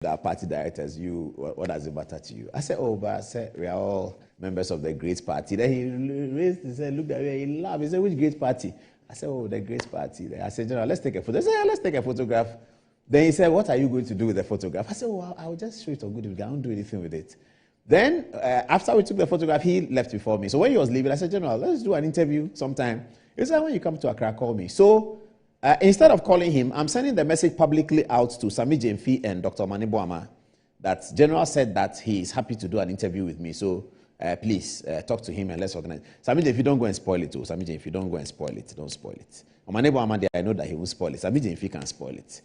our party directors, what does it matter to you? I said, oh, but I said, we are all members of the great party. Then he raised his head, looked at me, he laughed. He said, which great party? I said, oh, the great party. I said, General, let's take a photo. I said, yeah, let's take a photograph. Then he said, what are you going to do with the photograph? I said, oh, I'll just show it on good. I won't do anything with it. Then, after we took the photograph, he left before me. So when he was leaving, I said, General, let's do an interview sometime. He said, when you come to Accra, call me. So instead of calling him, I'm sending the message publicly out to Sami Jemfi and Dr. Maneboama that General said that he is happy to do an interview with me. So please talk to him and let's organize. Sami Jemfi, don't go and spoil it. Sami Jemfi, don't go and spoil it. Don't spoil it. Maneboama, I know that he won't spoil it. Sami Jemfi can spoil it.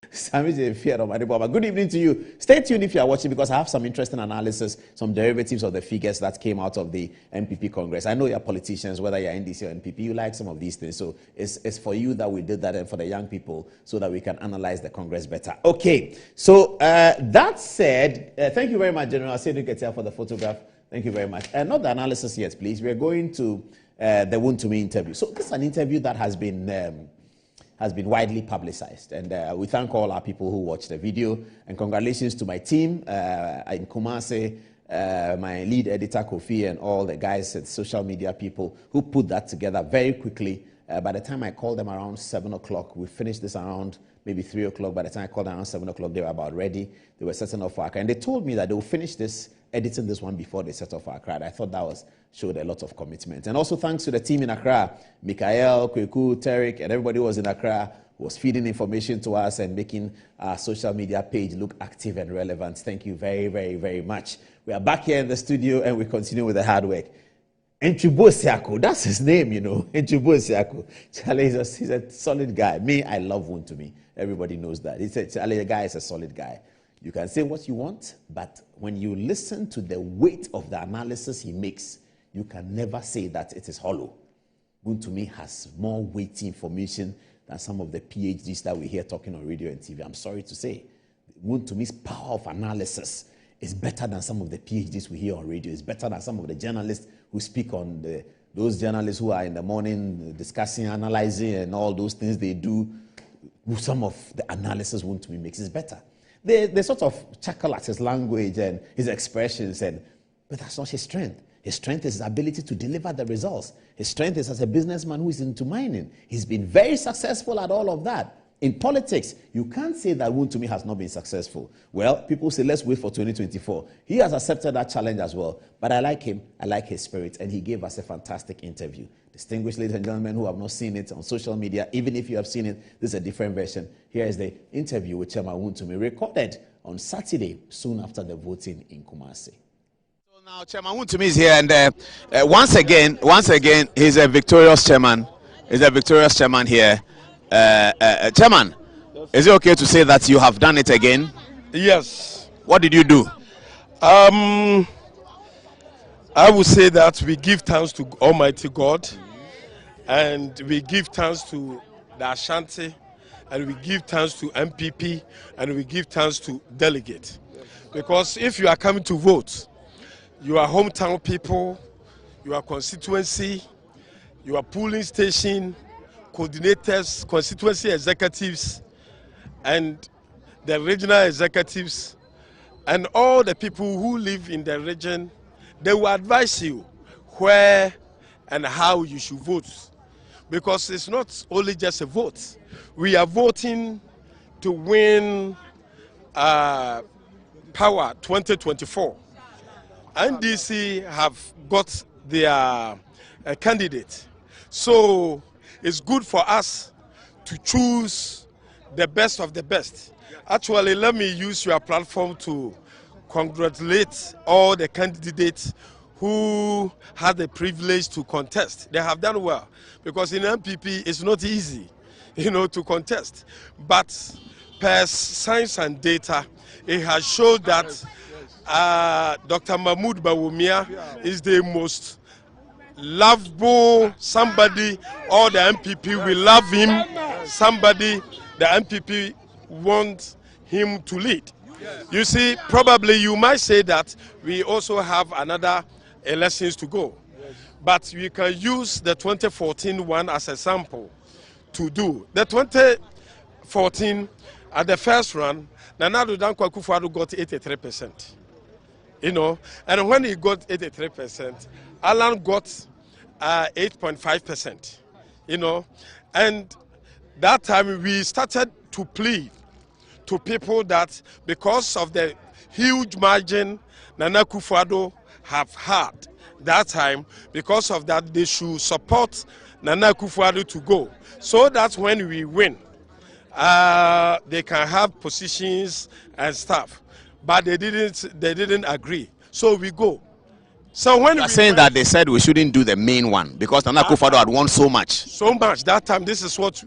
Sami Jemfi and Maneboama, good evening to you. Stay tuned if you are watching because I have some interesting analysis, some derivatives of the figures that came out of the MPP Congress. I know you're politicians, whether you're NDC or NPP, you like some of these things. So it's for you that we did that and for the young people so that we can analyze the Congress better. Okay, so that said, thank you very much, General Seydou Ketia, for the photograph. Thank you very much. Not the analysis yet, please. We're going to the Wontumi interview. So this is an interview that has been widely publicized. And we thank all our people who watched the video. And congratulations to my team in Kumasi, my lead editor, Kofi, and all the guys at social media people who put that together very quickly. By the time I called them around 7 o'clock, we finished this around maybe 3 o'clock. By the time I called them around 7 o'clock, they were about ready. They were setting off for Accra. And they told me that they will finish this, editing this one before they set off for Accra. And I thought that showed a lot of commitment. And also thanks to the team in Accra, Mikael, Kweku, Tarek, and everybody who was in Accra who was feeding information to us and making our social media page look active and relevant. Thank you very, very, very much. We are back here in the studio and we continue with the hard work. Enchubo Siako, that's his name, you know. Enchubo Siako. Charlie, he's a solid guy. Me, I love Wontumi. Everybody knows that. Charlie, the guy is a solid guy. You can say what you want, but when you listen to the weight of the analysis he makes, you can never say that it is hollow. Wontumi has more weighty information than some of the PhDs that we hear talking on radio and TV. I'm sorry to say. Wontumi's power of analysis is better than some of the PhDs we hear on radio. It's better than some of the journalists who speak on those journalists who are in the morning discussing, analyzing, and all those things they do. Some of the analysis Wontumi makes is better. They sort of chuckle at his language and his expressions, but that's not his strength. His strength is his ability to deliver the results. His strength is as a businessman who is into mining. He's been very successful at all of that. In politics, you can't say that Wontumi has not been successful. Well, people say, let's wait for 2024. He has accepted that challenge as well. But I like him. I like his spirit. And he gave us a fantastic interview. Distinguished ladies and gentlemen who have not seen it on social media, even if you have seen it, this is a different version. Here is the interview with Chairman Wontumi, recorded on Saturday, soon after the voting in Kumasi. So now Chairman Wontumi is here, and once again, he's a victorious chairman. He's a victorious chairman here. Chairman, is it okay to say that you have done it again? Yes. What did you do? I would say that we give thanks to Almighty God, and we give thanks to the Ashanti, and we give thanks to MPP, and we give thanks to delegate. Because if you are coming to vote, you are hometown people, you are constituency, you are polling station, coordinators, constituency executives, and the regional executives, and all the people who live in the region. They will advise you where and how you should vote. Because it's not only just a vote. We are voting to win Power 2024. NDC have got their candidate. So it's good for us to choose the best of the best. Actually, let me use your platform to congratulate all the candidates who had the privilege to contest. They have done well, because in MPP it's not easy, to contest. But per science and data, it has showed that Dr. Mahmoud Bawumia is the most lovable somebody. All the MPP will love him. Somebody the MPP wants him to lead. You see, probably you might say that we also have another elections to go. But we can use the 2014 one as a sample to do. The 2014, at the first run, Nana Addo Dankwa Akufo-Addo got 83%. You know, and when he got 83%, Alan got 8.5%. You know, and that time we started to plead to people that because of the huge margin Nana Akufo-Addo have had that time, because of that they should support Nana Akufo-Addo to go, so that when we win, they can have positions and stuff. But they didn't agree. So we go. So when you're saying that they said we shouldn't do the main one because Nana Akufo-Addo had won so much. So much that time. This is what. So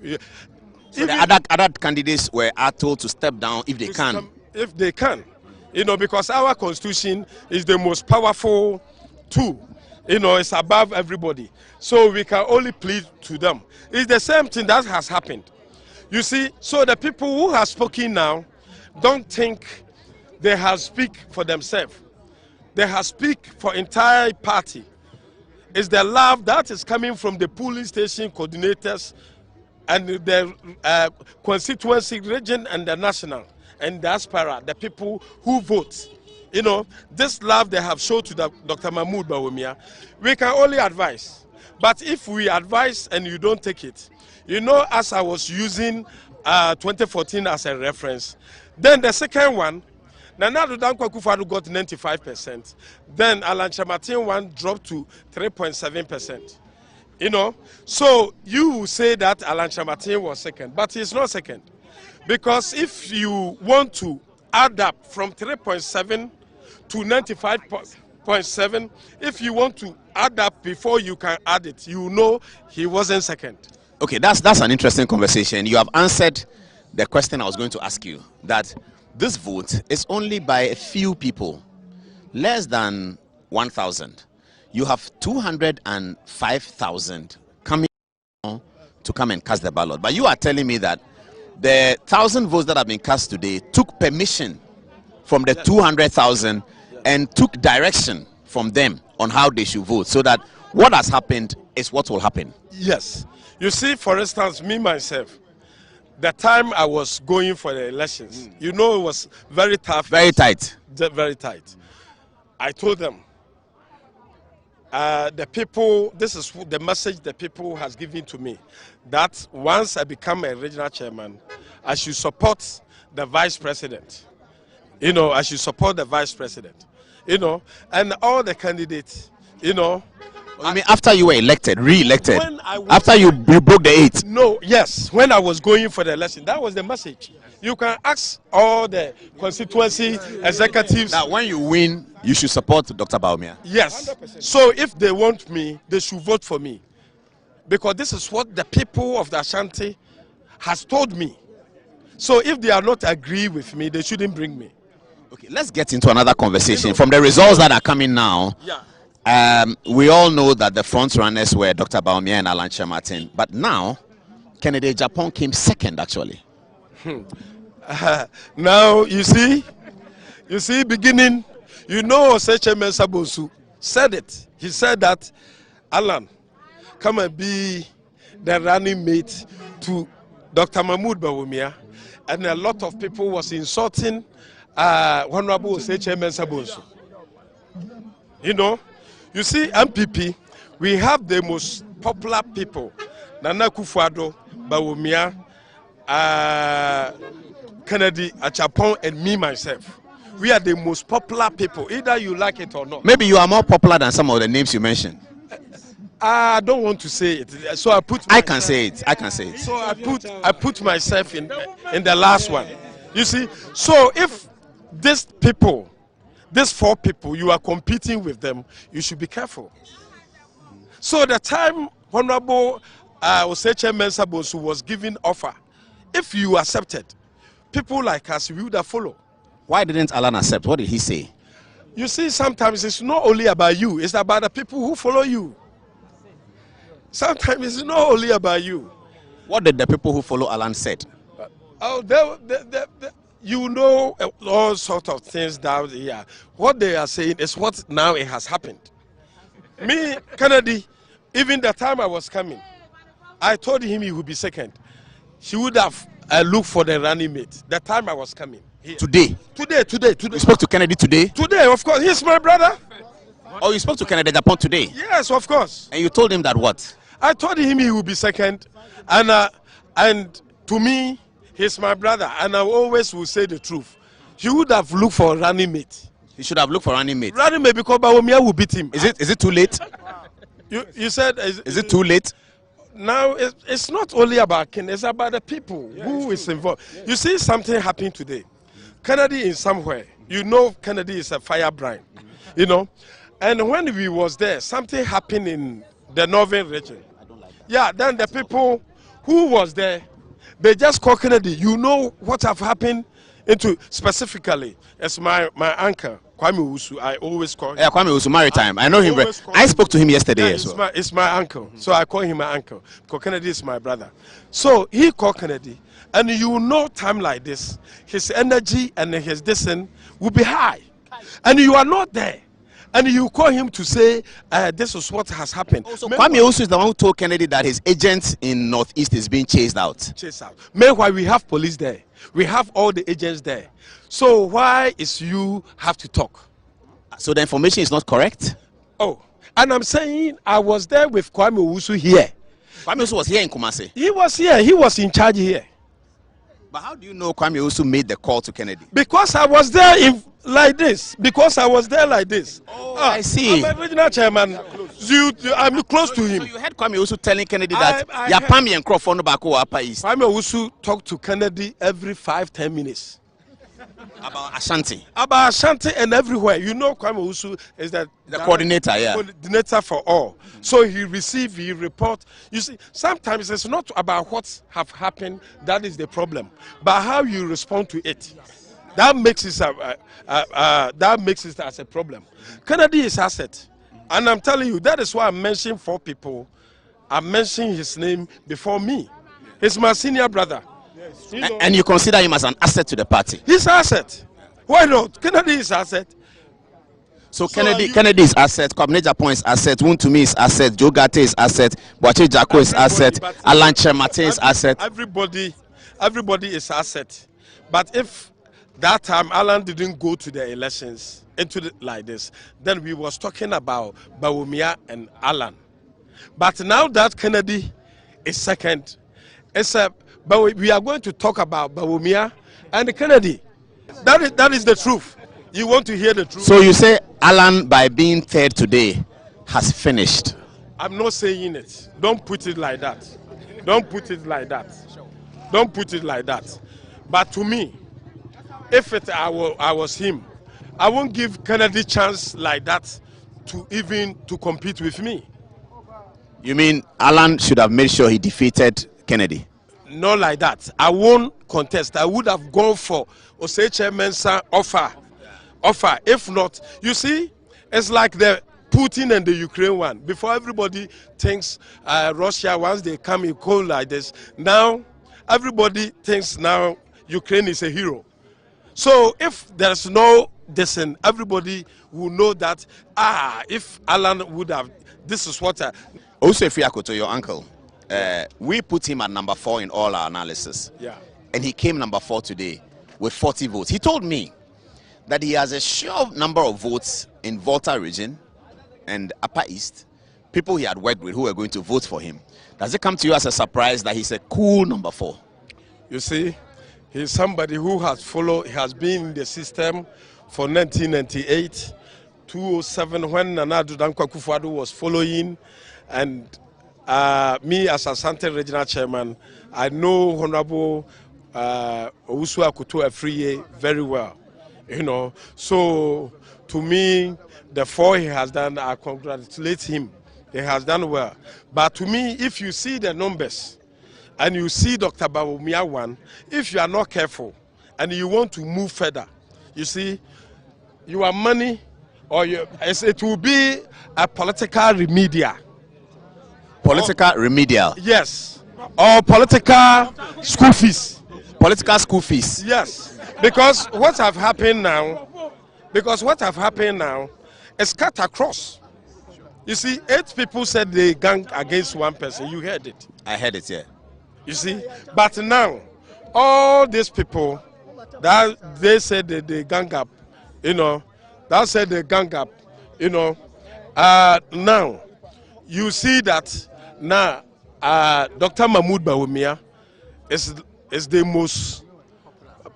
the other candidates were told to step down if they can. If they can, you know, because our constitution is the most powerful tool. You know, it's above everybody. So we can only plead to them. It's the same thing that has happened. You see, so the people who have spoken now don't think they have speak for themselves. They have speak for entire party. It's the love that is coming from the polling station coordinators and the constituency region and the national and diaspora, the people who vote. You know, this love they have shown to Dr. Mahmoud Bawumia, we can only advise. But if we advise and you don't take it, you know, as I was using 2014 as a reference, then the second one, Nana Addo Dankwa Akufo-Addo got 95%. Then Alan Kyerematen one dropped to 3.7%. You know, so you will say that Alan Kyerematen was second, but he's not second. Because if you want to add up from 3.7 to 95.7, if you want to add up before you can add it, you know he wasn't second. Okay, that's an interesting conversation. You have answered the question I was going to ask you, that this vote is only by a few people, less than 1,000. You have 205,000 coming to come and cast the ballot. But you are telling me that the 1,000 votes that have been cast today took permission from the 200,000 and took direction from them on how they should vote, so that what has happened is what will happen. Yes. You see, for instance, me myself, the time I was going for the elections, you know, it was very tough. Very tight. Very tight. I told them, the people, this is the message the people has given to me, that once I become a regional chairman, I should support the vice president. You know, I should support the vice president. You know, and all the candidates, you know. I mean, after you were elected, re-elected, after you broke the 8. No, yes, when I was going for the election, that was the message. You can ask all the constituency executives. That when you win, you should support Dr. Bawumia. Yes. 100%. So if they want me, they should vote for me. Because this is what the people of the Ashanti has told me. So if they are not agree with me, they shouldn't bring me. Okay, let's get into another conversation. You know, from the results that are coming now, yeah. We all know that the front runners were Dr. Bawumia and Alan Kyerematen. But now, Kennedy Agyapong came second, actually. Now, you see, beginning, you know, Oseche Mensabosu said it. He said that, Alan, come and be the running mate to Dr. Mahmoud Bawumia. And a lot of people was insulting Honorable Oseche Mensabosu. You know, you see, MPP, we have the most popular people. Nana Akufo-Addo, Bawumia, Kennedy Agyapong, and me, myself. We are the most popular people, either you like it or not. Maybe you are more popular than some of the names you mentioned. I don't want to say it, so I put. I can say it. I can say it. So I put myself in the last one. You see, so if these people, these 4 people, you are competing with them, you should be careful. So the time Honorable Oseche Mensabosu was given offer, if you accepted, people like us, we would have followed. Why didn't Alan accept? What did he say? You see, sometimes it's not only about you, it's about the people who follow you. Sometimes it's not only about you. What did the people who follow Alan said? You know, all sorts of things down here. What they are saying is what now it has happened. Me, Kennedy, even the time I was coming, I told him he would be second. He would have looked for the running mate. The time I was coming, Today? Today. You spoke to Kennedy today? Today, of course. He's my brother. Oh, you spoke to Kennedy Agyapong today? Yes, of course. And you told him that what? I told him he will be second. And to me, he's my brother. And I always will say the truth. He would have looked for a running mate. He should have looked for running mate. Running mate because Bawumia will beat him. Is it too late? You said... Is it too late? Now, it's not only about Ken, it's about the people who is involved. You see something happening today. Kennedy is somewhere. You know Kennedy is a firebrand, you know. And when we was there, something happened in the northern region. Yeah, then the people who was there, they just call Kennedy. You know what have happened into specifically. It's my uncle, Kwame Usu. I always call him. Yeah, Kwame Usu, maritime. I know him. I spoke to him yesterday as well. It's my uncle. So I call him my uncle. Because Kennedy is my brother. So he called Kennedy. And you know time like this, his energy and his distance will be high. And you are not there. And you call him to say, this is what has happened. So Kwame Usu is the one who told Kennedy that his agent in Northeast is being chased out. Meanwhile, we have police there. We have all the agents there. So why is you have to talk? So the information is not correct? Oh, and I'm saying I was there with Kwame Usu here. Kwame Usu was here in Kumasi? He was here. He was in charge here. But how do you know Kwame Usu made the call to Kennedy? Because I was there like this. Oh, I see. I'm a regional chairman. I'm close to him. So you heard Kwame Usu telling Kennedy that Yapami and Crawford no back Upper East. Kwame Usu talked to Kennedy every 5-10 minutes. About Ashanti. About Ashanti and everywhere. You know Kwame Usu is the coordinator, yeah. Coordinator for all. So he report. You see, sometimes it's not about what have happened that is the problem, but how you respond to it. That makes it as a problem. Kennedy is asset. And I'm telling you, that is why I mentioned 4 people. I mentioned his name before me. He's my senior brother. And you consider him as an asset to the party? He's asset. Why not? Kennedy is asset. So Kennedy is asset, Kwame Agyapong is asset, Wontumi is asset, Joe Gate is asset, Boache Jacko is asset, Alan Chemate is asset. Everybody is asset. But if that time Alan didn't go to the elections like this, then we was talking about Bawumia and Alan. But now that Kennedy is second, but we are going to talk about Bawumia and Kennedy. That is the truth. You want to hear the truth? So you say Alan, by being third today, has finished? I'm not saying it. Don't put it like that. But to me, if I was him, I won't give Kennedy chance like that to compete with me. You mean Alan should have made sure he defeated Kennedy? Not like that. I won't contest. I would have gone for Oseche Mensah offer. If not, you see, it's like the Putin and the Ukraine one. Before everybody thinks Russia, once they come in cold like this, now everybody thinks now Ukraine is a hero. So if there's no dissent, everybody will know that, if Alan would have, this is what Also, if you to your uncle, we put him at number 4 in all our analysis. Yeah. And he came number 4 today with 40 votes. He told me that he has a sure number of votes in Volta region and Upper East, people he had worked with who were going to vote for him. Does it come to you as a surprise that he's a cool number 4? You see, he's somebody who has been in the system for 1998, 2007, when Nana Addo Dankwa Akufo-Addo was following, and me as Asante Regional Chairman, I know Honorable Owusu Akoto Afriye very well. You know, so to me, the 4 he has done, I congratulate him. He has done well. But to me, if you see the numbers and you see Dr. Bawumia one, if you are not careful and you want to move further, you see, your money or it will be a political remedial. Political remedial? Yes. Or political school fees. Political school fees? Yes. Because what have happened now is cut across. You see, 8 people said they gang against 1 person. You heard it. I heard it, yeah. You see, but now all these people That they said that they gang up, you know. That said they gang up, you know. Now you see that now Dr. Mahmoud Bawumia is the most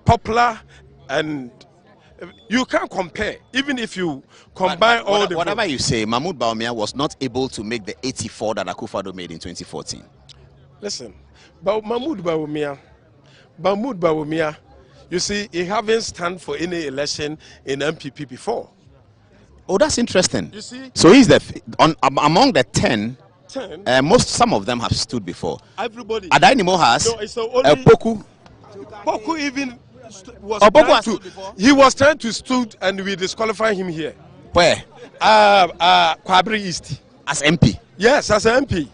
popular, and you can't compare. Even if you combine all the whatever votes. you say, Mahmoud Bawumia was not able to make the 84 that Akufo-Addo made in 2014. Listen, but Mahmoud Bawumia, you see, he haven't stand for any election in MPP before. Oh, that's interesting. You see, so he's among the 10. 10. Some of them have stood before. Everybody. Adainimo has. No, it's the only. Poku even was he was trying to stood, and we disqualify him here. Where? Kwabri East. As MP. Yes, as an MP.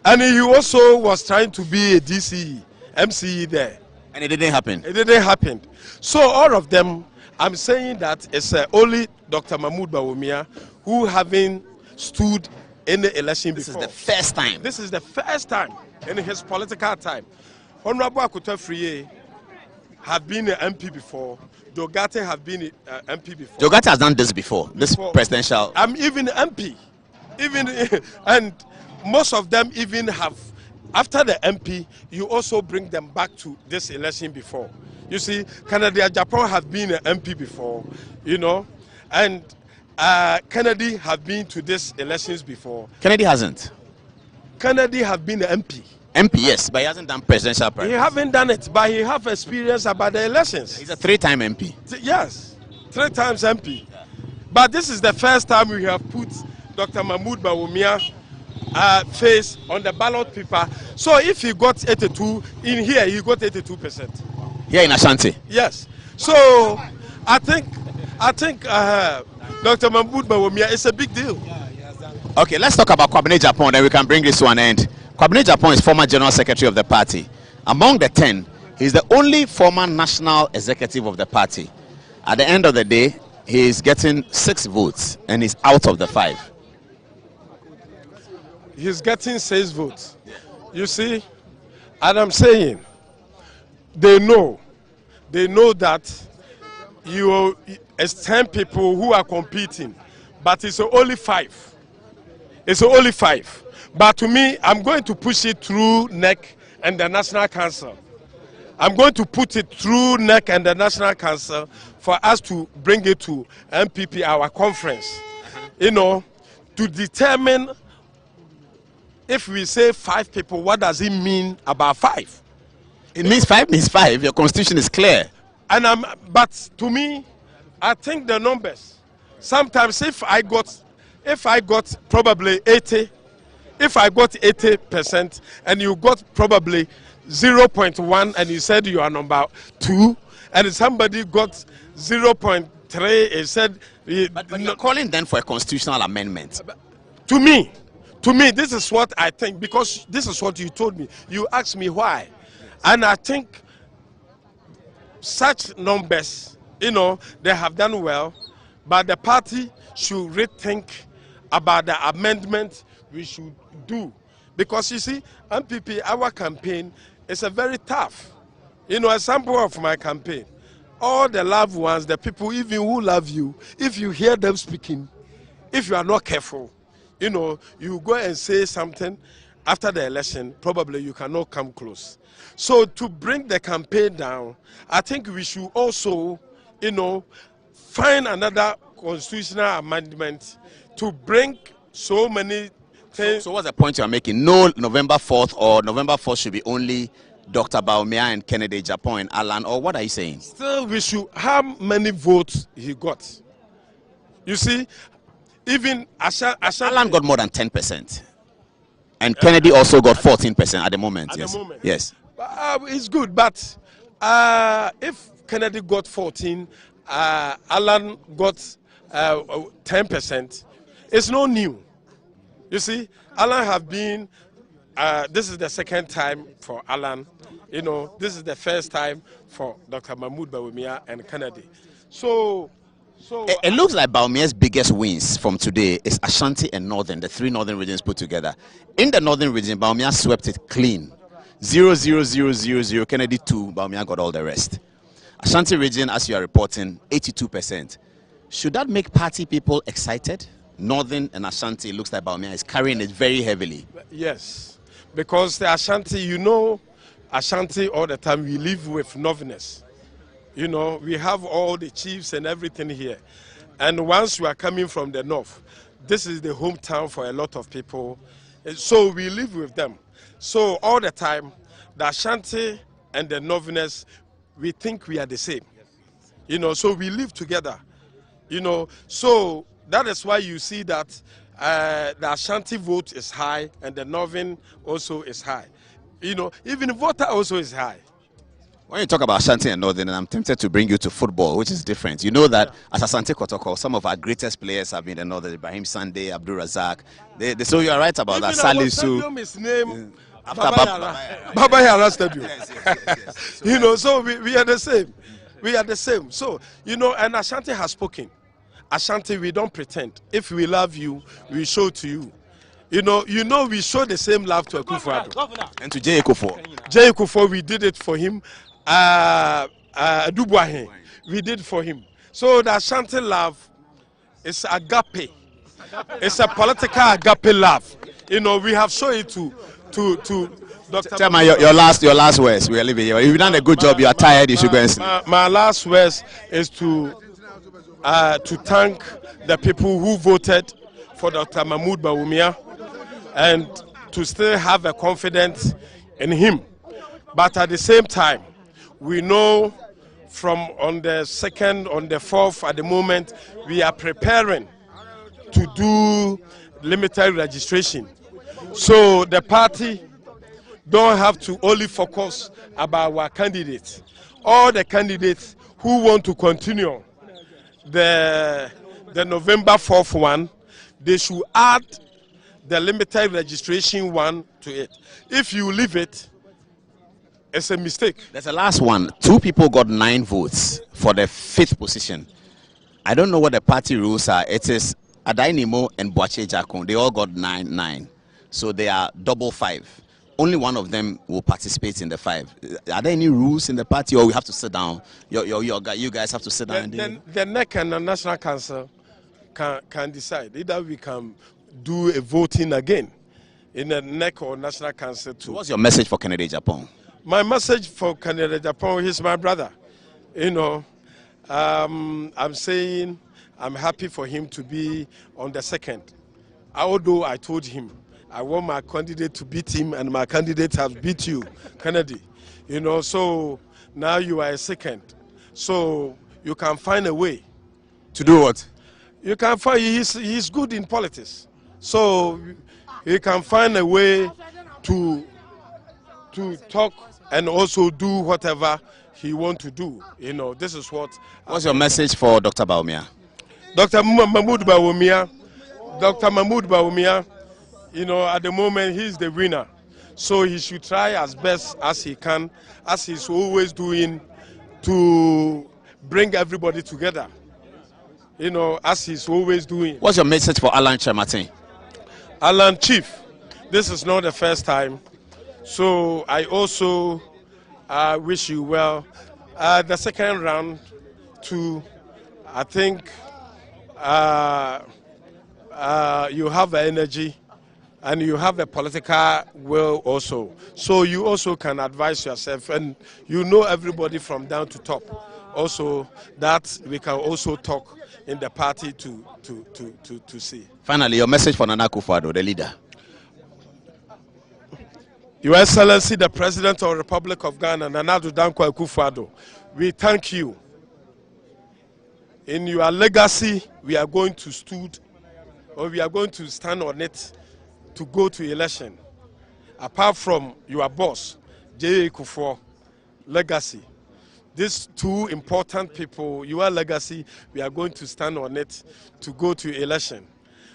And he also was trying to be a DCE, MCE there. And it didn't happen. It didn't happen. So all of them, I'm saying that it's only Dr. Mahmoud Bawumia who haven't stood in the election before. This is the first time. This is the first time in his political time. Honorable Akuta Friye have been an MP before. Dogate have been an MP before. Dogate has done this before. This presidential. I'm even MP. And most of them even have, after the MP, you also bring them back to this election before. You see, Kennedy Agyapong have been an MP before, you know, and Kennedy have been to these elections before. Kennedy hasn't. Kennedy have been an MP. MP, yes, but he hasn't done presidential practice. He haven't done it, but he have experience about the elections. He's a 3-time MP. Yes, 3 times MP. But this is the first time we have put Dr. Mahmoud Bawumia face on the ballot paper. So if he got 82 in here, he got 82%. Here in Ashanti. Yes. So I think Dr. Mahmoud Bawumia is a big deal. Okay, let's talk about Kwabena Agyapong, then we can bring this to an end. Kwabena Agyapong is former general secretary of the party. Among the 10, he's the only former national executive of the party. At the end of the day, he's getting 6 votes and he's out of the 5. He's getting 6 votes. You see, and I'm saying, they know that it's 10 people who are competing, but it's only 5. It's only 5. But to me, I'm going to push it through NEC and the National Council. I'm going to put it through NEC and the National Council for us to bring it to MPP, our conference, you know, to determine if we say 5 people, what does it mean about 5? It means 5 means 5. Your constitution is clear. And but to me, I think the numbers. Sometimes if I got probably 80, if I got 80% and you got probably 0.1 and you said you are number 2, and somebody got 0.3 and said. But you're calling then for a constitutional amendment. To me, this is what I think, because this is what you told me. You asked me why. And I think such numbers, you know, they have done well, but the party should rethink about the amendment we should do. Because you see, MPP, our campaign is a very tough. You know, a sample of my campaign, all the loved ones, the people even who love you, if you hear them speaking, if you are not careful, you know, you go and say something after the election, probably you cannot come close. So to bring the campaign down, I think we should also, you know, find another constitutional amendment to bring so many things. So what's the point you're making? No November 4th, or November 4th should be only Dr. Bawumia and Kennedy Agyapong and Alan, or what are you saying? Still, we should, how many votes he got? You see, even Alan got more than 10%. And Kennedy also got 14% at the moment. At yes. the moment. Yes. It's good, but if Kennedy got 14, Alan got 10%, it's no new. You see, Alan have been, this is the second time for Alan. You know, this is the first time for Dr. Mahmoud Bawumia and Kennedy. So it looks like Bawumia's biggest wins from today is Ashanti and Northern, the 3 northern regions put together. In the northern region, Bawumia swept it clean. 0, 0, 0, 0, 0, Kennedy 2, Bawumia got all the rest. Ashanti region, as you are reporting, 82%. Should that make party people excited? Northern and Ashanti, it looks like Baumia is carrying it very heavily. Yes, because the Ashanti, you know, Ashanti all the time, we live with Northerners. You know, we have all the chiefs and everything here. And once you are coming from the north, this is the hometown for a lot of people. So we live with them. So all the time, the Ashanti and the Northerners, we think we are the same. You know, so we live together. You know, so that is why you see that the Ashanti vote is high and the Northern also is high. You know, even the voter also is high. When you talk about Ashanti and Northern, I'm tempted to bring you to football, which is different. You know that as Asante Kotoko, some of our greatest players have been the Northern, Ibrahim Sunday, Abdul Razak. So you are right about even that. Our stadium is named After Baba Yara Stadium. Yes. You know, so we are the same. We are the same. So, you know, and Ashanti has spoken. Ashanti, we don't pretend. If we love you, we show to you. You know, we show the same love to Akufo-Addo. And to Jay Ekufuor. Jay Ekufuor, we did it for him. Dubuahin, we did for him. So the Ashanti love is agape. It's a political agape love. You know, we have shown it to Dr. Tell me your last words. We are leaving here. You've done a good job. You are tired. You should go and sleep. My last words is to thank the people who voted for Dr. Mahmoud Bawumia and to still have a confidence in him. But at the same time, we know from on the 2nd, on the 4th, at the moment, we are preparing to do limited registration. So the party don't have to only focus about our candidates. All the candidates who want to continue the November 4th one, they should add the limited registration one to it. If you leave it, it's a mistake. There's a last one. 2 people got 9 votes for the 5th position. I don't know what the party rules are. It is Adainimo and Boache Jakon. They all got 9. So they are double 5. Only one of them will participate in the 5. Are there any rules in the party, or we have to sit down? You guys have to sit down. The NEC and the National Council can decide. Either we can do a voting again in the NEC or National Council too. What's your message for Kennedy Agyapong? My message for Kennedy Agyapong, he's my brother. You know, I'm saying I'm happy for him to be on the 2nd. Although I told him I want my candidate to beat him, and my candidate has beat you, Kennedy. You know, so now you are a 2nd. So you can find a way. To do what? You can find, he's good in politics. So he can find a way to talk and also do whatever he want to do. You know, this is what. What's your message for Dr. Bawumia? Dr. Mahmoud Bawumia. Dr. Mahmoud Bawumia, you know, at the moment he's the winner. So he should try as best as he can, as he's always doing, to bring everybody together. You know, as he's always doing. What's your message for Alan Chematin? Alan Chief, this is not the first time. So I also wish you well. The 2nd round, too, I think you have the energy and you have the political will also. So you also can advise yourself, and you know everybody from down to top. Also, that we can also talk in the party to see. Finally, your message for Nana Akufo-Addo, the leader. Your Excellency, the President of the Republic of Ghana, Nana Dankwa Akufo-Addo, we thank you. In your legacy, we are going to stand on it to go to election. Apart from your boss, Jay Ekufuor, legacy. These 2 important people, your legacy, we are going to stand on it to go to election.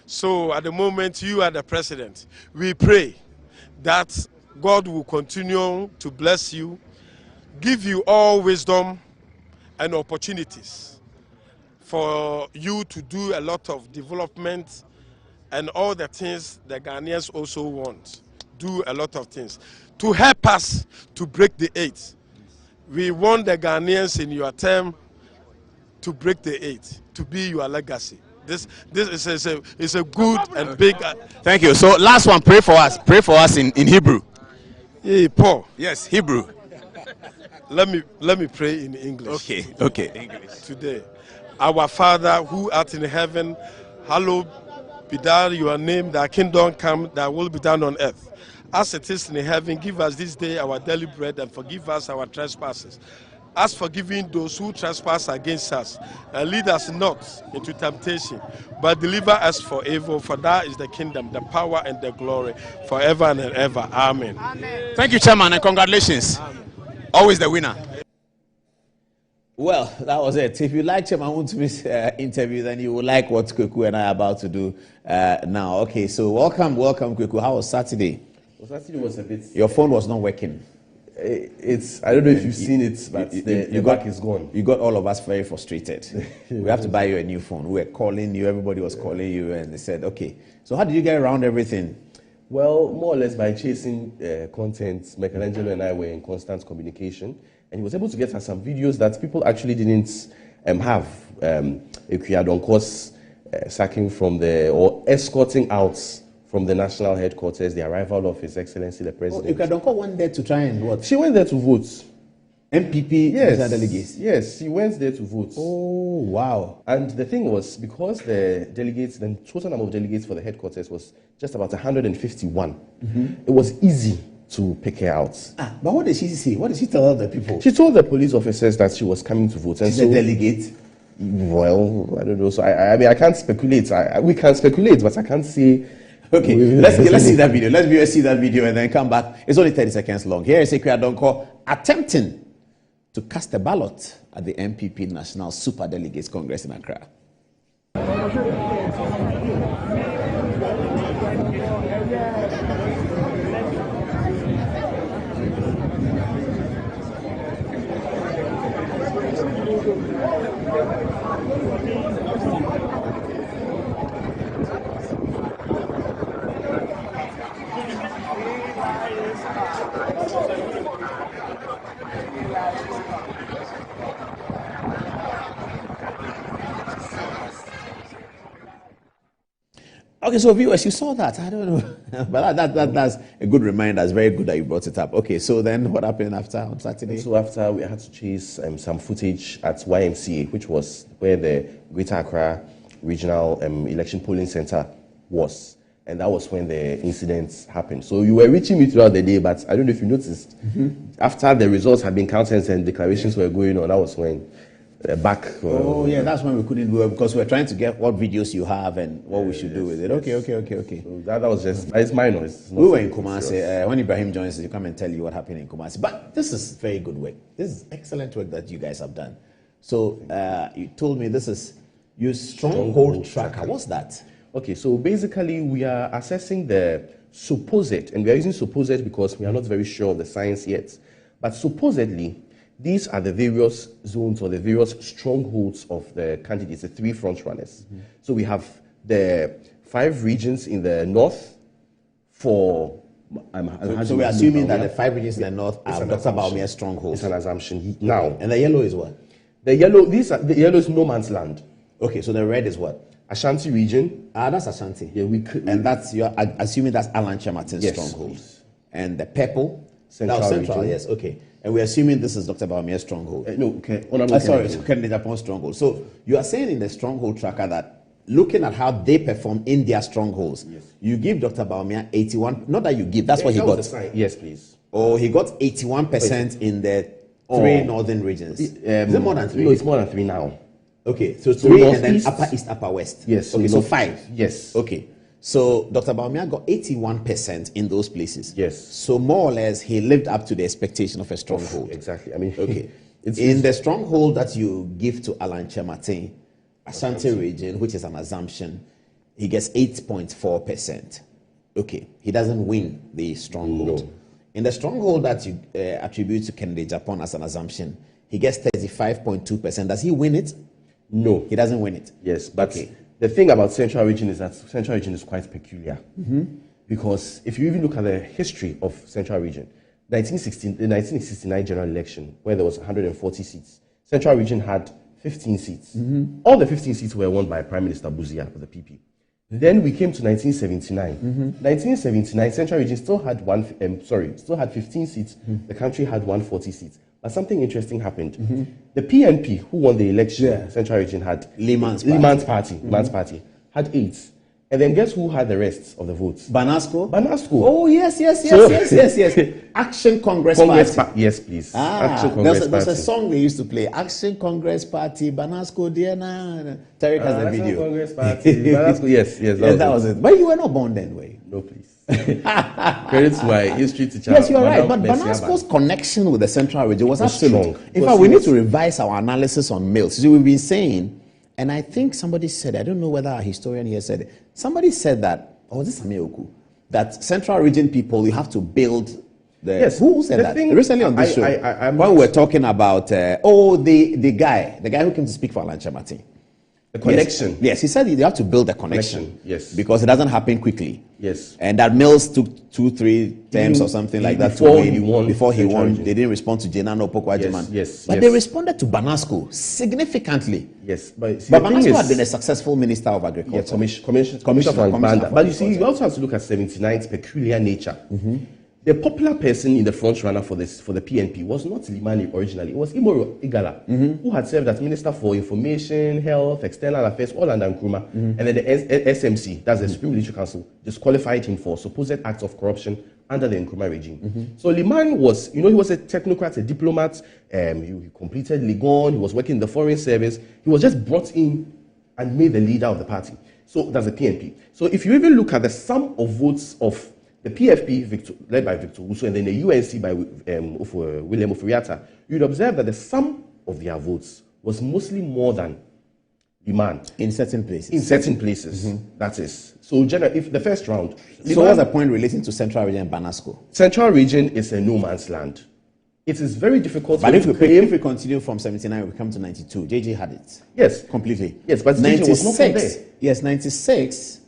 So at the moment, you are the president. We pray that God will continue to bless you, give you all wisdom and opportunities for you to do a lot of development and all the things the Ghanaians also want. Do a lot of things to help us to break the 8. We want the Ghanaians in your term to break the 8, to be your legacy. This is a good and big. Thank you. So last one, pray for us. Pray for us in Hebrew. Hey, Paul. Yes, Hebrew. Let me pray in English. Okay. English. Today, our Father who art in heaven, hallowed be thou your name. Thy kingdom come. Thy will be done on earth, as it is in heaven. Give us this day our daily bread, and forgive us our trespasses, as forgiving those who trespass against us. And lead us not into temptation, but deliver us from evil. For that is the kingdom, the power, and the glory, forever and ever. Amen. Thank you, Chairman, and congratulations. Always the winner. Well, that was it. If you like Chairman Wontumi's interview, then you will like what Kweku and I are about to do now. Okay, so welcome, Kweku. How was Saturday? Well, Saturday was a bit... Your phone was not working. I don't know if you've seen it, but the back is gone. You got all of us very frustrated. We have to buy you a new phone. We were calling you, everybody was calling you, and they said, okay. So how did you get around everything? Well, more or less by chasing content. Michelangelo and I were in constant communication, and he was able to get us some videos that people actually didn't have. Ekuyadonko's sacking from or escorting out from the national headquarters, the arrival of His Excellency the President. Ekuyadonko went there to try and what? She went there to vote. MPP delegates? Yes, she went there to vote. Oh, wow. And the thing was, because the total number of delegates for the headquarters was just about 151, it was easy to pick her out. But what did she say? What did she tell the people? She told the police officers that she was coming to vote. And she's a delegate? Well, I don't know. So, I mean, I can't speculate. We can speculate, but I can't say... Okay, let's see that video. Let's see that video and then come back. It's only 30 seconds long. Here is Ekuyadonko attempting to cast a ballot at the MPP National Super Delegates Congress in Accra. Okay, so viewers, you saw that. I don't know. But that's a good reminder. It's very good that you brought it up. Okay, so then what happened after on Saturday? So after, we had to chase some footage at YMCA, which was where the Greater Accra Regional Election Polling Center was. And that was when the incidents happened. So you were reaching me throughout the day, but I don't know if you noticed. After the results had been counted and declarations were going on, that was when back. That's when we couldn't go because we were trying to get what videos you have and what we should do with it. Okay. So that was just, it's minor. We were in Kumasi. When Ibrahim joins us, you come and tell you what happened in Kumasi. But this is very good work. This is excellent work that you guys have done. So you told me this is your Stronghold tracker. What's that? Okay, so basically we are assessing the supposed, and we are using supposed because we are not very sure of the science yet, but supposedly these are the various zones or the various strongholds of the candidates, the three front runners. So we have the 5 regions in the north for... So we're assuming that the 5 regions in the north are Dr. Bawumia's strongholds. It's an assumption. Now, and the yellow is what? The yellow is no man's land. Okay, so the red is what? Ashanti region. That's Ashanti. Yeah, and that's, you're assuming that's Alan Chematin's stronghold. Please. And the purple? Central region. Yes, okay. And we're assuming this is Dr. Bawumia's stronghold. Sorry, Agyapong's stronghold. So you are saying in the stronghold tracker that looking at how they perform in their strongholds, you give Dr. Bawumia 81, not that you give, that's what he got. Yes, please. Oh, he got 81% in the 3 northern regions. Is it more than 3? No, it's more than 3 now. Okay, so 3 and then upper east, upper west. Yes. Okay, so 5. Yes. Okay. So Dr. Bawumia got 81% in those places. Yes. So more or less, he lived up to the expectation of a stronghold. Exactly. I mean, okay. In the stronghold that you give to Alan Chematin, Ashanti region, which is an assumption, he gets 8.4%. Okay. He doesn't win the stronghold. No. In the stronghold that you attribute to Kennedy Agyapong as an assumption, he gets 35.2%. Does he win it? No. He doesn't win it. Yes, but the thing about Central Region is that Central Region is quite peculiar. Because if you even look at the history of Central Region, the 1969 general election, where there was 140 seats, Central Region had 15 seats. All the 15 seats were won by Prime Minister Buzia of the PP. Then we came to 1979. 1979, Central Region still had 15 seats. The country had 140 seats. But something interesting happened. The PNP, who won the election, Central Region had Liman's party had 8. And then guess who had the rest of the votes? Banasco. Oh, yes. Action Congress Party. Yes, please. There's Action Congress Party. There's a song they used to play. Action Congress Party, Banasco, Diana. Tarek has the video. Action Congress Party, Banasco, yes. That was it. But you were not born then, way. No, please. Credit to my history teacher. Yes, you are right. But Banasco's connection with the Central Region was absolute. In fact, we need to revise our analysis on mills. So we've been saying, and I think somebody said, I don't know whether a historian here said it. Somebody said that, or was this Samioku, that Central Region people, you have to build the. Yes, who said that? Recently on this show, when we were talking about, the guy who came to speak for Alan Chamati. The connection. Yes, he said you have to build a connection. Yes. Because it doesn't happen quickly. Yes. And that Mills took 2-3 terms or something like that before he won. They didn't respond to Jenano Pokwajiman. Yes. But they responded to Banasco significantly. Yes. But Banasco had been a successful minister of agriculture. Commissioner for Banda. But you see, you also have to look at 79's peculiar nature. The popular person in the front runner for the PNP was not Limani originally. It was Imoro Igala, who had served as Minister for Information, Health, External Affairs, all under Nkrumah. And then the SMC, that's the Supreme Military Council, disqualified him for supposed acts of corruption under the Nkrumah regime. So Limani was, he was a technocrat, a diplomat. He completed Ligon. He was working in the Foreign Service. He was just brought in and made the leader of the party. So that's the PNP. So if you even look at the sum of votes of the PFP, led by Victor Uso, and then the UNC by William Ofuriatta, you'd observe that the sum of their votes was mostly more than demand. In certain places. That is. So, if the first round. So, what's the point relating to Central Region and Banasco? Central Region is a no man's land. It is very difficult. But if we continue from 79, we come to 92. JJ had it. Yes. Completely. Yes, but 96 was not from there. Yes, 96.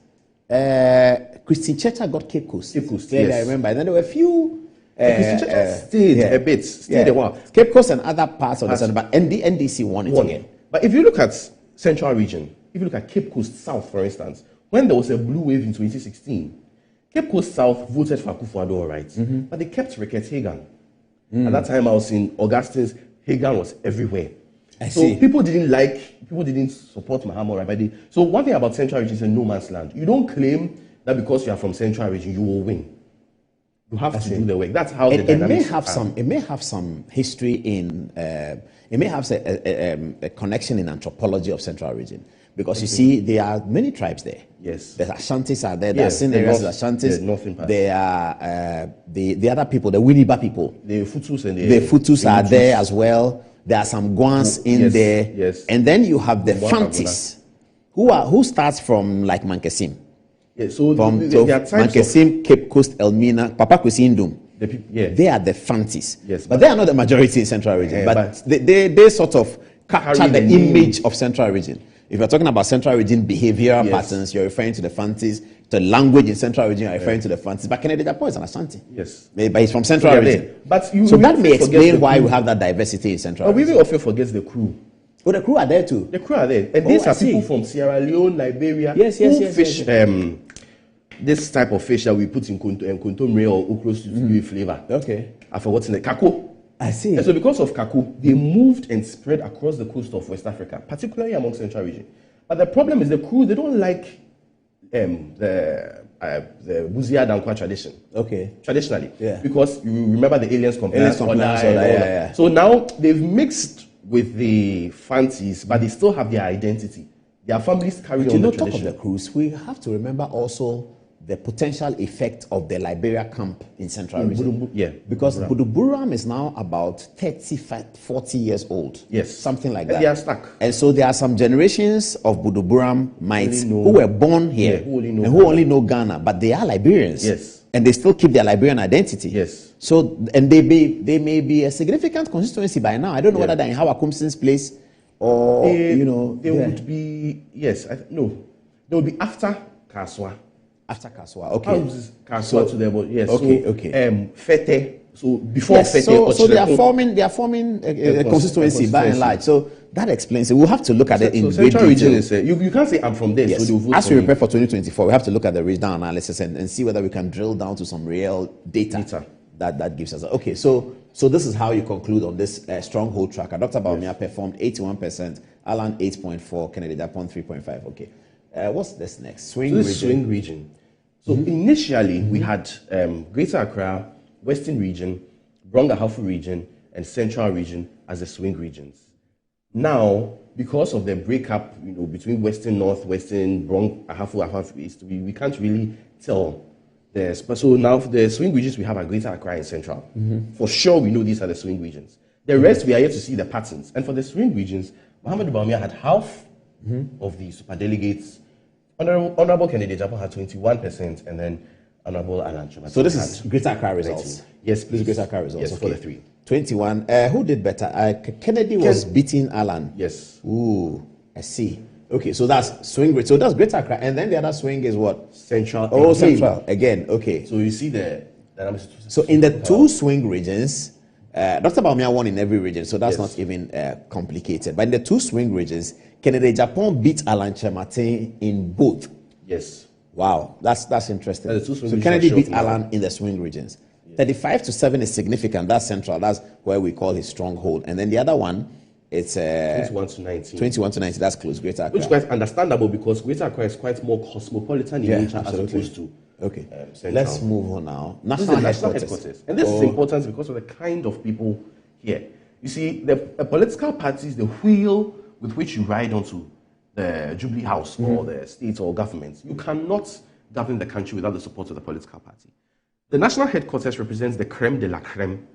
Christine Cheta got Cape Coast. Yes. I remember. And then there were a few. Christine Cheta stayed a bit. Stayed a while. Cape Coast and other parts of the center, but NDC won it again. But if you look at Central Region, if you look at Cape Coast South, for instance, when there was a blue wave in 2016, Cape Coast South voted for Akufo-Addo, all right, but they kept Rickett Hagan. At that time, I was in Augustine's. Hagan was everywhere. So people didn't support Mahama, right? So one thing about Central Region is a no man's land. You don't claim that because you are from Central Region, you will win. You have to do the work. That's how the dynamics are. It may have some history in. It may have a connection in anthropology of Central Region. Because you see, there are many tribes there. Yes. The Ashantis are there. There are Sin areas of Ashantis. There are the other people, the Winneba people. The Futus and the Futus are there as well. There are some Guans in there. Yes. And then you have the Fantis, who starts from like Mankesim. Yeah, so from Mankesim, Cape Coast, Elmina, Papa Kusindum. They are the Fantis. Yes. But they are not the majority in Central Region. But they sort of capture the image of Central Region. If you're talking about Central Region behavioral patterns, you're referring to the Fantis. The language in Central Region, you're referring to the Fantis. But Kennedy Agyapong is an Ashanti. Yes. But he's from Central Region. But so that may explain why we have that diversity in Central Region. But we often forget the crew. Oh, the crew are there too. The crew are there. And these are people from Sierra Leone, Liberia, who fish this type of fish that we put in kontomire or okros to give it flavor. Okay. I forgot the kako. I see. And so because of kako, they moved and spread across the coast of West Africa, particularly among Central Region. But the problem is the crew, they don't like the Buzia Dankwa tradition. Okay. Traditionally. Yeah. Because you remember the aliens compliance order. Yeah. So now they've mixed with the Fantis, but they still have their identity. Their families carry on the tradition. Talk of the crews, we have to remember also the potential effect of the Liberia camp in Central Region. Because Buduburam is now about 35, 40 years old. Yes. Something like that. They are stuck. And so there are some generations of Buduburam mites who were born here who only know Ghana, but they are Liberians. Yes. And they still keep their Liberian identity. Yes. So, and they may be a significant constituency by now. I don't know whether they're in Howard Kumson's place or, they would be, they would be after Kaswa. After Kaswa, okay. Kaswa to them, yes. Okay. Fete So before Yes, Fete, so they are forming a constituency by and large. So that explains it. We'll have to look at it in great Central region detail. is you can't say I'm from there, Yes. so they'll vote As for we me. prepare for 2024, we have to look at the regional analysis and see whether we can drill down to some real data. That gives us. Okay, so this is how you conclude on this stronghold tracker. Dr. Bawumia performed 81%, Alan 8.4, Kennedy Agyapong 3.5. Okay, what's this next? Swing region. So initially we had Greater Accra, Western region, Brong-Ahafo region, and Central region as the swing regions. Now, because of the breakup, between Western North, Western, Brong-Ahafo, Ahafo East, we can't really tell. So now the swing regions we have are Greater Accra and Central. For sure, we know these are the swing regions. The rest, we are yet to see the patterns. And for the swing regions, Mohammed Bawumia had half of the superdelegates. Honorable Kennedy Agyapong had 21%, and then Honorable Alan Choma. So this is Greater Accra results. 19. Yes, please. Greater Accra results. Yes, for the three. 21. Who did better? Kennedy was beating Alan. Yes. Ooh, I see. Okay, so that's swing. So that's Greater Accra, and then the other swing is what? Central. Oh, Central again. Okay. So you see the dynamics. So in the two swing regions, Dr. Bawumia won in every region, so that's not even complicated. But in the two swing regions, Kennedy Agyapong beat Alan Choma in both. Yes. Wow, that's interesting. So Kennedy beat Alan in the swing regions. 35-7 is significant. That's Central. That's where we call his stronghold. And then the other one, it's 21-19. 21-19. That's close. Greater Accra. Which is quite understandable because Greater Accra is quite more cosmopolitan in nature as opposed to. Okay. Central. Let's move on now. National headquarters. And this is important because of the kind of people here. You see, the political parties, the wheel with which you ride onto the Jubilee House or the state or government, you cannot govern the country without the support of the political party. The national headquarters represents the creme de la creme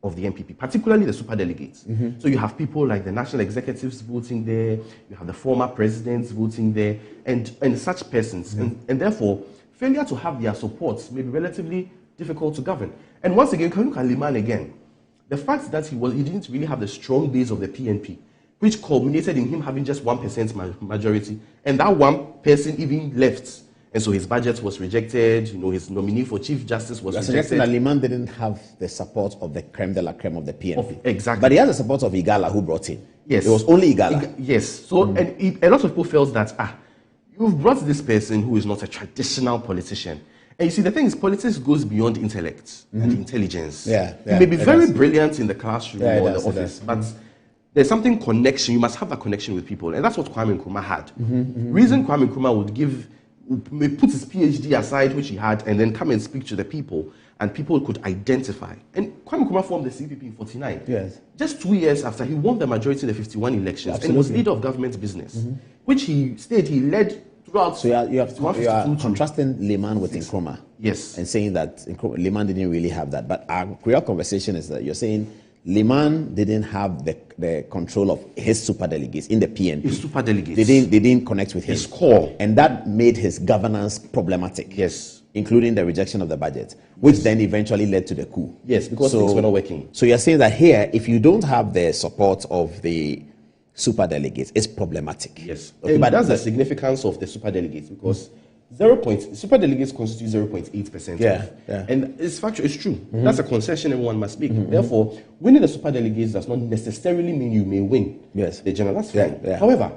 of the NPP, particularly the superdelegates. So you have people like the national executives voting there, you have the former presidents voting there, and such persons. And therefore, failure to have their support may be relatively difficult to govern. And once again, you can look at Liman again. The fact that he didn't really have the strong base of the PNP, which culminated in him having just 1% majority, and that one person even left. And so his budget was rejected, his nominee for Chief Justice was rejected. Suggesting that Liman didn't have the support of the creme de la creme of the PNP. Exactly. But he has the support of Igala, who brought him. Yes. It was only Igala. Yes. So, and a lot of people felt that, you've brought this person who is not a traditional politician. And you see, the thing is, politics goes beyond intellect and intelligence. Yeah, you may be very brilliant in the classroom or the office, but there's something connection. You must have that connection with people. And that's what Kwame Nkrumah had. Reason Kwame Nkrumah may put his PhD aside, which he had, and then come and speak to the people, and people could identify. And Kwame Nkrumah formed the CPP in 49. Yes. Just 2 years after he won the majority in the 51 elections, and was leader of government business, which he stayed, he led throughout. So you are contrasting Liman with Nkrumah. Yes. And saying that Liman didn't really have that. But our real conversation is that you're saying Liman didn't have the control of his superdelegates in the PNP. His superdelegates. They didn't connect with him. His core. And that made his governance problematic. Yes. Including the rejection of the budget, which then eventually led to the coup. Yes, because things were not working. So you're saying that here, if you don't have the support of the superdelegates, it's problematic. Yes. Okay, but but that's the significance of the superdelegates because superdelegates constitute 0.8%. Yeah. And it's factual, it's true. That's a concession everyone must make. Therefore, winning the superdelegates does not necessarily mean you may win the general. That's fine. However,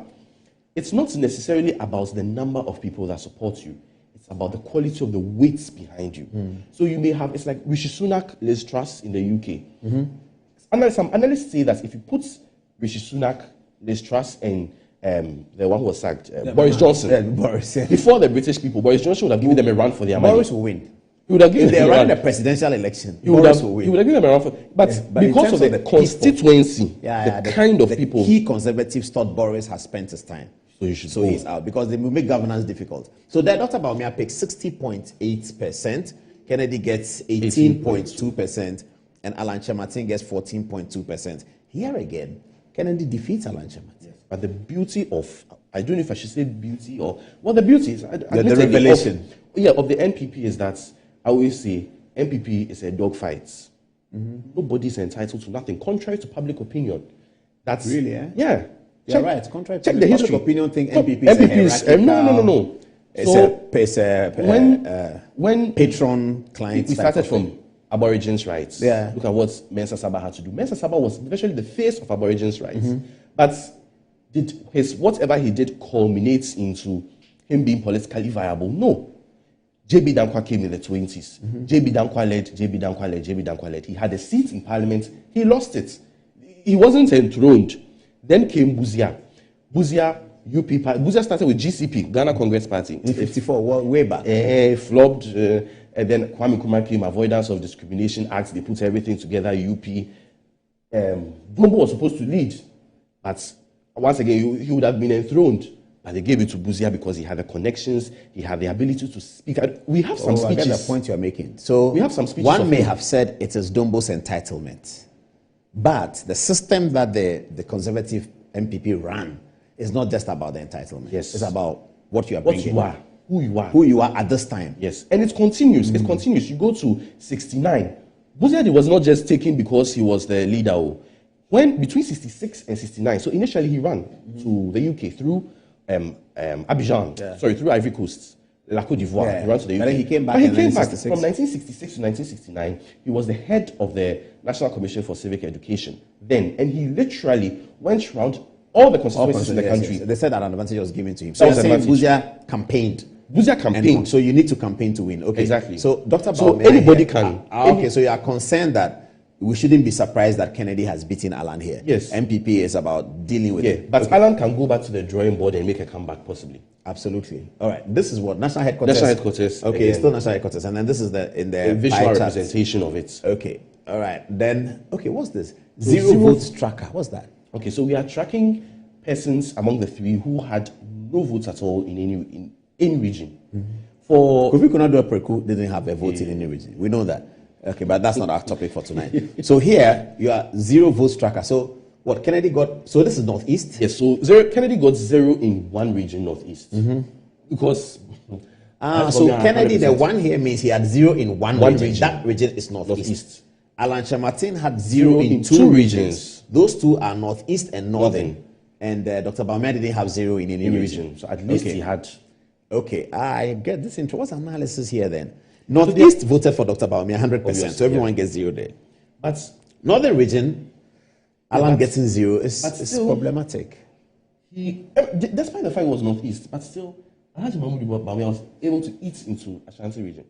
it's not necessarily about the number of people that support you. It's about the quality of the weights behind you. So you may have, it's like Rishi Sunak, Liz Truss in the UK. Some analysts say that if you put Rishi Sunak, Liz Truss, and the one who was sacked, Boris Johnson. Before the British people, Boris Johnson would have given them a run for their money. Boris will win. He would have given if they run the presidential election, Boris will win. He would have given them a run for. But because of the constituency, the kind of people, key conservatives thought Boris has spent his time. So he's out because they will make governance difficult. So that Dr. Bawumia picks 60.8%, Kennedy gets 18.2%, and Alan Choma gets 14.2%. Here again, Kennedy defeats Alan Choma. Yes. But the beauty of, I don't know if I should say beauty or, well, the beauty is, the revelation. Of the NPP is that, I always say, NPP is a dogfight. Nobody's entitled to nothing, contrary to public opinion. That's really, eh? Yeah. You're right. Contrary to check the history. Public opinion thing, NPP is no. It's when patron client. We started from Aborigines' rights. Yeah. Look at what Mensah Saba had to do. Mensah Saba was virtually the face of Aborigines' rights. But did whatever he did culminates into him being politically viable? No. J.B. Dankwa came in the 20s. J.B. Dankwa led. He had a seat in parliament. He lost it. He wasn't enthroned. Then came Buzia. Buzia started with GCP, Ghana Congress Party. In 54, way back. Flopped. And then Kwame Nkrumah came, Avoidance of Discrimination Act. They put everything together, UP. Dombo was supposed to lead. But once again, he would have been enthroned. But they gave it to Buzia because he had the connections, he had the ability to speak. We have some speeches. I get the point you're making. So we have some speeches. One may have said it is Dombo's entitlement. But the system that the conservative MPP ran is not just about the entitlement. Yes. It's about what you are bringing. Who you are at this time. Yes. And it continues. It continues. You go to 69. Buzia was not just taken because he was the leader. When between 66 and 69, so initially he ran to the UK through Abidjan, through Ivory Coast, La Côte d'Ivoire. He ran to the UK. But then he came back. From 1966 to 1969. He was the head of the National Commission for Civic Education then, and he literally went around all the constituencies in the country. They said that an advantage was given to him. So Buzia campaigned. So you need to campaign to win. Okay. Exactly. So Dr. So anybody can. Okay. So you are concerned that we shouldn't be surprised that Kennedy has beaten Alan here. Yes. MPP is about dealing with it. But Alan can go back to the drawing board and make a comeback possibly. Absolutely. All right. This is what? National headquarters? National headquarters. Okay, it's still national headquarters. And then this is the visual representation of it. Okay. All right. Then, what's this? Zero votes tracker. What's that? Okay, so we are tracking persons among the three who had no votes at all in any region. For Kofi Konadu Preku didn't have a vote in any region. We know that. Okay, but that's not our topic for tonight. So here, you are zero votes tracker. So what Kennedy got, so this is Northeast? Yes, so Kennedy got 0 in one region, Northeast. Because... so Kennedy, 100%. The one here means he had 0 in one region. That region is Northeast. Alan Chamartin had 0 in two regions. Those two are Northeast and Northern. And Dr. Bawumia didn't have 0 in any region. So at least he had... Okay, I get this into what's analysis here then? Northeast voted for Dr. Bawumia 100%, so everyone gets 0 there. But Northern region, Alan getting 0 is problematic. Despite the fact it was Northeast, but still, Alhaji Mahmoud Bawumia was able to eat into Ashanti region.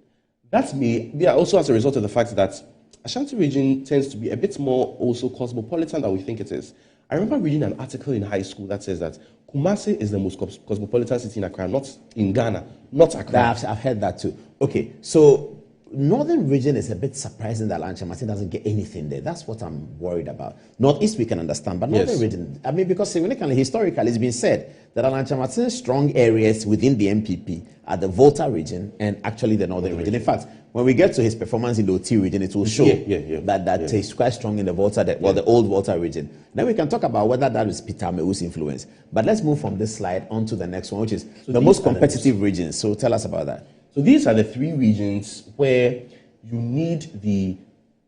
That may be also as a result of the fact that Ashanti region tends to be a bit more also cosmopolitan than we think it is. I remember reading an article in high school that says that Kumasi is the most cosmopolitan city in Accra, not in Ghana, not Accra. I've heard that too. Okay, so Northern region is a bit surprising that Alan Chamartin doesn't get anything there. That's what I'm worried about. Northeast we can understand, but Northern region, I mean, because historically it's been said that Alan Chamartin's strong areas within the MPP are the Volta region and actually the Northern region. In fact, when we get to his performance in the OT region, it will show that he's quite strong in the Volta, the old Volta region. Then we can talk about whether that is Peter Meu's influence. But let's move from this slide on to the next one, which is the most competitive regions. So tell us about that. So these are the three regions where you need the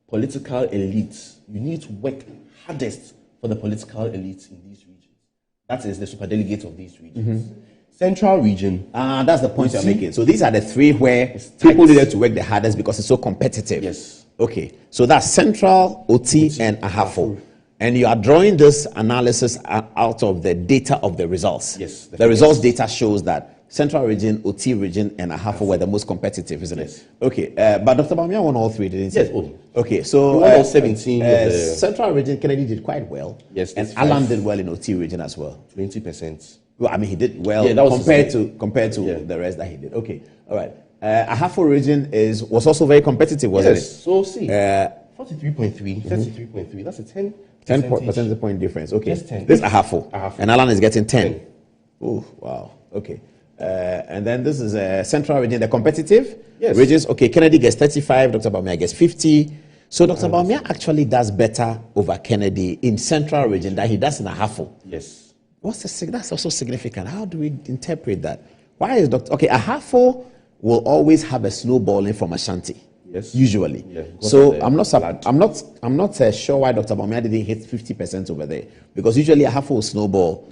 political elites. You need to work hardest for the political elites in these regions. That is the superdelegates of these regions. Central region. That's the point you're making. So these are the three where people needed to work the hardest because it's so competitive. Yes. Okay. So that's Central, OT, and Ahafo. And you are drawing this analysis out of the data of the results. Yes. The results data shows that Central region, OT region, and Ahafo were the most competitive, isn't it? Okay. But Dr. Bawumia won all three, didn't he? Yes. Okay. So he won all 17. Central region, Kennedy did quite well. Yes. And Alan did well in OT region as well. 20%. Well, I mean, he did well compared to the rest that he did. Okay. All right. Ahafo region was also very competitive, wasn't it? So see, 43.3, 33.3. That's a 10 percentage point difference. Okay. Just 10. This is Ahafo. And Alan is getting 10. Oh, wow. Okay. And then this is Central region, the competitive regions. Okay, Kennedy gets 35, Dr. Bawumia gets 50. So Dr. Bawumia actually does better over Kennedy in Central region than he does in Ahafo. Yes. That's also significant. How do we interpret that? Why is Ahafo will always have a snowballing from Ashanti. Yes. Usually. Yeah, so I'm not sure why Dr. Bawumia didn't hit 50% over there, because usually Ahafo will snowball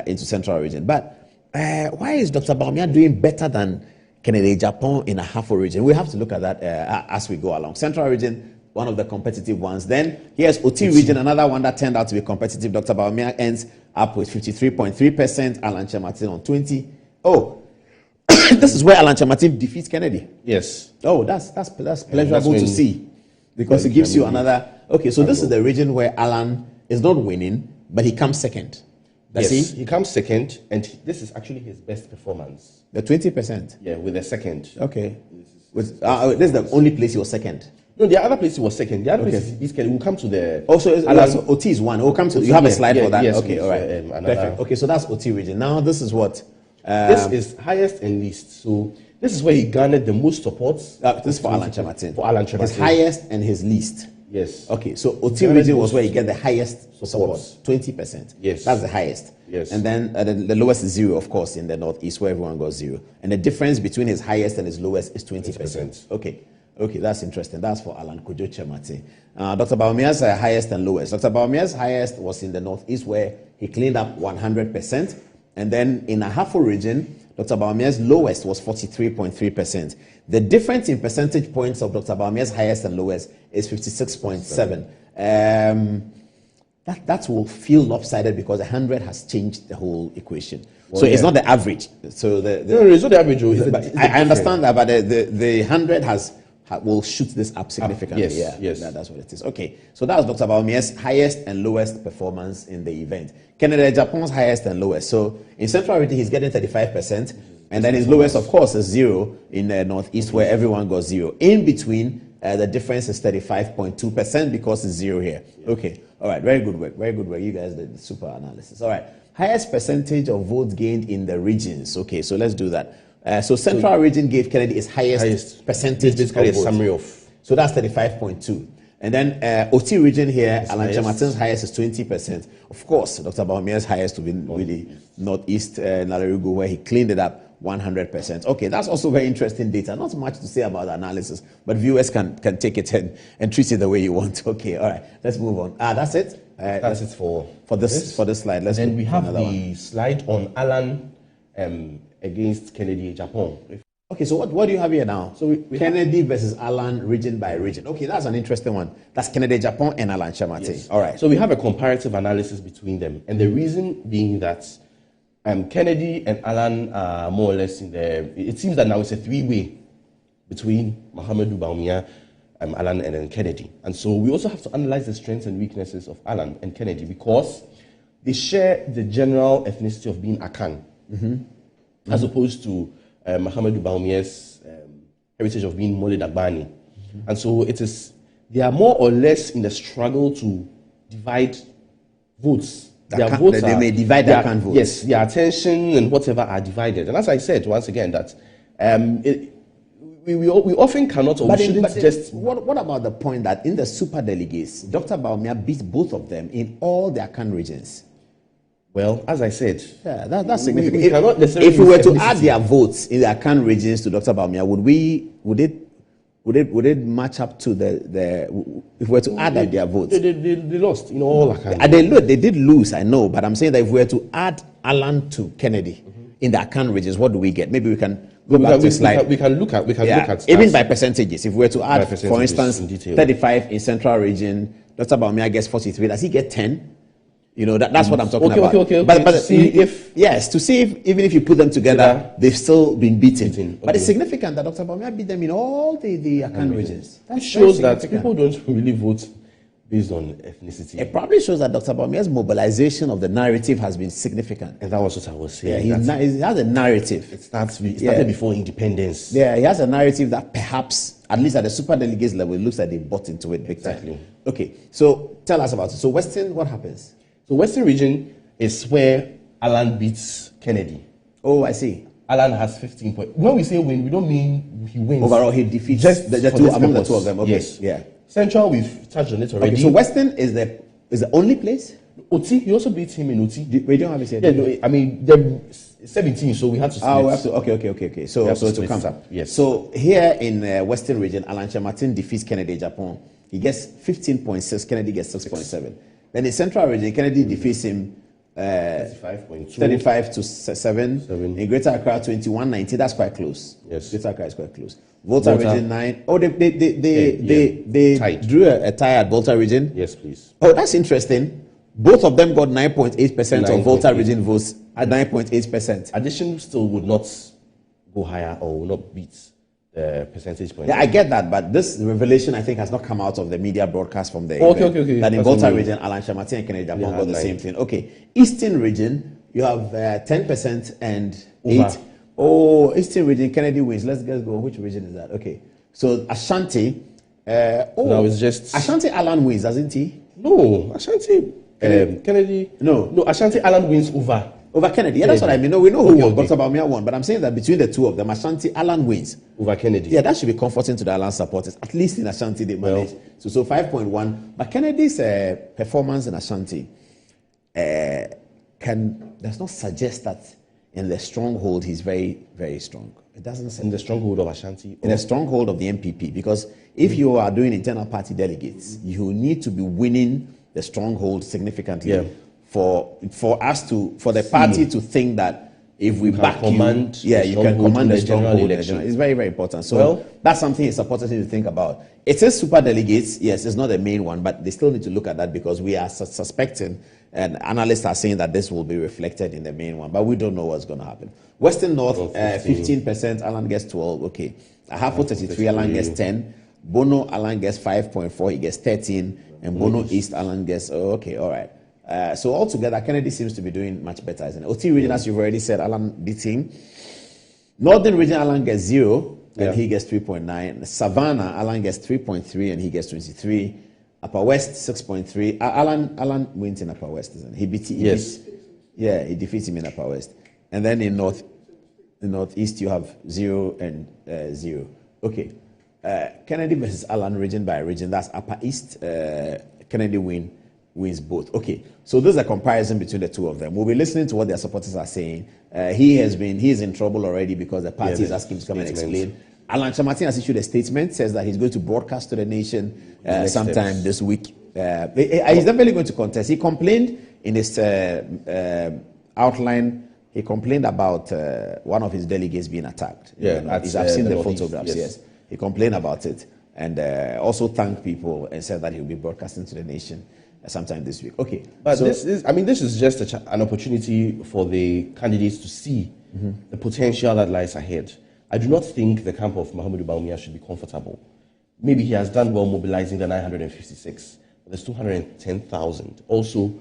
into Central region. But why is Dr. Bawumia doing better than Kennedy Agyapong in Ahafo region. We have to look at that as we go along. Central region, one of the competitive ones. Then here's Oti region, another one that turned out to be competitive. Dr. Bawumia ends up with 53.3%, Alan Kyerematen on 20%. Oh, this is where Alan Kyerematen defeats Kennedy. Yes. Oh, that's pleasurable to see, because it gives you another. Okay, so this is the region where Alan is not winning, but he comes second. Yes, he comes second, and this is actually his best performance. The 20%. Yeah, with the second. Okay. This is the only place he was second. No, the other place he was second. The other place is Kennedy. We'll come to the. Also, so OT is one. We'll come to. You have a slide for that. Yes, okay, all right. Perfect. Okay, so that's OT region. Now this is what. This is highest and least. So this is where he garnered the most support. This is for Alan Kyerematen. For Alan Kyerematen. His highest and his least. Yes. Okay, so OT region was where you get the highest support, 20%. Yes. That's the highest. Yes. And then the lowest is 0, of course, in the northeast where everyone got 0. And the difference between his highest and his lowest is 20%. Okay, that's interesting. That's for Alan Kyerematen. Dr. Bawumia's highest and lowest. Dr. Bawumia's highest was in the northeast where he cleaned up 100%. And then in Ahafo region, Dr. Bawumia's lowest was 43.3%. The difference in percentage points of Dr. Bawumia's highest and lowest is 56.7. That will feel lopsided because 100 has changed the whole equation. Well, so it's not the average. So no, it's not the average. I understand that, but the 100 will shoot this up significantly. Yes. That's what it is. Okay, so that was Dr. Bawumia's highest and lowest performance in the event. Kennedy Agyapong's highest and lowest. So in Central region, he's getting 35%, and then his lowest, of course, is 0 in the Northeast, where everyone got 0. In between, the difference is 35.2% because it's 0 here. Okay, all right, very good work. You guys did the super analysis. All right, highest percentage of votes gained in the regions. Okay, so let's do that. So Central region gave Kennedy his highest percentage. Basically, a summary of. So that's 35.2. And then OT region here, Alan Kyerematen's highest is 20%. Of course, Dr. Bawumia's highest would be really Northeast Nalarugu, where he cleaned it up 100%. Okay, that's also very interesting data. Not much to say about the analysis, but viewers can take it and treat it the way you want. Okay, all right, let's move on. That's it. That's it for this slide. Let's. And we have the slide on Alan against Kennedy Agyapong. Okay, so what do you have here now? So we Kennedy versus Alan region by region. Okay, that's an interesting one. That's Kennedy Agyapong and Alan Kyerematen. Yes. All right. So we have a comparative analysis between them. And the reason being that Kennedy and Alan are more or less in the... It seems that now it's a three-way between Mahamudu Bawumia, Alan, and then Kennedy. And so we also have to analyze the strengths and weaknesses of Alan and Kennedy because they share the general ethnicity of being Akan, as opposed to Mahamudu Bawumia's heritage of being Mole Dagbani. And so they are more or less in the struggle to divide votes. They may divide their Akan votes. Yes, their attention and whatever are divided. And as I said once again, that we often cannot or we shouldn't just... What about the point that in the super delegates, Dr. Bawumia beat both of them in all their Akan regions? Well, as I said, that's significant. If we were to add their votes in the Akan regions to Dr. Bawumia, would it match up to the if we were to add their votes? They lost in all Akan. They did lose, I know, but I'm saying that if we were to add Alan to Kennedy in the Akan regions, what do we get? Maybe we can go back to a slide. We can look at stats. Even by percentages. If we were to add, for instance, 35 in Central region, Dr. Bawumia gets 43. Does he get 10? You know, that's what I'm talking about. Okay. But to see if even if you put them together, they've still been beaten. Okay. But it's significant that Dr. Bawumia beat them in all the Akan regions. That shows that people don't really vote based on ethnicity. It probably shows that Dr. Bawumia's mobilization of the narrative has been significant. And that was what I was saying. Yeah, he has a narrative. It started before independence. Yeah, he has a narrative that perhaps, at least at the super delegates level, it looks like they bought into it big time. Okay, so tell us about it. So Western, what happens? So Western region is where Alan beats Kennedy. Oh, I see. Alan has 15 points. When we say win, we don't mean he wins. Overall, he defeats just the two among the two of them. Okay. Yes. Yeah. Central, we've touched on it already. Okay, so Western is the only place? Oti, he also beats him in Oti. We don't have it here. Yeah, no, I mean, they're 17, so we have to split. We have to, okay. So it comes up. Yes. So here in Western region, Alan Kyerematen defeats Kennedy Agyapong. He gets 15.6, Kennedy gets 6.7. Then in Central region, Kennedy defeats him 35 to 7. In Greater Accra, 2190. That's quite close. Yes. Greater Accra is quite close. Volta Region 9. Oh, they drew a tie at Volta Region. Yes, please. Oh, that's interesting. Both of them got 9.8% of Volta Region votes at 9.8%. Addition still would not go higher or will not beat the percentage point. Yeah, I get that, but this revelation, I think, has not come out of the media broadcast from the Okay. That in Volta Region, Alan Shamati and Kennedy Agyapong got the same thing. Okay, Eastern Region, you have 10% and 8. Oh, Eastern Region, Kennedy wins. Let's go. Which region is that? Okay, so Ashanti. Now it's just Ashanti Alan wins, doesn't he? No, Ashanti Kennedy. No, Ashanti Alan wins over Kennedy. Yeah, that's what I mean. No, we know who won. Dr. Baumia won, but I'm saying that between the two of them, Ashanti Alan wins over Kennedy. Yeah, that should be comforting to the Alan supporters. At least in Ashanti they managed. So 5.1. But Kennedy's performance in Ashanti does not suggest that in the stronghold he's very, very strong. It doesn't say in the stronghold of Ashanti. In the stronghold of the MPP, because if you are doing internal party delegates, you need to be winning the stronghold significantly for the party to think that if we back you, you can command the stronghold election. It's very, very important. So that's something his supporters need to think about. It is super delegates, yes, it's not the main one, but they still need to look at that because we are suspecting, and analysts are saying that this will be reflected in the main one, but we don't know what's going to happen. Western North, 15%, Alan gets 12, okay. Ahafo 33, Alan gets 10. Bono, Alan gets 5.4, he gets 13. And Bono East, Alan gets, okay, all right. So altogether, Kennedy seems to be doing much better, isn't it? OT region, as you've already said, Alan beats him. Northern region, Alan gets 0, and he gets 3.9. Savannah, Alan gets 3.3, and he gets 23. Upper West, 6.3. Alan wins in Upper West, isn't he? He defeats him in Upper West. And then in Northeast, you have 0 and 0. Okay. Kennedy versus Alan region by region. That's Upper East. Kennedy wins both. Okay, so there's a comparison between the two of them. We'll be listening to what their supporters are saying. He's in trouble already because the party is asking him to come and explain. Alan Shamati has issued a statement, says that he's going to broadcast to the nation sometime this week. He's definitely going to contest. He complained in his outline. He complained about one of his delegates being attacked. I've seen the photographs. Yes. He complained about it and also thanked people and said that he'll be broadcasting to the nation sometime this week. Okay. But this is just an opportunity for the candidates to see the potential that lies ahead. I do not think the camp of Mahamudu Bawumia should be comfortable. Maybe he has done well mobilizing the 956, but there's 210,000. Also,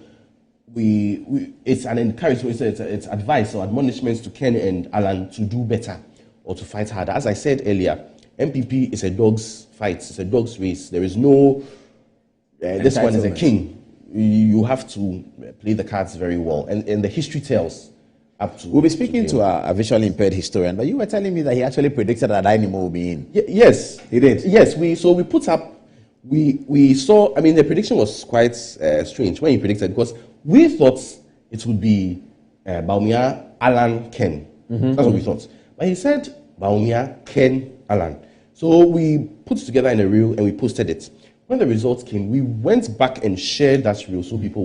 it's an encouragement, it's advice or admonishments to Ken and Alan to do better or to fight harder. As I said earlier, MPP is a dog's fight. It's a dog's race. There is no, this one is a king. You have to play the cards very well. And the history tells up to... We'll be speaking to a visually impaired historian, but you were telling me that he actually predicted that Ainimo will be in. Yes. He did? Yes. We put up, we saw, the prediction was quite strange when he predicted, because we thought it would be Bawumia, Alan, Ken. That's what we thought. But he said Bawumia, Ken, Alan. So we put it together in a reel and we posted it. When the results came, we went back and shared that reel so people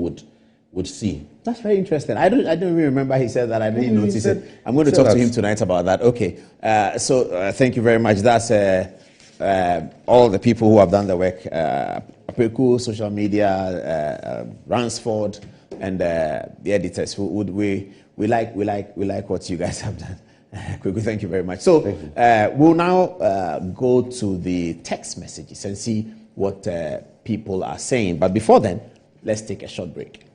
would see. That's very interesting. I don't even remember he said that. I didn't notice it. I'm going to talk to him tonight about that. Okay. So thank you very much. That's all the people who have done the work. Apeku, social media, Ransford, and the editors. We like what you guys have done. Thank you very much. So we'll now go to the text messages and see what people are saying. But before then, let's take a short break.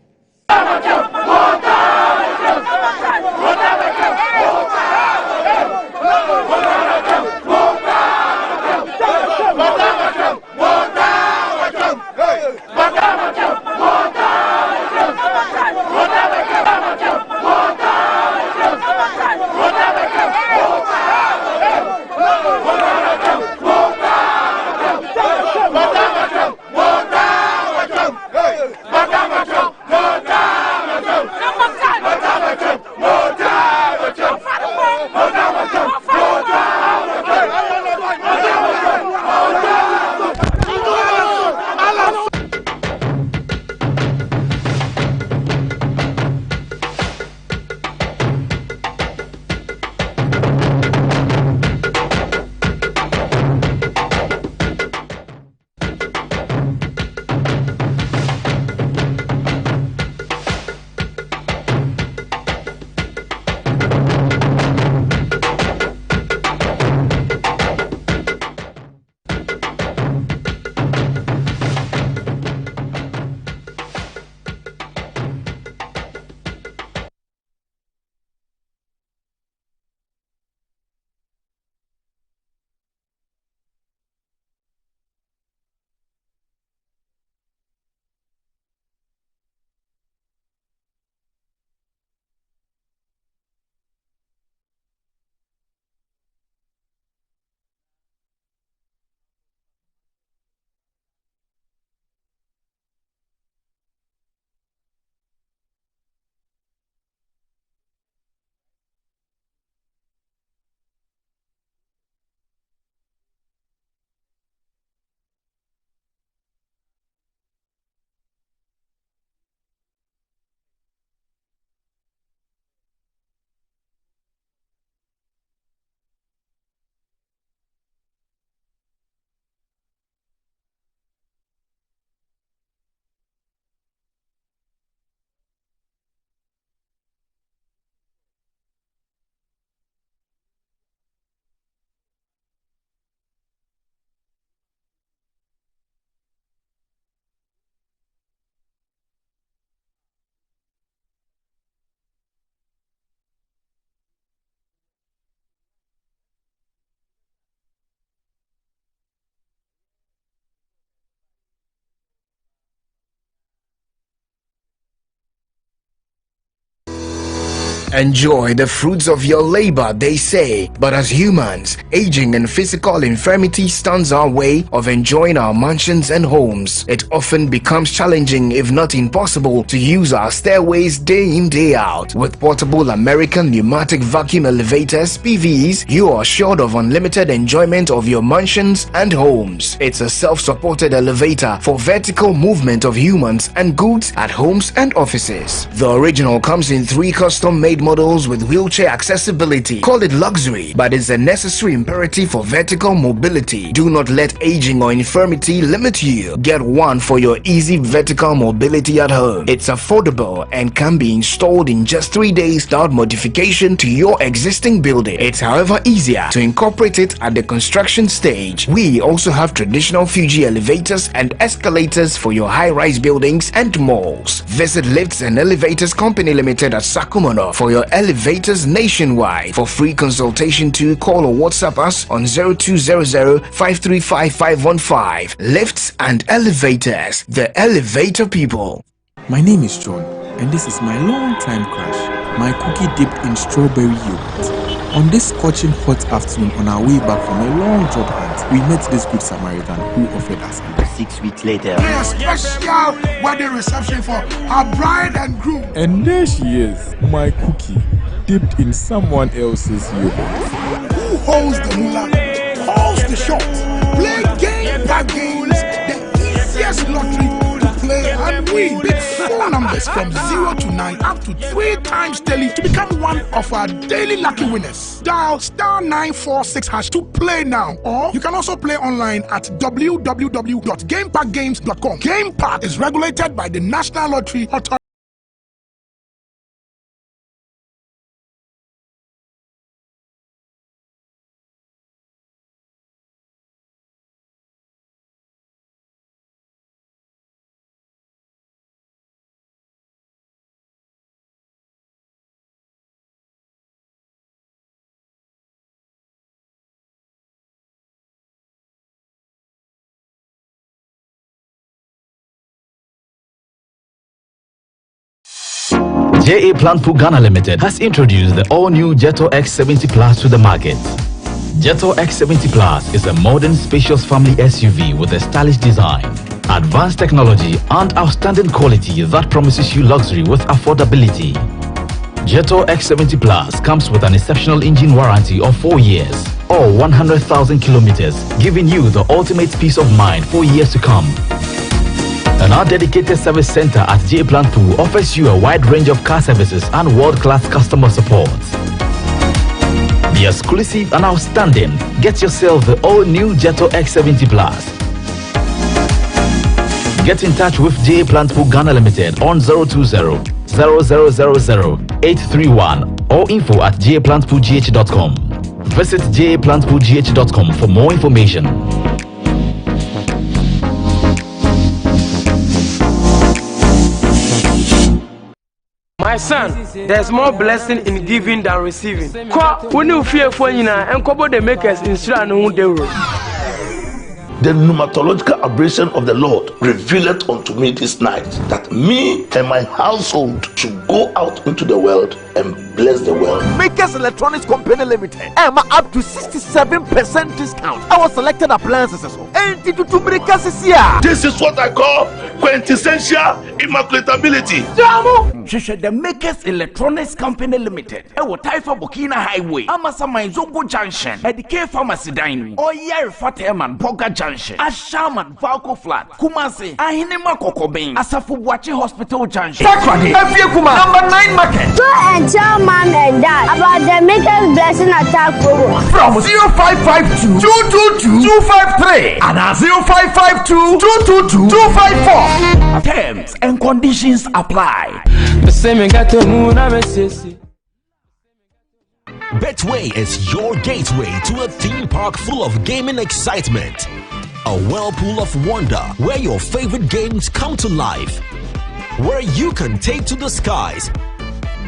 Enjoy the fruits of your labor, they say. But as humans, aging and physical infirmity stands our way of enjoying our mansions and homes. It often becomes challenging, if not impossible, to use our stairways day in, day out. With portable American pneumatic vacuum elevators, PVs, you are assured of unlimited enjoyment of your mansions and homes. It's a self-supported elevator for vertical movement of humans and goods at homes and offices. The original comes in 3 custom-made models with wheelchair accessibility. Call it luxury, but it's a necessary imperative for vertical mobility. Do not let aging or infirmity limit you. Get one for your easy vertical mobility at home. It's affordable and can be installed in just 3 days without modification to your existing building. It's however easier to incorporate it at the construction stage. We also have traditional Fuji elevators and escalators for your high-rise buildings and malls. Visit Lifts and Elevators Company Limited at Sakumono for your elevators nationwide. For free consultation call or WhatsApp us on 0200-535-515. Lifts and Elevators, the elevator people. My name is John, and this is my long-time crush, my cookie dipped in strawberry yogurt. On this scorching hot afternoon on our way back from a long job hunt, we met this good Samaritan who offered us. 6 weeks later, a special wedding reception for our bride and groom. And there she is, my cookie, dipped in someone else's yogurt. Who holds the moolah, calls the shots, play game by games, the easiest lottery to play and win. Big phone numbers from 0 to 9 up to 3 times daily to become one of our daily lucky winners. Dial *946# to play now, or you can also play online at www.gamepackgames.com. Game Park is regulated by the National Lottery Authority. JA Plant Food Ghana Limited has introduced the all-new Jetto X70 Plus to the market. Jetto X70 Plus is a modern, spacious family SUV with a stylish design, advanced technology and outstanding quality that promises you luxury with affordability. Jetto X70 Plus comes with an exceptional engine warranty of 4 years or 100,000 kilometers, giving you the ultimate peace of mind for years to come. And our dedicated service center at JA Plant Food offers you a wide range of car services and world-class customer support. Be exclusive and outstanding. Get yourself the all-new Jetto X70 Plus. Get in touch with JA Plant Food Ghana Limited on 020-0000-831 or info@japlantfoodgh.com. Visit japlantfoodgh.com for more information. My son, there's more blessing in giving than receiving. When you fear for you and couple the makers in The pneumatological abrasion of the Lord revealed unto me this night that me and my household should go out into the world and bless the world. Makers Electronics Company Limited. Up to 67% discount. Our selected appliances. This is what I call quintessential immaculatability. The Makers Electronics Company Limited. Taifa Burkina Highway. Amasama Zongo Junction. At the K Pharmacy Dining. Oyer Fateman Boga Junction. Ashaman Valco Flat. Kumasi. Ahinema Kokobin. Asafubuachi Hospital Junction. Takradi. Number 9 Market. Tell mom and dad about the Makers Blessing Attack program from 0552 222 253 and 0552 222 254. Terms and conditions apply. Betway is your gateway to a theme park full of gaming excitement. A whirlpool of wonder where your favorite games come to life. Where you can take to the skies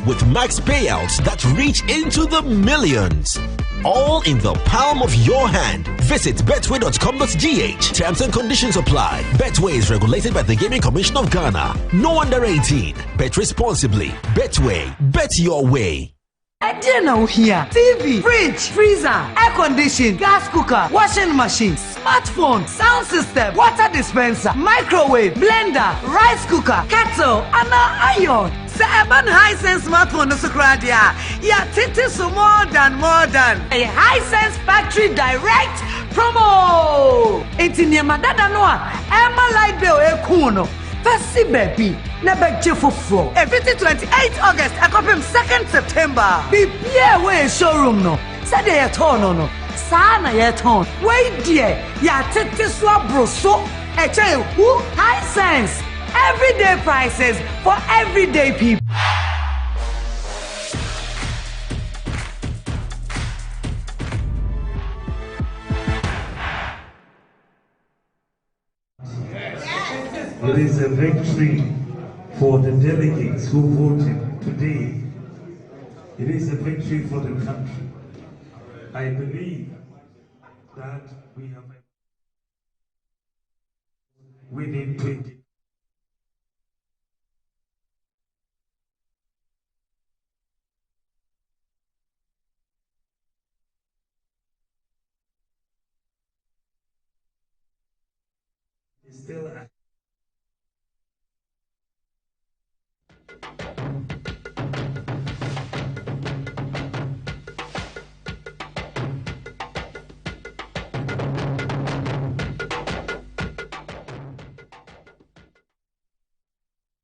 with max payouts that reach into the millions. All in the palm of your hand. Visit betway.com.gh. Terms and conditions apply. Betway is regulated by the Gaming Commission of Ghana. No under 18. Bet responsibly. Betway. Bet your way. Now here, TV, fridge, freezer, air condition, gas cooker, washing machine, smartphone, sound system, water dispenser, microwave, blender, rice cooker, kettle, and iron. Seven Hisense smartphone is a yeah, titi so more than a Hisense factory direct promo. It's in your madada noa, Emma light bill e kuno. Fasi baby, never cheerful. Everything 28 August, I copy him 2nd September. Be here way showroom no. Saturday at no. Sana yet on. Wait dear, ya titi swab broso. A child who Hisense. Everyday prices for everyday people. It is a victory for the delegates who voted today. It is a victory for the country. I believe that we have within 20. Still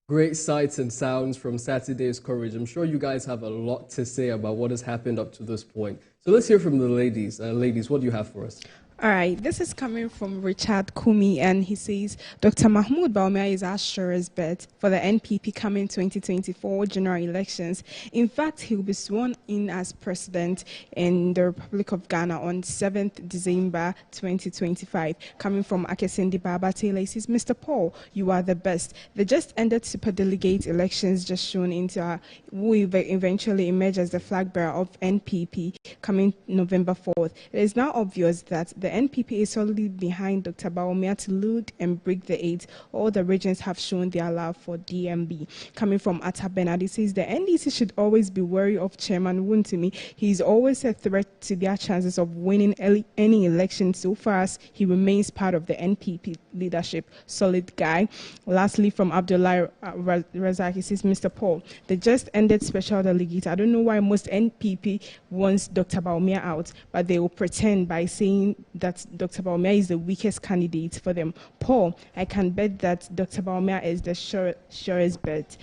Great sights and sounds from Saturday's coverage. I'm sure you guys have a lot to say about what has happened up to this point. So let's hear from the ladies. Ladies, what do you have for us? All right, this is coming from Richard Kumi, and he says, Dr. Mahmoud Bawumia is as sure as bet for the NPP coming 2024 general elections. In fact, he will be sworn in as president in the Republic of Ghana on 7th December 2025. Coming from Akesendi Baba Taylor, he says, Mr. Paul, you are the best. The just ended superdelegate elections just shown into who will eventually emerge as the flag bearer of NPP coming November 4th. It is now obvious that the NPP is solidly behind Dr. Bawumia to lead and break the eight. All the regions have shown their love for DMB. Coming from Atta Bernard, he says the NDC should always be wary of Chairman Wontumi. He is always a threat to their chances of winning any election so far as he remains part of the NPP leadership. Solid guy. Lastly, from Abdullah Razak, he says, Mr. Paul, the just ended special delegate. I don't know why most NPP wants Dr. Bawumia out, but they will pretend by saying that Dr. Bawumia is the weakest candidate for them. Paul, I can bet that Dr. Bawumia is the surest bet.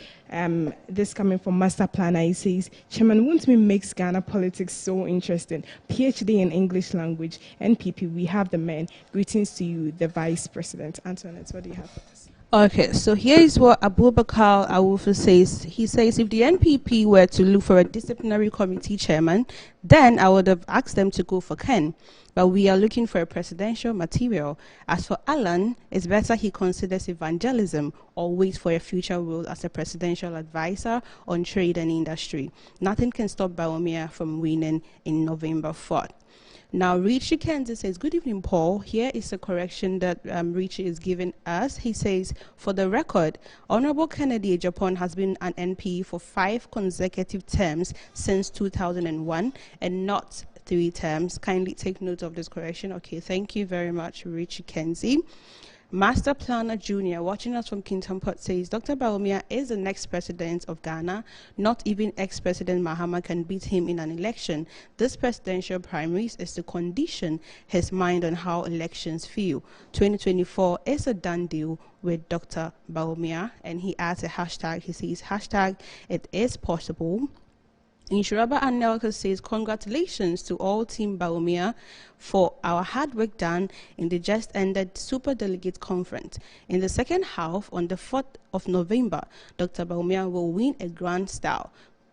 This coming from Master Planner, he says, Chairman Wontumi makes Ghana politics so interesting. PhD in English language, NPP, we have the man. Greetings to you, the Vice President. Antoinette, what do you have for us? Okay, so here is what Abubakar Awufu says. He says, if the NPP were to look for a disciplinary committee chairman, then I would have asked them to go for Ken. But we are looking for a presidential material. As for Alan, it's better he considers evangelism or waits for a future role as a presidential advisor on trade and industry. Nothing can stop Bawumia from winning in November 4th. Now, Richie Kenzie says, good evening, Paul. Here is a correction that Richie is giving us. He says, for the record, Honorable Kennedy Agyapong has been an NP for 5 consecutive terms since 2001 and not 3 terms. Kindly take note of this correction. Okay, thank you very much, Richie Kenzie. Master Planner Jr., watching us from Kintampot, says, Dr. Bawumia is the next president of Ghana. Not even ex-president Mahama can beat him in an election. This presidential primaries is to condition his mind on how elections feel. 2024 is a done deal with Dr. Bawumia, and he adds a hashtag. He says, hashtag, it is possible. Inshuraba Anelka says, congratulations to all Team Bawumia for our hard work done in the just ended Super Delegate Conference. In the second half, on the 4th of November, Dr. Bawumia will win a grand style.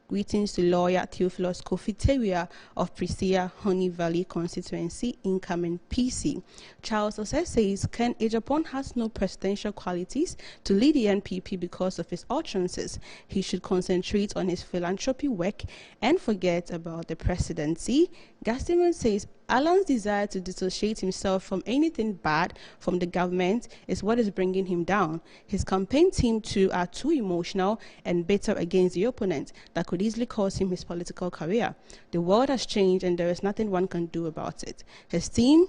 Greetings to lawyer Theophilus Kofiteria of Prisia Honey Valley constituency, incoming PC. Charles Ose says, Ken Agyapong has no presidential qualities to lead the NPP because of his utterances. He should concentrate on his philanthropy work and forget about the presidency. Gastiman says, Alan's desire to dissociate himself from anything bad from the government is what is bringing him down. His campaign team too are too emotional and bitter against the opponent that could easily cost him his political career. The world has changed and there is nothing one can do about it. His team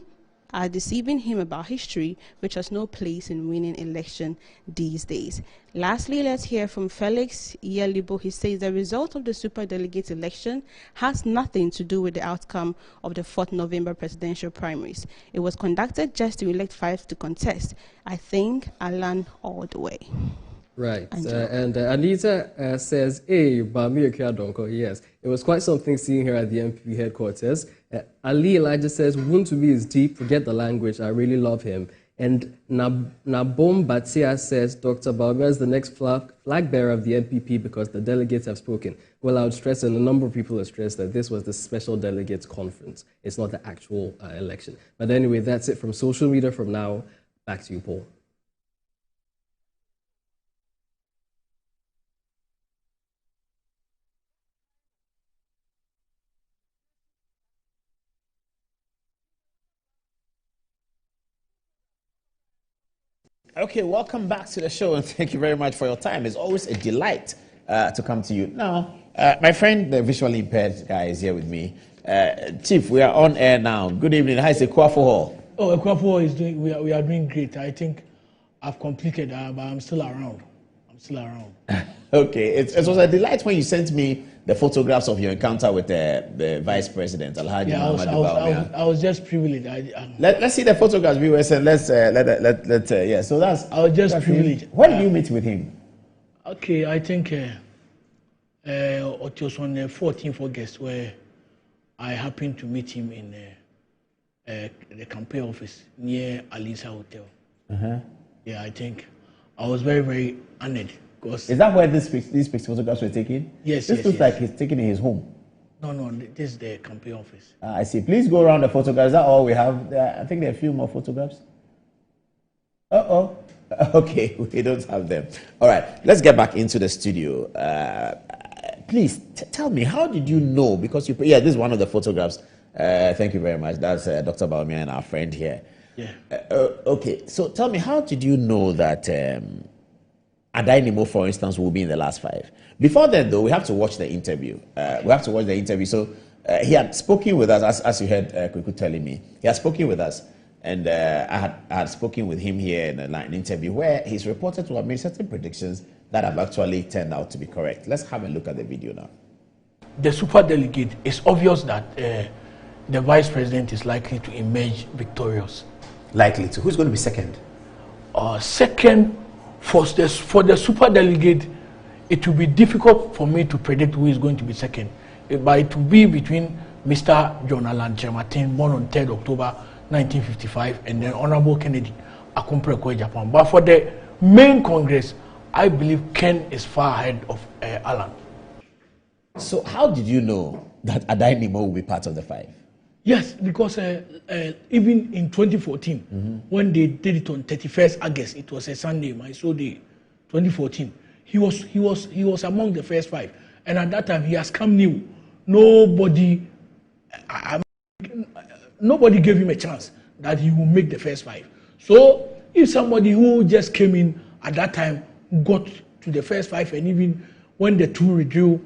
are deceiving him about history, which has no place in winning election these days. Lastly, let's hear from Felix Yelibo. He says the result of the superdelegate election has nothing to do with the outcome of the 4th November presidential primaries. It was conducted just to elect 5 to contest. I think Alan all the way. Right. And Anita says, hey, Bami Donko. Yes, it was quite something seeing her at the MPP headquarters. Ali Elijah says, Wontumi is deep, forget the language, I really love him. And Nabom Batia says, Dr. Bawumia is the next flag bearer of the MPP because the delegates have spoken. Well, I would stress, and a number of people have stressed, that this was the special delegates conference. It's not the actual election. But anyway, that's it from social media from now. Back to you, Paul. Okay, welcome back to the show, and thank you very much for your time. It's always a delight to come to you. Now, my friend, the visually impaired guy, is here with me. Chief, we are on air now. Good evening. Hi, it's Ekwafo Hall. Oh, Ekwafo Hall is doing. We are doing great. I think I've completed, but I'm still around. Okay, it was a delight when you sent me the photographs of your encounter with the Vice President, Alhaji Muhammad Bawumia. I was just privileged. Let's see the photographs, viewers, and let's yeah. So that's. I was just privileged. When did you meet with him? Okay, I think it was on the 14th August where I happened to meet him in the campaign office near Alisa Hotel. Yeah, I think I was very, very honored. Is that where these photographs were taken? Yes, This looks like he's taken in his home. No, this is the campaign office. I see. Please go around the photographs. Is that all we have? I think there are a few more photographs. Okay, we don't have them. All right, let's get back into the studio. Please tell me, how did you know? Because this is one of the photographs. Thank you very much. That's Dr. Bawumia and our friend here. Yeah. Okay, so tell me, how did you know that Adainimo, for instance, will be in the last 5? Before then, though, we have to watch the interview. So he had spoken with us, as you heard Kuku telling me. He had spoken with us, and I had spoken with him here in an interview where he's reported to have made certain predictions that have actually turned out to be correct. Let's have a look at the video now. The super delegate, it's obvious that the Vice President is likely to emerge victorious. Likely to? Who's going to be second? Second, for the super delegate, it will be difficult for me to predict who is going to be second. But it will be between Mr. John Allan Kyerematen, born on 3rd October 1955, and then Honorable Kennedy Akumpre Agyapong. But for the main Congress, I believe Ken is far ahead of Alan. So how did you know that Adainimo will be part of the 5? Yes, because even in 2014, when they did it on 31st August, it was a Sunday, my soul day, 2014. He was among the first 5, and at that time he has come new. Nobody gave him a chance that he will make the first 5. So if somebody who just came in at that time got to the first 5, and even when the 2 withdrew,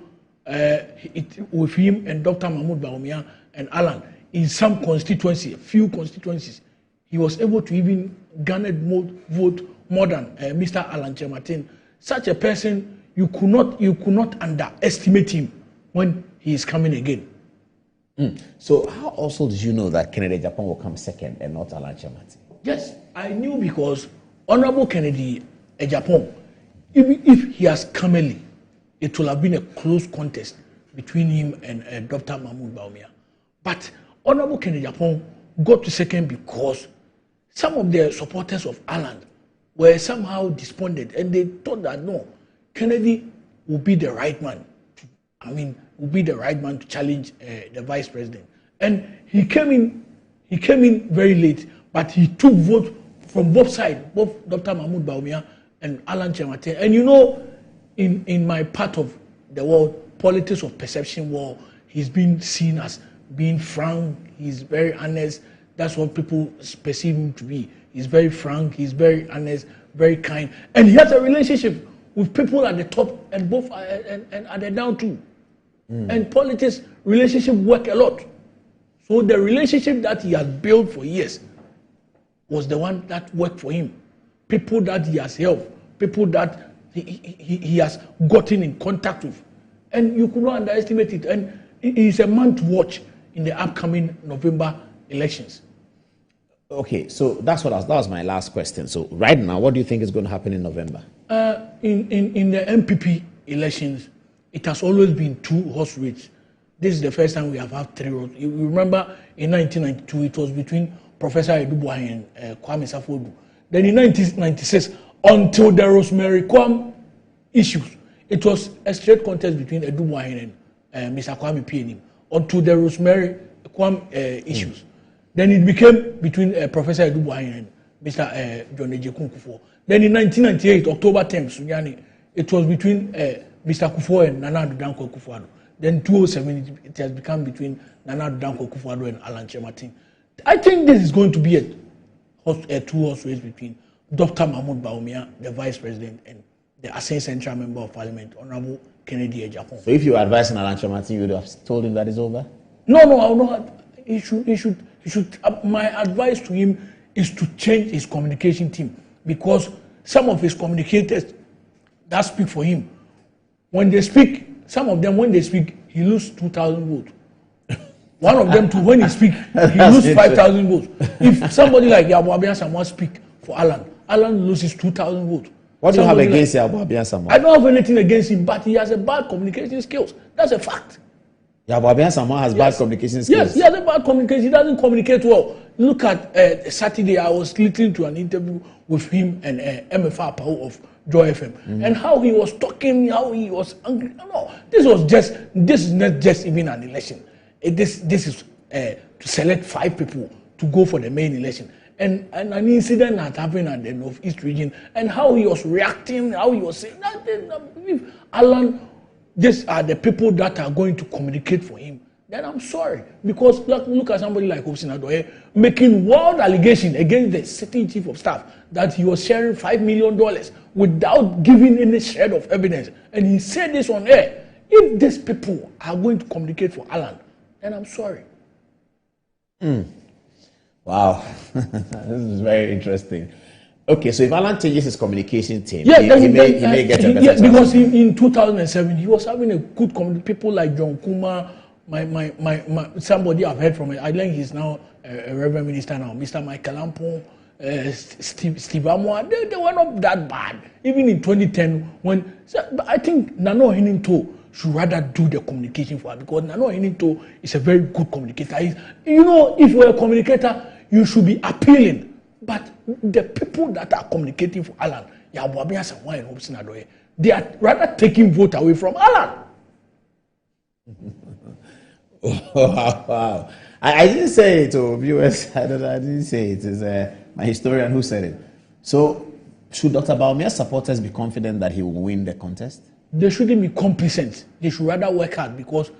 with him and Dr. Mahmoud Bawumia and Alan, in some constituency, a few constituencies, he was able to even garner more vote more than Mr. Allan Kyerematen. Such a person, you could not underestimate him when he is coming again. So how also did you know that Kennedy Agyapong will come second and not Allan Kyerematen? Yes, I knew because Honorable Kennedy Agyapong, even if he has come early, it will have been a close contest between him and Dr. Mahmoud Bawumia. But Honorable Kennedy Agyapong got to second because some of the supporters of Alan were somehow despondent, and they thought that no, Kennedy will be the right man. Will be the right man to challenge the Vice President. And he came in very late, but he took vote from both sides, both Dr. Mahmoud Bawumia and Allan Kyerematen. And you know, in my part of the world, politics of perception war, he's been seen as being frank. He's very honest. That's what people perceive him to be. He's very frank. He's very honest, very kind, and he has a relationship with people at the top and both and at the down too. And politics relationship work a lot. So the relationship that he has built for years was the one that worked for him. People that he has helped, people that he has gotten in contact with, and you could not underestimate it. And he is a man to watch in the upcoming November elections. Okay, so that was my last question. So right now, what do you think is going to happen in November? In the MPP elections, it has always been 2 horse race. This is the first time we have had 3 horse. You remember in 1992, it was between Professor Edubuahi and Kwame Safodu. Then in 1996, until the Rosemary Kwame issues, it was a straight contest between Edubuahi and Mr. Kwame P. until the Rosemary Kwame issues. Then it became between Professor Edubuahi and Mr. John Ejekun Kufuor. Then in 1998, October 10th, it was between Mr. Kufuor and Nana Addo Dankwa Akufo-Addo. Then 2007, it has become between Nana Addo Dankwa Akufo-Addo and Alan Kyerematen. I think this is going to be a 2-horse race between Dr. Mahmoud Bawumia, the Vice President, and the Asen Central Member of Parliament, Honorable Kennedy Agyapong. So if you were advising Alan Kyerematen, you would have told him that it's over? No, I would not. He should. My advice to him is to change his communication team, because some of his communicators that speak for him, when they speak, some of them when they speak, he loses 2,000 votes. One of them too, when he speak, he loses 5,000 votes. If somebody like Yabo Abiyan-Samoa speak for Alan loses 2,000 votes. What do you have against Yabo Abiyan-Samoa? I don't have anything against him, but he has a bad communication skills. That's a fact. Yabo Abiyan-Samoa has bad communication skills. Yes, he has a bad communication. He doesn't communicate well. Look at Saturday, I was listening to an interview with him and MFR Pao of Joy FM, and how he was talking, how he was angry. No, this is not just even an election. This is to select 5 people to go for the main election. And an incident that happened at the Northeast region, and how he was reacting, how he was saying, I believe Alan, these are the people that are going to communicate for him. Then I'm sorry, because look at somebody like Hobson Adoye making wild allegation against the sitting chief of staff that he was sharing $5 million without giving any shred of evidence. And he said this on air. If these people are going to communicate for Alan, then I'm sorry. Wow, this is very interesting. Okay, so if Alan changes his communication team, he may get a better chance. Because in 2007, he was having a good community. People like John Kuma, somebody I've heard from it. I think he's now a Reverend Minister now, Mr. Michael Ampon, Steve Amwa. They were not that bad. Even in 2010, but I think Nano Hininto should rather do the communication for her, because Nano Hininto is a very good communicator. If you're a communicator, you should be appealing. But the people that are communicating for Alan, Yabo Abiyan-Samoa and Hobson Adoye, they are rather taking vote away from Alan. Wow. I didn't say it to viewers. I didn't say it. It's my historian who said it. So, should Dr. Bawumia's supporters be confident that he will win the contest? They shouldn't be complacent. They should rather work hard, because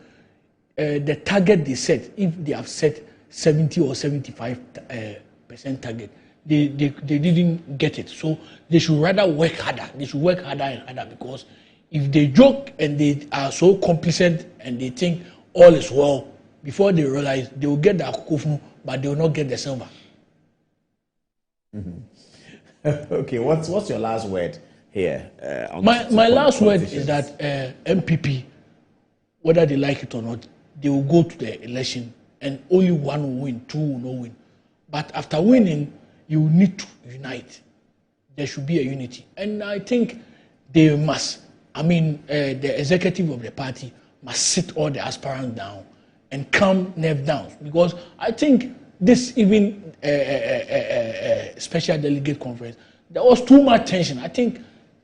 the target they set, if they have set 70 or 75% target, they didn't get it. So they should rather work harder. They should work harder and harder, because if they joke and they are so complacent and they think all is well, before they realize, they will get the akukufum, but they will not get the silver. Okay, what's your last word here? My last word is that MPP, whether they like it or not, they will go to the election and only one will win, 2 will not win. But after winning, you need to unite. There should be a unity. And I think they must, the executive of the party must sit all the aspirants down and calm nerve down. Because I think this even special delegate conference, there was too much tension. I think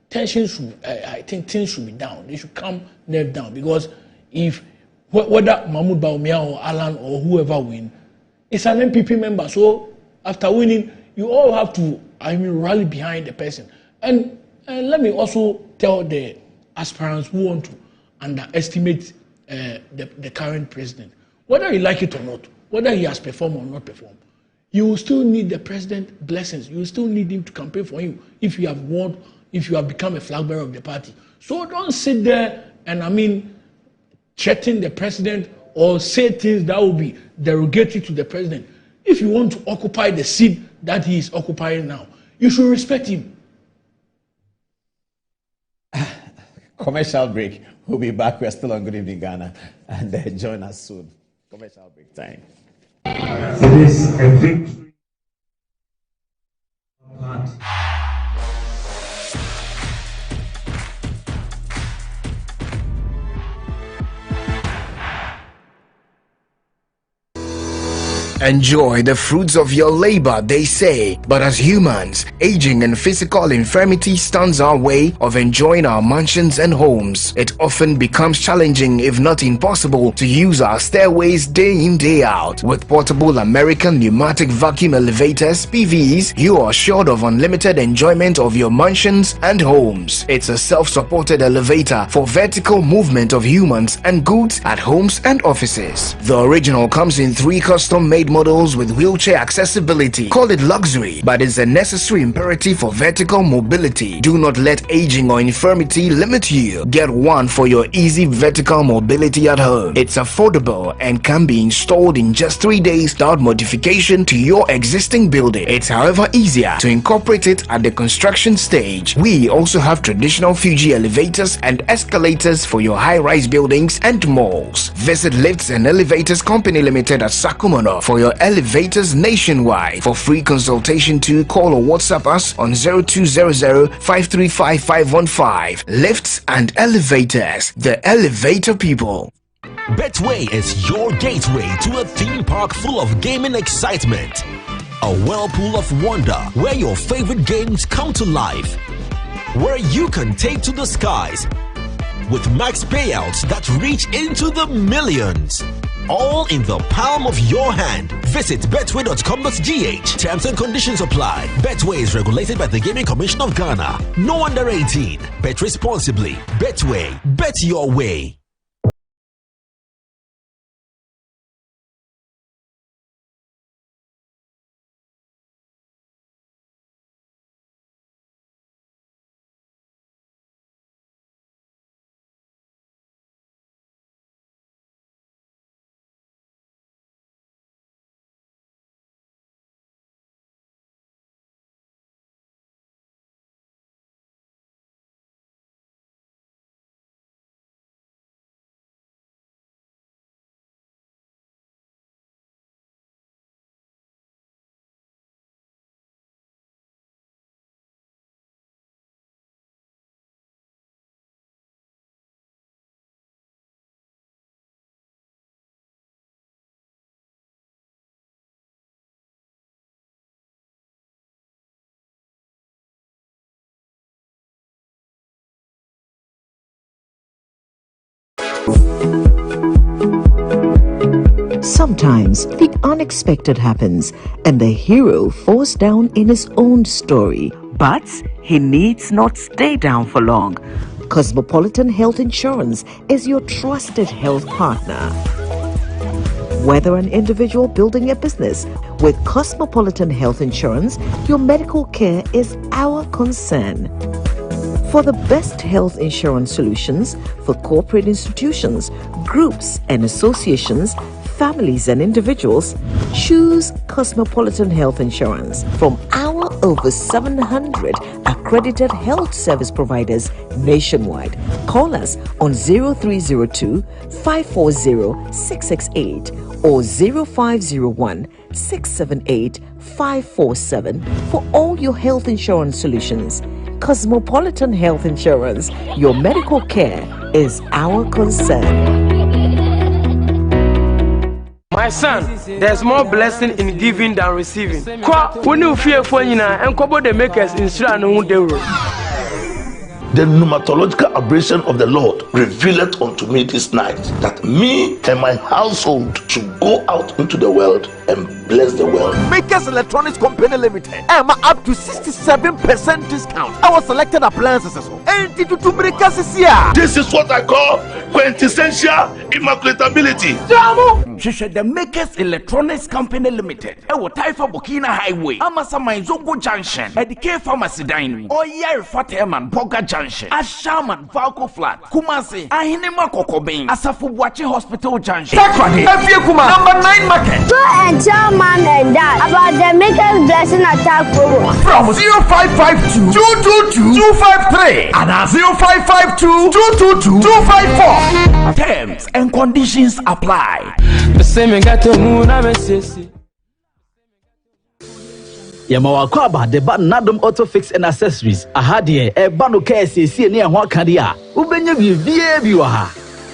things should be down. They should calm nerve down. Because if whether Mahmoud Bawumia or Alan or whoever win, it's an MPP member. So after winning, you all have to, rally behind the person. And let me also tell the aspirants who want to underestimate the current president. whether you like it or not, whether he has performed or not performed, you will still need the president's blessings. You will still need him to campaign for him if you have won, if you have become a flag bearer of the party. So don't sit there and threaten the president or say things that will be derogatory to the president. If you want to occupy the seat that he is occupying now, you should respect him. Commercial break. We'll be back. We're still on Good Evening Ghana, and join us soon. Commercial break time. It is a victory. Enjoy the fruits of your labor, they say. But as humans, aging and physical infirmity stands our way of enjoying our mansions and homes. It often becomes challenging, if not impossible, to use our stairways day in, day out. With portable American pneumatic vacuum elevators, PVs, you are assured of unlimited enjoyment of your mansions and homes. It's a self-supported elevator for vertical movement of humans and goods at homes and offices. The original comes in 3 custom-made models with wheelchair accessibility. Call it luxury, but it's a necessary imperative for vertical mobility. Do not let aging or infirmity limit you. Get one for your easy vertical mobility at home. It's affordable and can be installed in just 3 days without modification to your existing building. It's however easier to incorporate it at the construction stage. We also have traditional Fuji elevators and escalators for your high-rise buildings and malls. Visit Lifts and Elevators Company Limited at Sakumono for your elevators nationwide. For free consultation to call or WhatsApp us on 0200-535-515. Lifts and Elevators, the elevator people. Betway is your gateway to a theme park full of gaming excitement. A whirlpool of wonder where your favorite games come to life. Where you can take to the skies with max payouts that reach into the millions. All in the palm of your hand. Visit betway.com.gh. Terms and conditions apply. Betway is regulated by the Gaming Commission of Ghana. No under 18. Bet responsibly. Betway. Bet your way. Sometimes the unexpected happens and the hero falls down in his own story. But he needs not stay down for long. Cosmopolitan Health Insurance is your trusted health partner. Whether an individual building a business, with Cosmopolitan Health Insurance, your medical care is our concern. For the best health insurance solutions for corporate institutions, groups and associations, families and individuals, choose Cosmopolitan Health Insurance from our over 700 accredited health service providers nationwide. Call us on 0302 540 668 or 0501 678 547 for all your health insurance solutions. Cosmopolitan Health Insurance, your medical care is our concern. My son, there's more blessing in giving than receiving. When you fear for you and cover the makers in Stronghold. The pneumatological aberration of the Lord revealeth unto me this night that that me and my household should go out into the world and bless the world. Makers Electronics Company Limited. I'm up to 67% discount. Our selected appliances. This is what I call quintessential immaculatability. The Makers Electronics Company Limited. Taifa Burkina Highway. Amasa Zongo Junction. At the K Pharmacy Dining. Oyer Fateman Boga Junction. Ashaman Valco Flat. Kumasi. Ahinema Kokobin. Asafu Bwache Hospital Junction. Takradi. Number 9 Market. To tell mom and dad about the Makers Blessing Attack promo. From 0552 222 253 and 0552 222 254. Terms and conditions apply. Yamawako about the bad Nadum Auto Fix and Accessories. Ahadie, a bano KSC near Wakadia. Ubenya Biwa.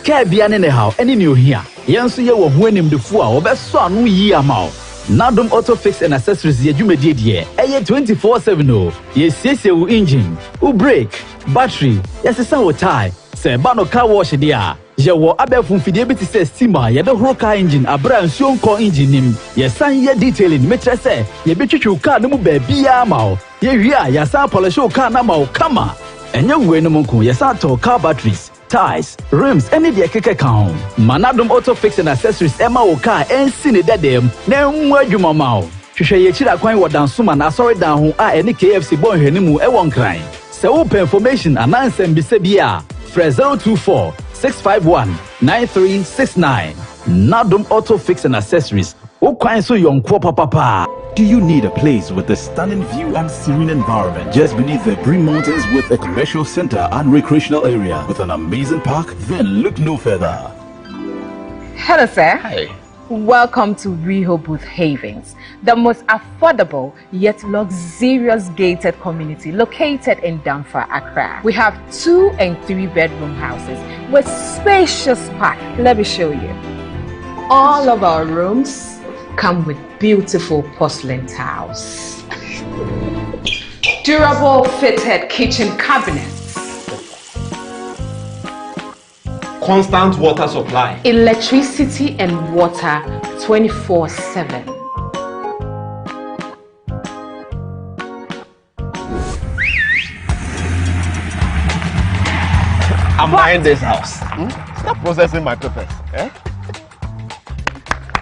Kabian in the house, any new here. Yansu ye were winning the four, or best son, ye amount. Nadum Auto Fix and Accessories, ye you did ye. 24/7. Ye says you engine, brake, battery, yes, a sound tie. Say bano car wash dia. Ye wo abe fun fidiabiti say steamer ye the whole car engine abra nsuo nko engine nim ye san ye detailing metre say ye betwitwu car no mu ba bia ma o ye wi a ye san polish car na ma o kama enye we no nko ye san to car batteries tires rims any de keke kan Manadum Auto Fix and Accessories ema o car ensi ne dedem na enwu adwuma ma o hwehwe ye chira kwan wo dansoma na sorry dan ho a ene KFC bon hwanimu e won kran se wo information anansem bi se bia 024 651 9369. Nadum Auto Fix and Accessories. Do you need a place with a stunning view and serene environment just beneath the Green Mountains with a commercial center and recreational area with an amazing park? Then look no further. Hello, sir. Hi. Welcome to Rehoboth Havens, the most affordable yet luxurious gated community located in Damfa, Accra. We have 2 and 3 bedroom houses with spacious park. Let me show you. All of our rooms come with beautiful porcelain tiles, durable fitted kitchen cabinets, constant water supply, electricity and water 24/7. I'm buying this house. Stop processing my papers. Eh?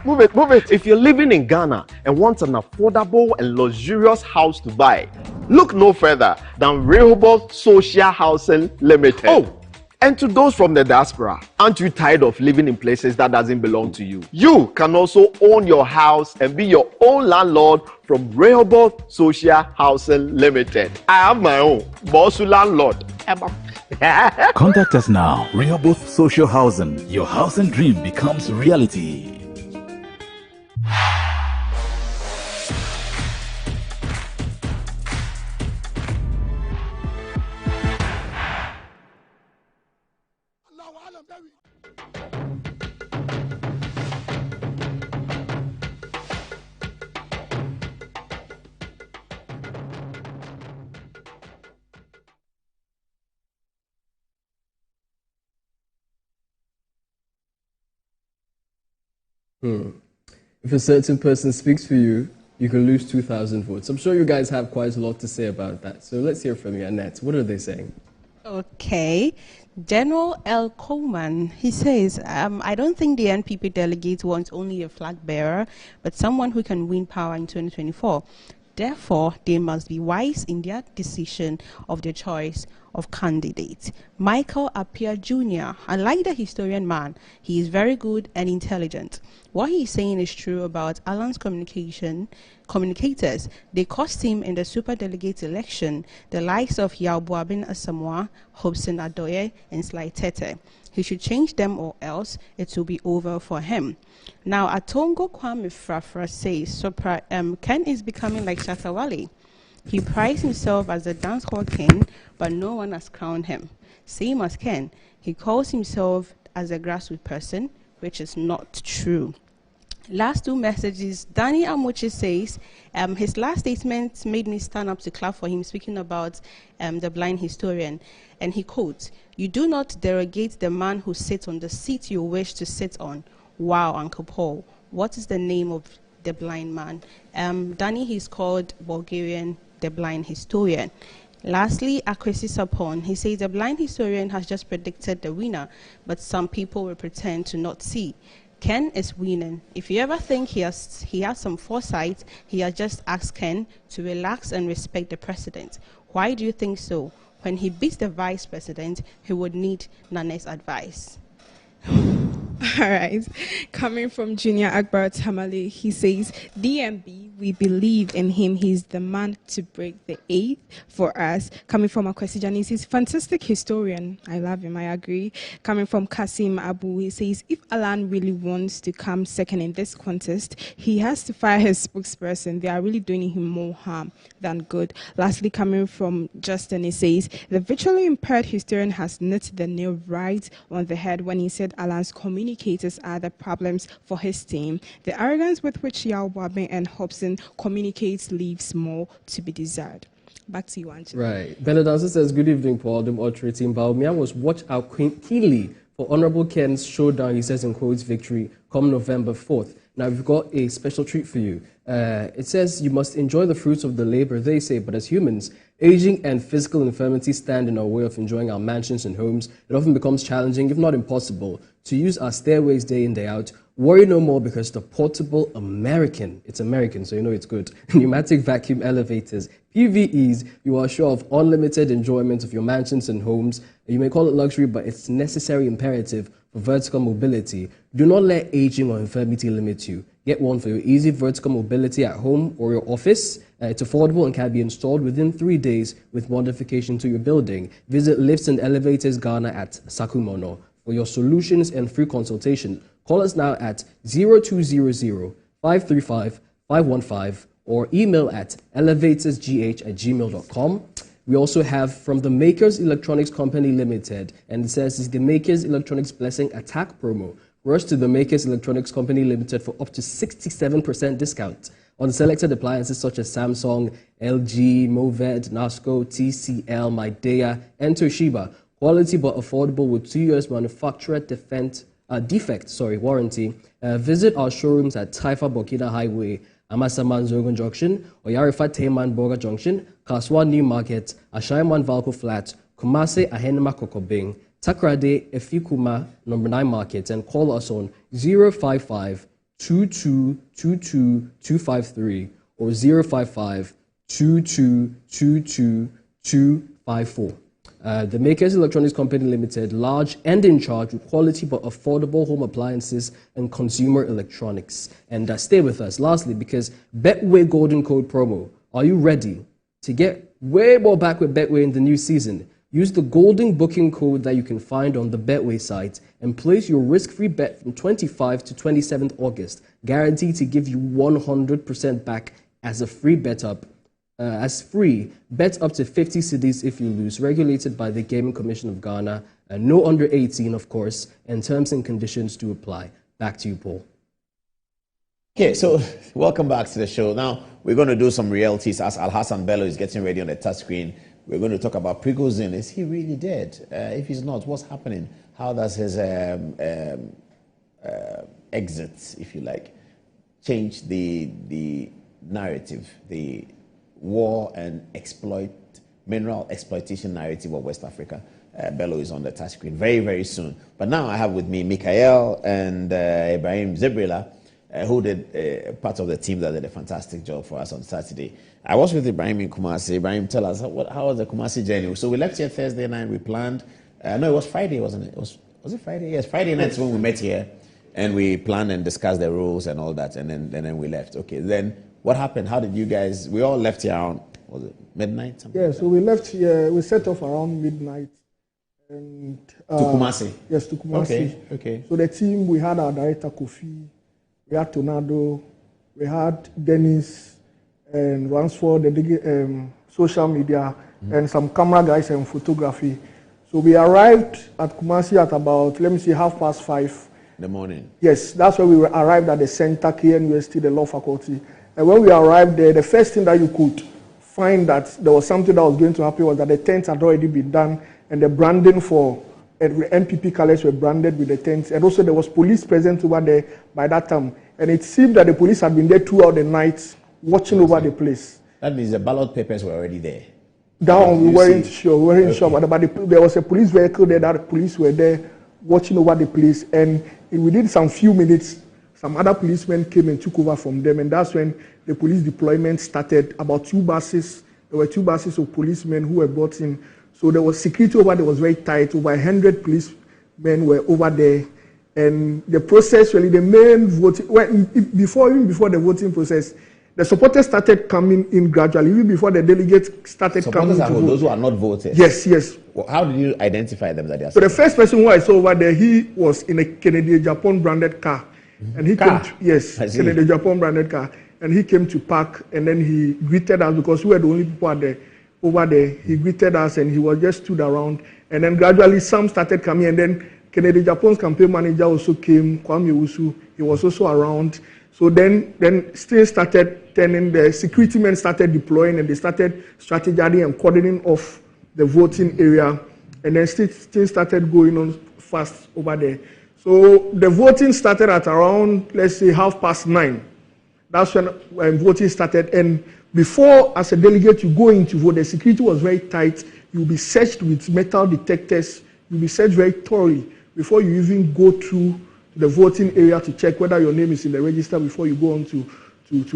Move it, move it. If you're living in Ghana and want an affordable and luxurious house to buy, look no further than Rehoboth Social Housing Limited. Oh, and to those from the diaspora, aren't you tired of living in places that doesn't belong to you? You can also own your house and be your own landlord from Rehoboth Social Housing Limited. I have my own Bossu landlord. Contact us now. Rehoboth Social Housing. Your housing dream becomes reality. If a certain person speaks for you, you can lose 2,000 votes. I'm sure you guys have quite a lot to say about that. So let's hear from you, Annette. What are they saying? Okay. General L. Coleman, he says, I don't think the NPP delegates want only a flag bearer, but someone who can win power in 2024. Therefore, they must be wise in their decision of their choice of candidates. Michael Appiah Jr., I like the historian man. He is very good and intelligent. What he's saying is true about Alan's communicators. They cost him in the superdelegate election, the likes of Yaubuabin Asamoah, Hobson Adoye, and Sly Tete. He should change them or else it will be over for him. Now, Atongo Kwame Frafra says, Ken is becoming like Shatawale. He prides himself as a dancehall king, but no one has crowned him. Same as Ken, he calls himself as a grassroots person, which is not true. Last two messages. Danny Amochi says, his last statement made me stand up to clap for him, speaking about the blind historian. And he quotes, "You do not derogate the man who sits on the seat you wish to sit on." Wow, Uncle Paul. What is the name of the blind man? Danny, he's called Bulgarian, the blind historian. Lastly, Akwesi Sapon, he says the blind historian has just predicted the winner, but some people will pretend to not see. Ken is winning. If you ever think he has some foresight, he has just asked Ken to relax and respect the president. Why do you think so? When he beats the vice president, he would need Nane's advice. All right. Coming from Junior Akbar Tamale, he says, DMB, we believe in him. He's the man to break the 8 for us. Coming from Akwesi Janis, he's fantastic historian. I love him, I agree. Coming from Kasim Abu, he says, if Alan really wants to come second in this contest, he has to fire his spokesperson. They are really doing him more harm than good. Lastly, coming from Justin, he says, the visually impaired historian has knit the nail right on the head when he said Alan's communicators are the problems for his team. The arrogance with which Yao Wabe and Hobson communicates leaves more to be desired. Back to you, Angela. Right. Benedanza says, good evening, Paul. The Ultra team. Baumia was watch out keenly for Honorable Ken's showdown, he says in quotes, victory, come November 4th. Now, we've got a special treat for you. It says you must enjoy the fruits of the labor, they say, but as humans, aging and physical infirmity stand in our way of enjoying our mansions and homes. It often becomes challenging, if not impossible, to use our stairways day in, day out. Worry no more, because the portable American, it's American, so you know it's good, pneumatic vacuum elevators, PVEs, you are sure of unlimited enjoyment of your mansions and homes. You may call it luxury, but it's necessary imperative for vertical mobility. Do not let aging or infirmity limit you. Get one for your easy vertical mobility at home or your office. It's affordable and can be installed within 3 days with modification to your building. Visit Lifts and Elevators Ghana at Sakumono. For your solutions and free consultation, call us now at 0200-535-515 or email at elevatorsgh@gmail.com. We also have from the Makers Electronics Company Limited, and it says it's the Makers Electronics Blessing Attack promo. Rush to the Makers Electronics Company Limited for up to 67% discount on selected appliances such as Samsung, LG, Moved, Nasco, TCL, Midea, and Toshiba. Quality but affordable with 2 years manufacturer defect warranty. Visit our showrooms at Taifa Burkina Highway, Amasaman Zogun Junction, Oyarifa Tayman Boga Junction, Kaswa New Market, Ashaiman Valco Flat, Kumasi Ahenema Kokobing, Takrade Efikuma number 9 Market, and call us on 055-2222-253 or 055-2222-254. The Makers Electronics Company Limited, large and in charge with quality but affordable home appliances and consumer electronics. And stay with us. Lastly, because Betway Golden Code promo, are you ready to get way more back with Betway in the new season? Use the golden booking code that you can find on the Betway site and place your risk-free bet from 25 to 27th August, guaranteed to give you 100% back as a free bet up. Bet up to 50 cedis if you lose, regulated by the Gaming Commission of Ghana, and no under 18, of course, and terms and conditions do apply. Back to you, Paul. Okay, so welcome back to the show. Now, we're going to do some realities as Al-Hassan Bello is getting ready on the touch screen. We're going to talk about Prigozhin. Is he really dead? If he's not, what's happening? How does his exit, if you like, change the narrative, the war and mineral exploitation narrative of West Africa? Bello is on the touch screen very, very soon. But now I have with me Mikael and Ibrahim Zibrila, who did part of the team that did a fantastic job for us on Saturday. I was with Ibrahim in Kumasi. Ibrahim, tell us, how was the Kumasi journey? So we left here Thursday night, we planned. No, it was Friday, wasn't it? Was it Friday? Yes, Friday night when we met here, and we planned and discussed the rules and all that, and then we left. Okay, then what happened? How did you guys, we all left here around, was it midnight? Yeah, so we left here, we set off around midnight. And, to Kumasi? Yes, to Kumasi. Okay. So the team, we had our director Kofi, we had Tornado, we had Dennis, and Ransford, the social media, and some camera guys and photography. So we arrived at Kumasi at about, 5:30. the morning. Yes, that's when we arrived at the center, KNUST, the law faculty. And when we arrived there, the first thing that you could find that there was something that was going to happen was that the tents had already been done, and the branding for the MPP colors were branded with the tents. And also there was police present over there by that time. And it seemed that the police had been there throughout the night, watching over the place. That means the ballot papers were already there. That one we weren't sure. We weren't sure, but there was a police vehicle there that the police were there watching over the place. And within some few minutes, some other policemen came and took over from them. And that's when the police deployment started. About 2 buses. There were 2 buses of policemen who were brought in. So there was security over there was very tight. Over 100 policemen were over there. And the process, really, the main voting, even before the voting process, the supporters started coming in gradually, even before the delegates started coming to vote. Those who are not voters? Yes, yes. Well, how did you identify them that they are? So the first person who I saw over there, he was in a Kennedy Agyapong branded car. And he came to, yes, Kennedy Agyapong branded car. And he came to park, and then he greeted us because we were the only people over there. He greeted us, and he was just stood around. And then gradually some started coming, and then Kennedy Agyapong's campaign manager also came, Kwame Usu. He was also around. So then things started turning, the security men started deploying, and they started strategizing and cordoning off the voting area. And then things started going on fast over there. So the voting started at around, let's say, 9:30. That's when voting started. And before, as a delegate, you go in to vote, the security was very tight. You'll be searched with metal detectors. You'll be searched very thoroughly before you even go through the voting area to check whether your name is in the register before you go on to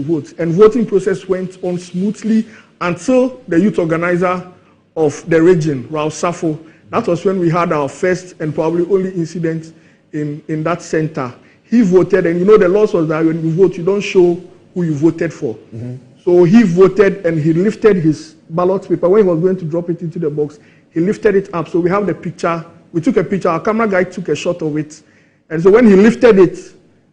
vote. And voting process went on smoothly until the youth organizer of the region, Raul Safo. That was when we had our first and probably only incident in that center. He voted, and you know the law was that when you vote, you don't show who you voted for. Mm-hmm. So he voted, and he lifted his ballot paper. When he was going to drop it into the box, he lifted it up. So we have the picture. We took a picture. Our camera guy took a shot of it. And so when he lifted it,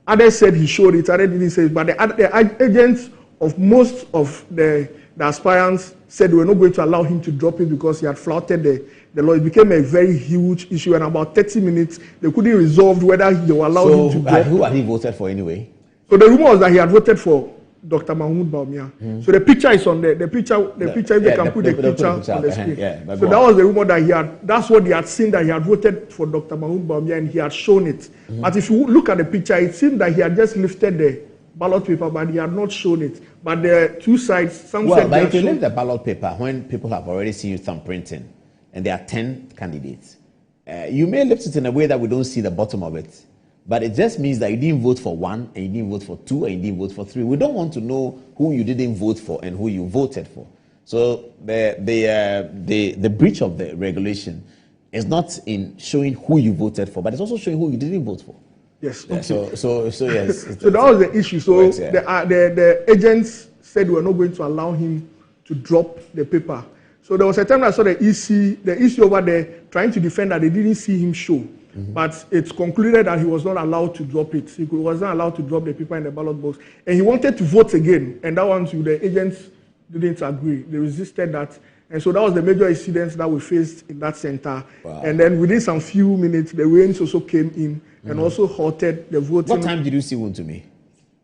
others said he showed it, others didn't say it. But the agents of most of the aspirants said they were not going to allow him to drop it because he had flouted the law. It became a very huge issue, and about 30 minutes, they couldn't resolve whether they were allowed him to drop. Who had he voted for anyway? So the rumor was that he had voted for Dr. Mahmoud Bawumia. So the picture is on there. The picture, if they can put the picture on the screen. So that was the rumor that that's what they had seen, that he had voted for Dr. Mahmoud Bawumia, and he had shown it. But if you look at the picture, it seemed that he had just lifted the ballot paper, but he had not shown it. But the two sides, some said but if you leave the ballot paper when people have already seen you thumbprinting, and there are 10 candidates, you may lift it in a way that we don't see the bottom of it. But it just means that you didn't vote for 1, and you didn't vote for 2, and you didn't vote for 3. We don't want to know who you didn't vote for and who you voted for. So the breach of the regulation is not in showing who you voted for, but it's also showing who you didn't vote for. Yes. Okay. So yes. So that was the issue. So works, yeah. The agents said we were not going to allow him to drop the paper. So there was a time I saw the EC over there trying to defend that they didn't see him show. Mm-hmm. But it's concluded that he was not allowed to drop it. He was not allowed to drop the paper in the ballot box. And he wanted to vote again. And that one, the agents didn't agree. They resisted that. And so that was the major incident that we faced in that center. Wow. And then within some few minutes, the rains also came in and also halted the voting. What time did you see Wontumi?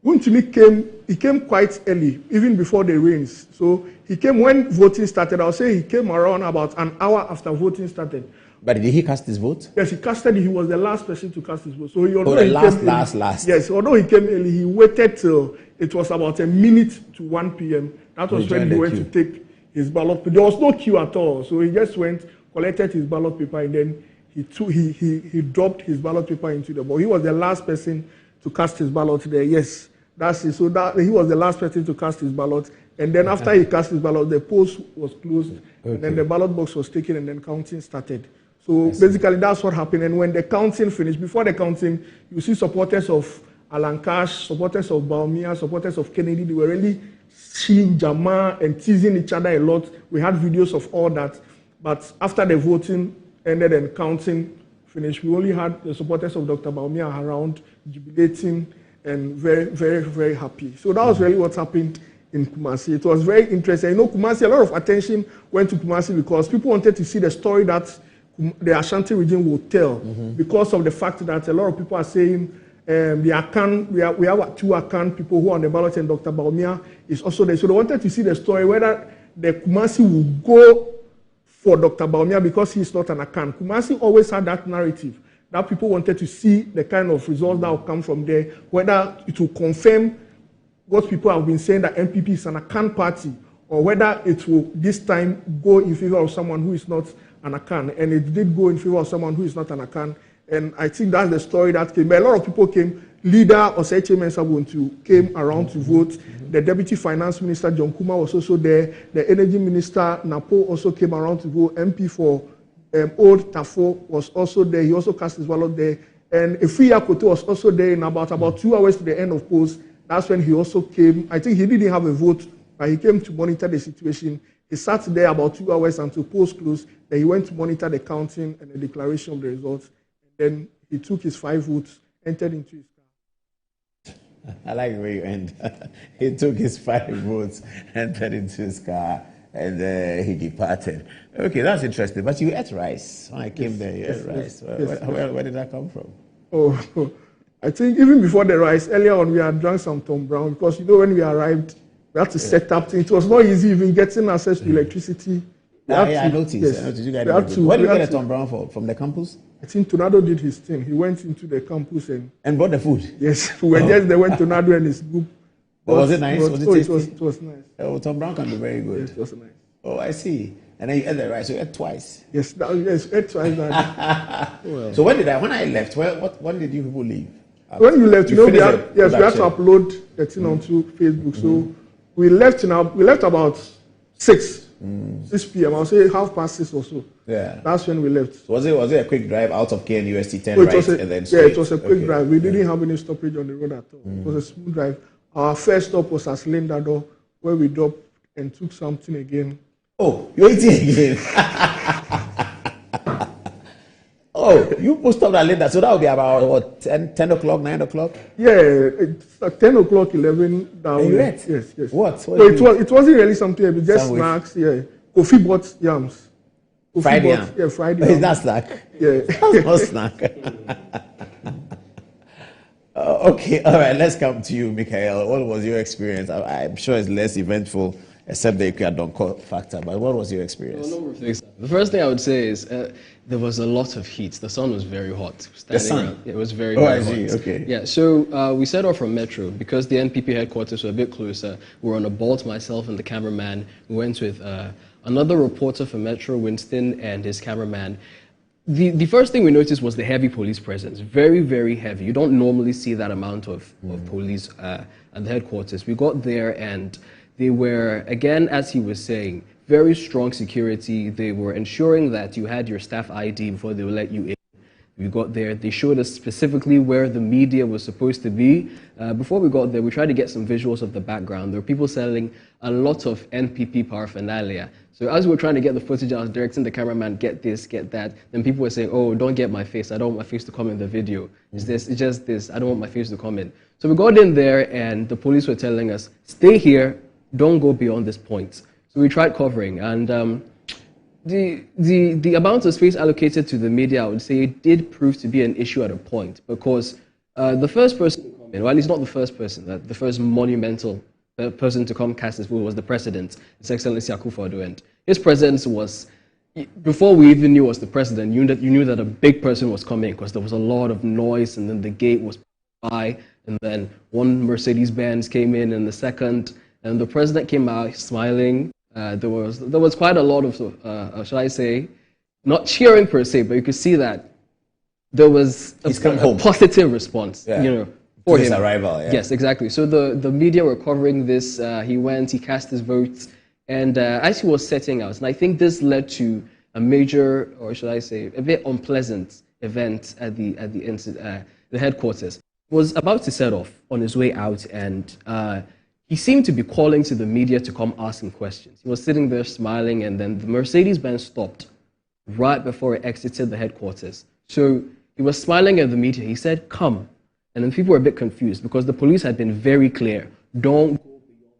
Wontumi came quite early, even before the rains. So he came when voting started. I'll say he came around about an hour after voting started. But did he cast his vote? Yes, he casted it. He was the last person to cast his vote. So last. Yes, although he came early, he waited till it was about a minute to 1 p.m. That was when he went to take his ballot. There was no queue at all. So he just went, collected his ballot paper, and then he dropped his ballot paper into the box. He was the last person to cast his ballot there. Yes, that's it. So he was the last person to cast his ballot. And then after he cast his ballot, the post was closed. Okay. And then the ballot box was taken, and then counting started. So basically, that's what happened. And when the counting finished, before the counting, you see supporters of Alan Cash, supporters of Bawumia, supporters of Kennedy. They were really seeing Jama and teasing each other a lot. We had videos of all that. But after the voting ended and counting finished, we only had the supporters of Dr. Bawumia around, jubilating and very, very, very happy. So that was really what happened in Kumasi. It was very interesting. You know, Kumasi, a lot of attention went to Kumasi because people wanted to see the story that the Ashanti region will tell, because of the fact that a lot of people are saying we have 2 Akan people who are on the ballot, and Dr. Baumia is also there. So they wanted to see the story whether the Kumasi will go for Dr. Baumia because he's not an Akan. Kumasi always had that narrative that people wanted to see the kind of results that will come from there, whether it will confirm what people have been saying that MPP is an Akan party, or whether it will this time go in favor of someone who is not an Akan. And it did go in favor of someone who is not an Akan. And I think that's the story that came. But a lot of people came. Leader Oseche Mensah came around to vote. The Deputy Finance Minister, John Kuma, was also there. The Energy Minister, Napo, also came around to vote. MP for Old Tafo was also there. He also cast his ballot there. And Efiya Koto was also there in about 2 hours to the end of polls. That's when he also came. I think he didn't have a vote, but he came to monitor the situation. He sat there about 2 hours until polls closed. Then he went to monitor the counting and the declaration of the results. Then he took his 5 votes, entered into his car. I like the way you end. He took his 5 votes, entered into his car, and he departed. Okay, that's interesting. But you ate rice. When I came there, you ate rice. Where did that come from? Oh, I think even before the rice, earlier on, we had drunk some Tom Brown, because, you know, when we arrived, we had to set up things. It was not easy even getting access to electricity. I noticed. Yes. I noticed you guys. Where did you get a Tom Brown from the campus? I think Tornado did his thing. He went into the campus and brought the food. Yes, we were just there when Tornado and his group. Was it nice? Was it tasty? It was nice. Oh, Tom Brown can be very good. Yes, it was nice. Oh, I see. And then you ate the rice. So you ate twice. Yes, ate twice. Well. So when I left, when did you people leave? When you left, we had to upload the thing onto Facebook. So we left about 6 p.m. I'll say 6:30 or so. Yeah. That's when we left. So was it a quick drive out of KNUST 10 right and then straight? Yeah, it was a quick drive. We didn't have any stoppage on the road at all. It was a smooth drive. Our first stop was at Slendado, where we dropped and took something again. Oh, you're eating again? Oh, you post up that later. So that would be about what, 10 o'clock, 9 o'clock? Yeah, it's like 10 o'clock, 11. And you ate? Yes. What? So it wasn't really something, it was just snacks. Yeah. Kofi bought yams. Fried yam? Yeah, fried yam. Is that snack? Yeah. That's not snack. Okay, all right, let's come to you, Michael. What was your experience? I'm sure it's less eventful, except the Ikuadonko factor, but what was your experience? Well, a number of things. The first thing I would say is there was a lot of heat. The sun was very hot. The sun? It was very hot. Okay. Yeah, so we set off from Metro because the NPP headquarters were a bit closer. We were on a boat, myself and the cameraman. We went with another reporter from Metro, Winston, and his cameraman. The first thing we noticed was the heavy police presence. Very, very heavy. You don't normally see that amount of police at the headquarters. We got there and they were, again, as he was saying, very strong security. They were ensuring that you had your staff ID before they would let you in. We got there. They showed us specifically where the media was supposed to be. Before we got there, we tried to get some visuals of the background. There were people selling a lot of NPP paraphernalia. So as we were trying to get the footage, I was directing the cameraman, get this, get that. Then people were saying, oh, don't get my face. I don't want my face to come in the video. It's just this. I don't want my face to come in. So we got in there and the police were telling us, stay here, don't go beyond this point. So we tried covering and the amount of space allocated to the media, I would say, did prove to be an issue at a point because the first person to come in, well, he's not the first person, the first monumental person to come cast his vote was the president, His Excellency Akufo-Addo, and his presence was, before we even knew he was the president, you knew that a big person was coming because there was a lot of noise and then the gate was by and then one Mercedes-Benz came in and the second, and the president came out smiling. There was quite a lot of, should I say, not cheering per se, but you could see that there was a positive response, for his arrival. Yeah. Yes, exactly. So the media were covering this. He went, he cast his votes, and as he was setting out, and I think this led to a major, or should I say, a bit unpleasant event at the headquarters. He was about to set off on his way out, and he seemed to be calling to the media to come ask him questions. He was sitting there smiling, and then the Mercedes-Benz stopped right before it exited the headquarters. So he was smiling at the media. He said, come. And then people were a bit confused because the police had been very clear. Don't go beyond.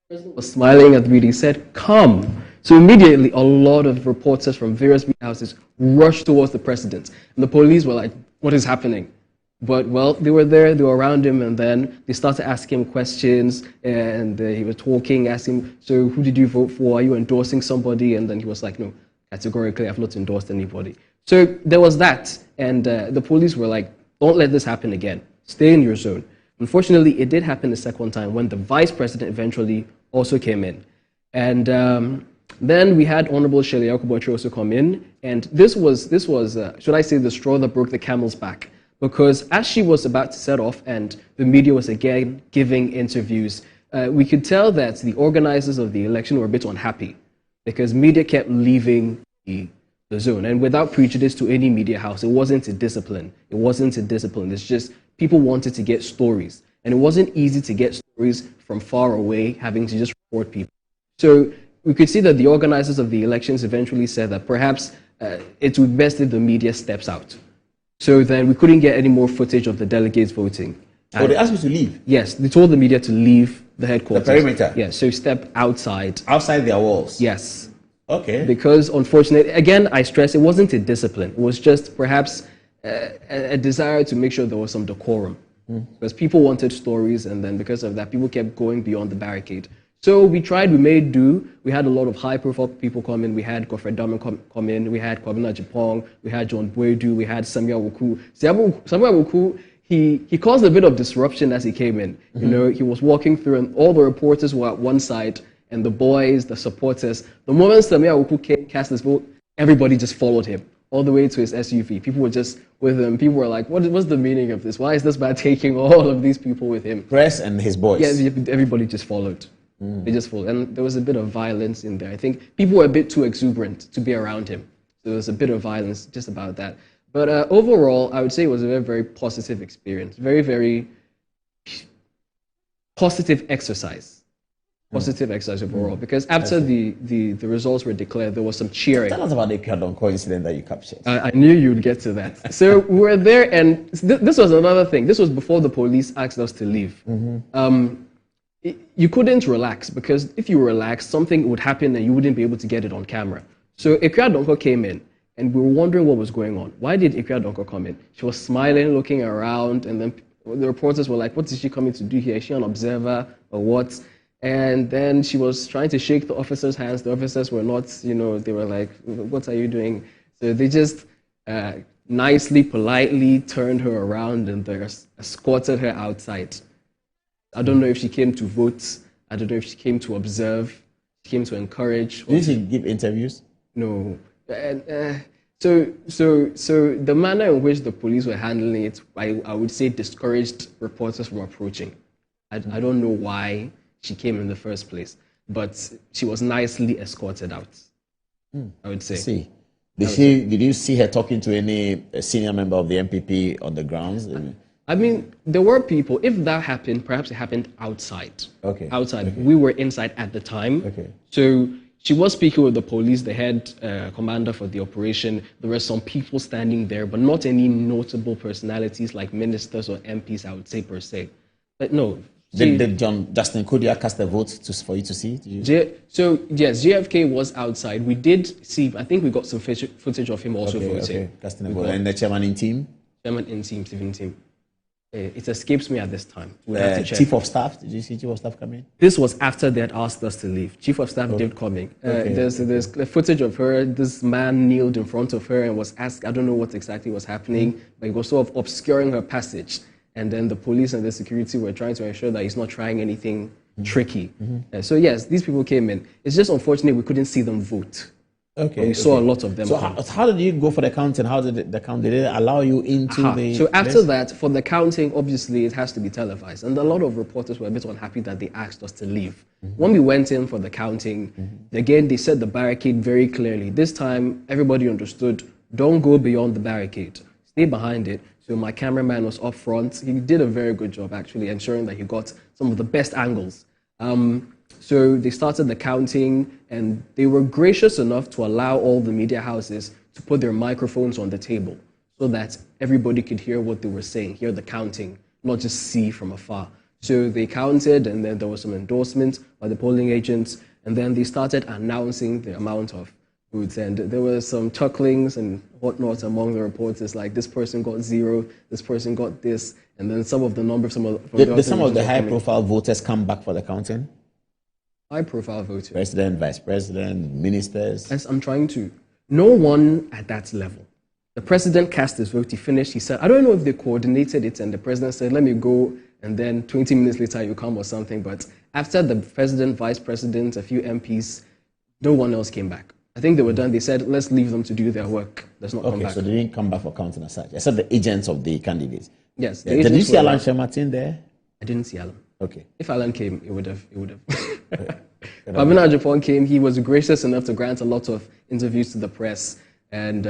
The president was smiling at the media. He said, come. So immediately, a lot of reporters from various media houses rushed towards the president. And the police were like, what is happening? But, well, they were there, they were around him, and then they started asking him questions, and he was talking, asking, so who did you vote for? Are you endorsing somebody? And then he was like, no, categorically, I've not endorsed anybody. So there was that, and the police were like, don't let this happen again. Stay in your zone. Unfortunately, it did happen the second time when the vice president eventually also came in. And then we had Honorable Shirley Yakubu also come in, and this was should I say, the straw that broke the camel's back. Because as she was about to set off and the media was again giving interviews, we could tell that the organizers of the election were a bit unhappy because media kept leaving the zone. And without prejudice to any media house, it wasn't a discipline. It wasn't a discipline. It's just people wanted to get stories. And it wasn't easy to get stories from far away, having to just report people. So we could see that the organizers of the elections eventually said that perhaps it would be best if the media steps out. So then we couldn't get any more footage of the delegates voting. Oh, they asked you to leave? Yes, they told the media to leave the headquarters. The perimeter? Yes, so step outside. Outside their walls? Yes. Okay. Because unfortunately, again, I stress, it wasn't a discipline. It was just perhaps a desire to make sure there was some decorum. Because people wanted stories, and then because of that, people kept going beyond the barricade. So we tried, we made do. We had a lot of high-profile people come in. We had Godfrey Dahmer come in. We had Kwabena Agyapong. We had John Boydu. We had Samuel Wuku. Samuel Wuku, he caused a bit of disruption as he came in. You know, he was walking through, and all the reporters were at one side, and the boys, the supporters. The moment Samuel Wuku cast his vote, everybody just followed him all the way to his SUV. People were just with him. People were like, what's the meaning of this? Why is this man taking all of these people with him? Press and his boys. Yeah, everybody just followed. They just followed. And there was a bit of violence in there. I think people were a bit too exuberant to be around him. So there was a bit of violence just about that. But overall, I would say it was a very, very positive experience. Very, very positive exercise. Positive exercise overall. Because after the results were declared, there was some cheering. Tell us about the Kadonko incident that you captured. I knew you'd get to that. So we were there, and this was another thing. This was before the police asked us to leave. You couldn't relax, because if you relaxed, something would happen and you wouldn't be able to get it on camera. So Ikria Donko came in, and we were wondering what was going on. Why did Ikria Donko come in? She was smiling, looking around, and then the reporters were like, what is she coming to do here? Is she an observer or what? And then she was trying to shake the officers' hands. The officers were not, they were like, what are you doing? So they just nicely, politely turned her around and they escorted her outside. I don't know if she came to vote. I don't know if she came to observe. She came to encourage. Did she give interviews? No. So the manner in which the police were handling it, I would say discouraged reporters from approaching. I don't know why she came in the first place, but she was nicely escorted out, I would say. See. Did you see her talking to any senior member of the MPP on the grounds? I mean, there were people. If that happened, perhaps it happened outside. Okay. Outside. Okay. We were inside at the time. Okay. So she was speaking with the police, the head commander for the operation. There were some people standing there, but not any notable personalities like ministers or MPs, I would say, per se. But no. Did Justin Kodia cast a vote for you to see? So, yes, JFK was outside. We did see, I think we got some footage of him also voting. Okay, casting a vote. And the chairman in team? Chairman in team, Stephen Team. It escapes me at this time. Chief of Staff? Did you see Chief of Staff come in? This was after they had asked us to leave. Chief of Staff did come in. There's footage of her. This man kneeled in front of her and was asked, I don't know what exactly was happening, but he was sort of obscuring her passage. And then the police and the security were trying to ensure that he's not trying anything tricky. So yes, these people came in. It's just unfortunate we couldn't see them vote. Okay. We saw a lot of them. So how did you go for the counting? How did the count? Did it allow you into the? So after that, for the counting, obviously it has to be televised, and a lot of reporters were a bit unhappy that they asked us to leave. When we went in for the counting, again they set the barricade very clearly. This time, everybody understood: don't go beyond the barricade, stay behind it. So my cameraman was up front. He did a very good job actually, ensuring that he got some of the best angles. So they started the counting, and they were gracious enough to allow all the media houses to put their microphones on the table so that everybody could hear what they were saying, hear the counting, not just see from afar. So they counted, and then there was some endorsements by the polling agents. And then they started announcing the amount of foods, and there were some chucklings and whatnot among the reporters, like this person got 0, this person got this, and then some of the numbers. Did some of the high-profile voters come back for the counting? High-profile voters. President, vice president, ministers. As I'm trying to. No one at that level. The president cast his vote. He finished. He said, I don't know if they coordinated it, and the president said, let me go, and then 20 minutes later you come or something. But after the president, vice president, a few MPs, no one else came back. I think they were done. They said, let's leave them to do their work. Let's not come back. So they didn't come back for counting as such, except the agents of the candidates. Yes. Yeah. Did you see Alan Shematin there? I didn't see Alan. Okay. If Alan came, it would have. Kwabena Agyapong came. He was gracious enough to grant a lot of interviews to the press, and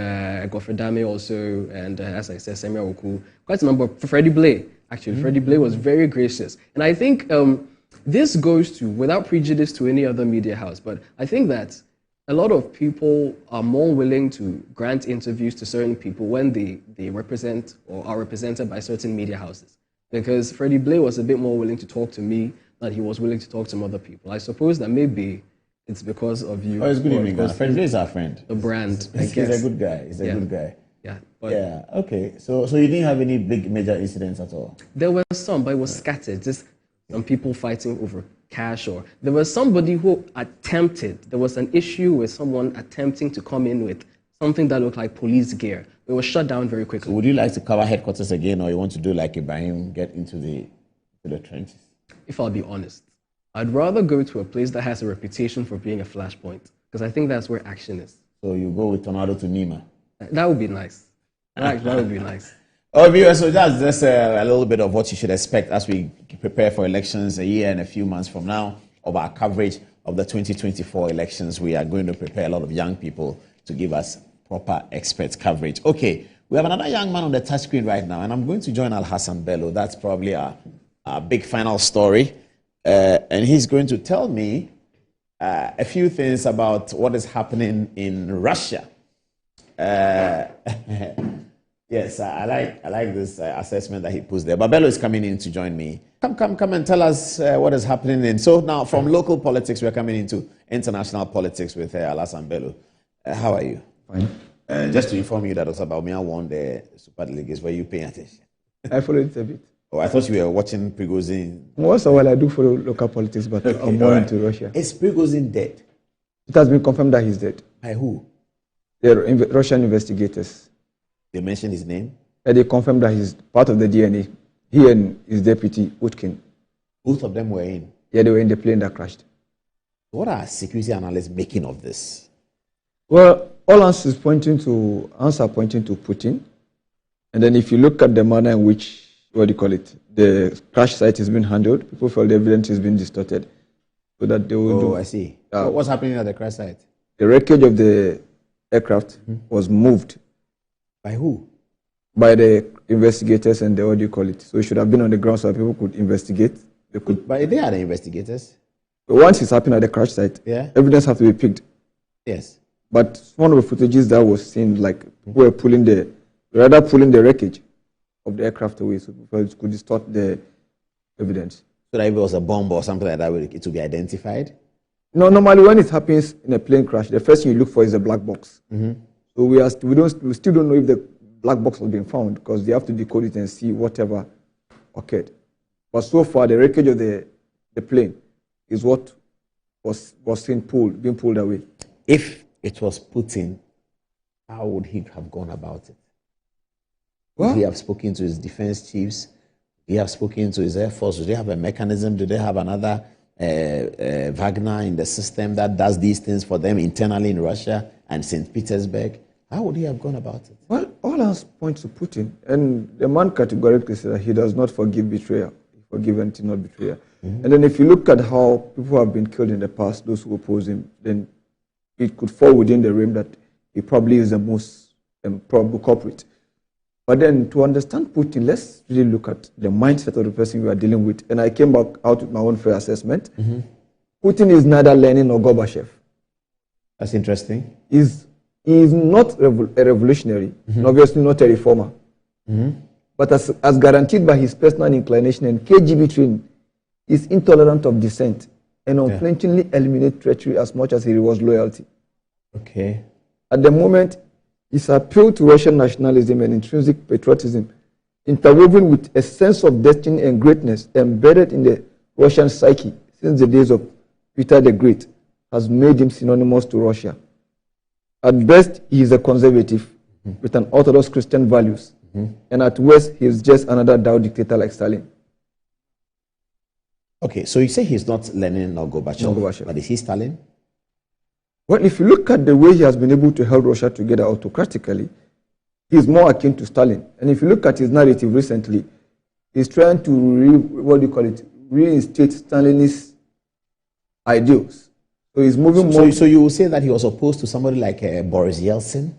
Godfrey Dame also, and as I said, Samuel Oku, quite a number. Freddie Blay, actually, Freddie Blay was very gracious, and I think this goes to, without prejudice to any other media house, but I think that a lot of people are more willing to grant interviews to certain people when they represent or are represented by certain media houses. Because Freddie Blay was a bit more willing to talk to me than he was willing to talk to some other people. I suppose that maybe it's because of you. Oh, it's good evening, guys. Freddie Blay is our friend. The brand, I He's guess. a good guy. He's a good guy. Yeah. Yeah, okay. So you didn't have any big major incidents at all? There were some, but it was scattered. Just some people fighting over cash, or there was somebody who attempted, there was an issue with someone attempting to come in with something that looked like police gear. It was shut down very quickly. So would you like to cover headquarters again, or you want to do like Ibrahim, get into the trenches? If I'll be honest, I'd rather go to a place that has a reputation for being a flashpoint, because I think that's where action is. So you go with Tornado to Nima? That would be nice. That would be nice. Oh, viewers, so that's just a little bit of what you should expect as we prepare for elections a year and a few months from now, of our coverage of the 2024 elections. We are going to prepare a lot of young people to give us proper expert coverage. Okay, we have another young man on the touch screen right now, and I'm going to join Al Hassan Bello. That's probably our big final story. And he's going to tell me a few things about what is happening in Russia. Yes, I like this assessment that he puts there. But Bello is coming in to join me. Come and tell us what is happening. So now from local politics, we're coming into international politics with Al Hassan Bello. How are you? Fine. Just to inform you that Osabaumia won the Super League. Were you paying attention? I followed it a bit. Oh, I thought you were watching Prigozhin. Once in a while I do follow local politics, but I'm more into Russia. Is Prigozhin dead? It has been confirmed that he's dead. By who? The Russian investigators. They mentioned his name? Yeah, they confirmed that he's part of the DNA. He and his deputy, Utkin. Both of them were in? Yeah, they were in the plane that crashed. What are security analysts making of this? Well, all answers pointing to Putin. And then if you look at the manner in which, the crash site has been handled, people feel the evidence has been distorted. So that they will do. I see. What's happening at the crash site? The wreckage of the aircraft was moved. By who? By the investigators and the So it should have been on the ground so that people could investigate. But they are the investigators. But once it's happened at the crash site, evidence has to be picked. Yes. But one of the footages that was seen, like people were pulling the wreckage of the aircraft away, so people could distort the evidence. So that if it was a bomb or something like that, it will be identified? No, normally when it happens in a plane crash, the first thing you look for is a black box. Mm-hmm. So we still don't know if the black box has been found, because they have to decode it and see whatever occurred. But so far, the wreckage of the plane is what was being pulled away. If it was Putin, how would he have gone about it? What? Would he have spoken to his defense chiefs? Would he have spoken to his air force? Do they have a mechanism? Do they have another Wagner in the system that does these things for them internally in Russia and St. Petersburg? How would he have gone about it? Well, all us point to Putin, and the man categorically said that he does not forgive betrayal. He forgives and not betrayal. Mm-hmm. And then if you look at how people have been killed in the past, those who oppose him, then it could fall within the realm that he probably is the most probable culprit. But then to understand Putin, let's really look at the mindset of the person we are dealing with. And I came back out with my own fair assessment. Mm-hmm. Putin is neither Lenin nor Gorbachev. That's interesting. He is not a revolutionary, and obviously not a reformer. Mm-hmm. But as guaranteed by his personal inclination and KGB training, is intolerant of dissent. and unflinchingly eliminate treachery as much as he rewards loyalty. Okay. At the moment, his appeal to Russian nationalism and intrinsic patriotism, interwoven with a sense of destiny and greatness embedded in the Russian psyche since the days of Peter the Great, has made him synonymous to Russia. At best, he is a conservative with an Orthodox Christian values, and at worst, he is just another Tao dictator like Stalin. Okay, so you say he's not Lenin or Gorbachev, but is he Stalin? Well, if you look at the way he has been able to hold Russia together autocratically, he is more akin to Stalin. And if you look at his narrative recently, he's trying to reinstate Stalinist ideals. So he's moving more. So you will say that he was opposed to somebody like Boris Yeltsin?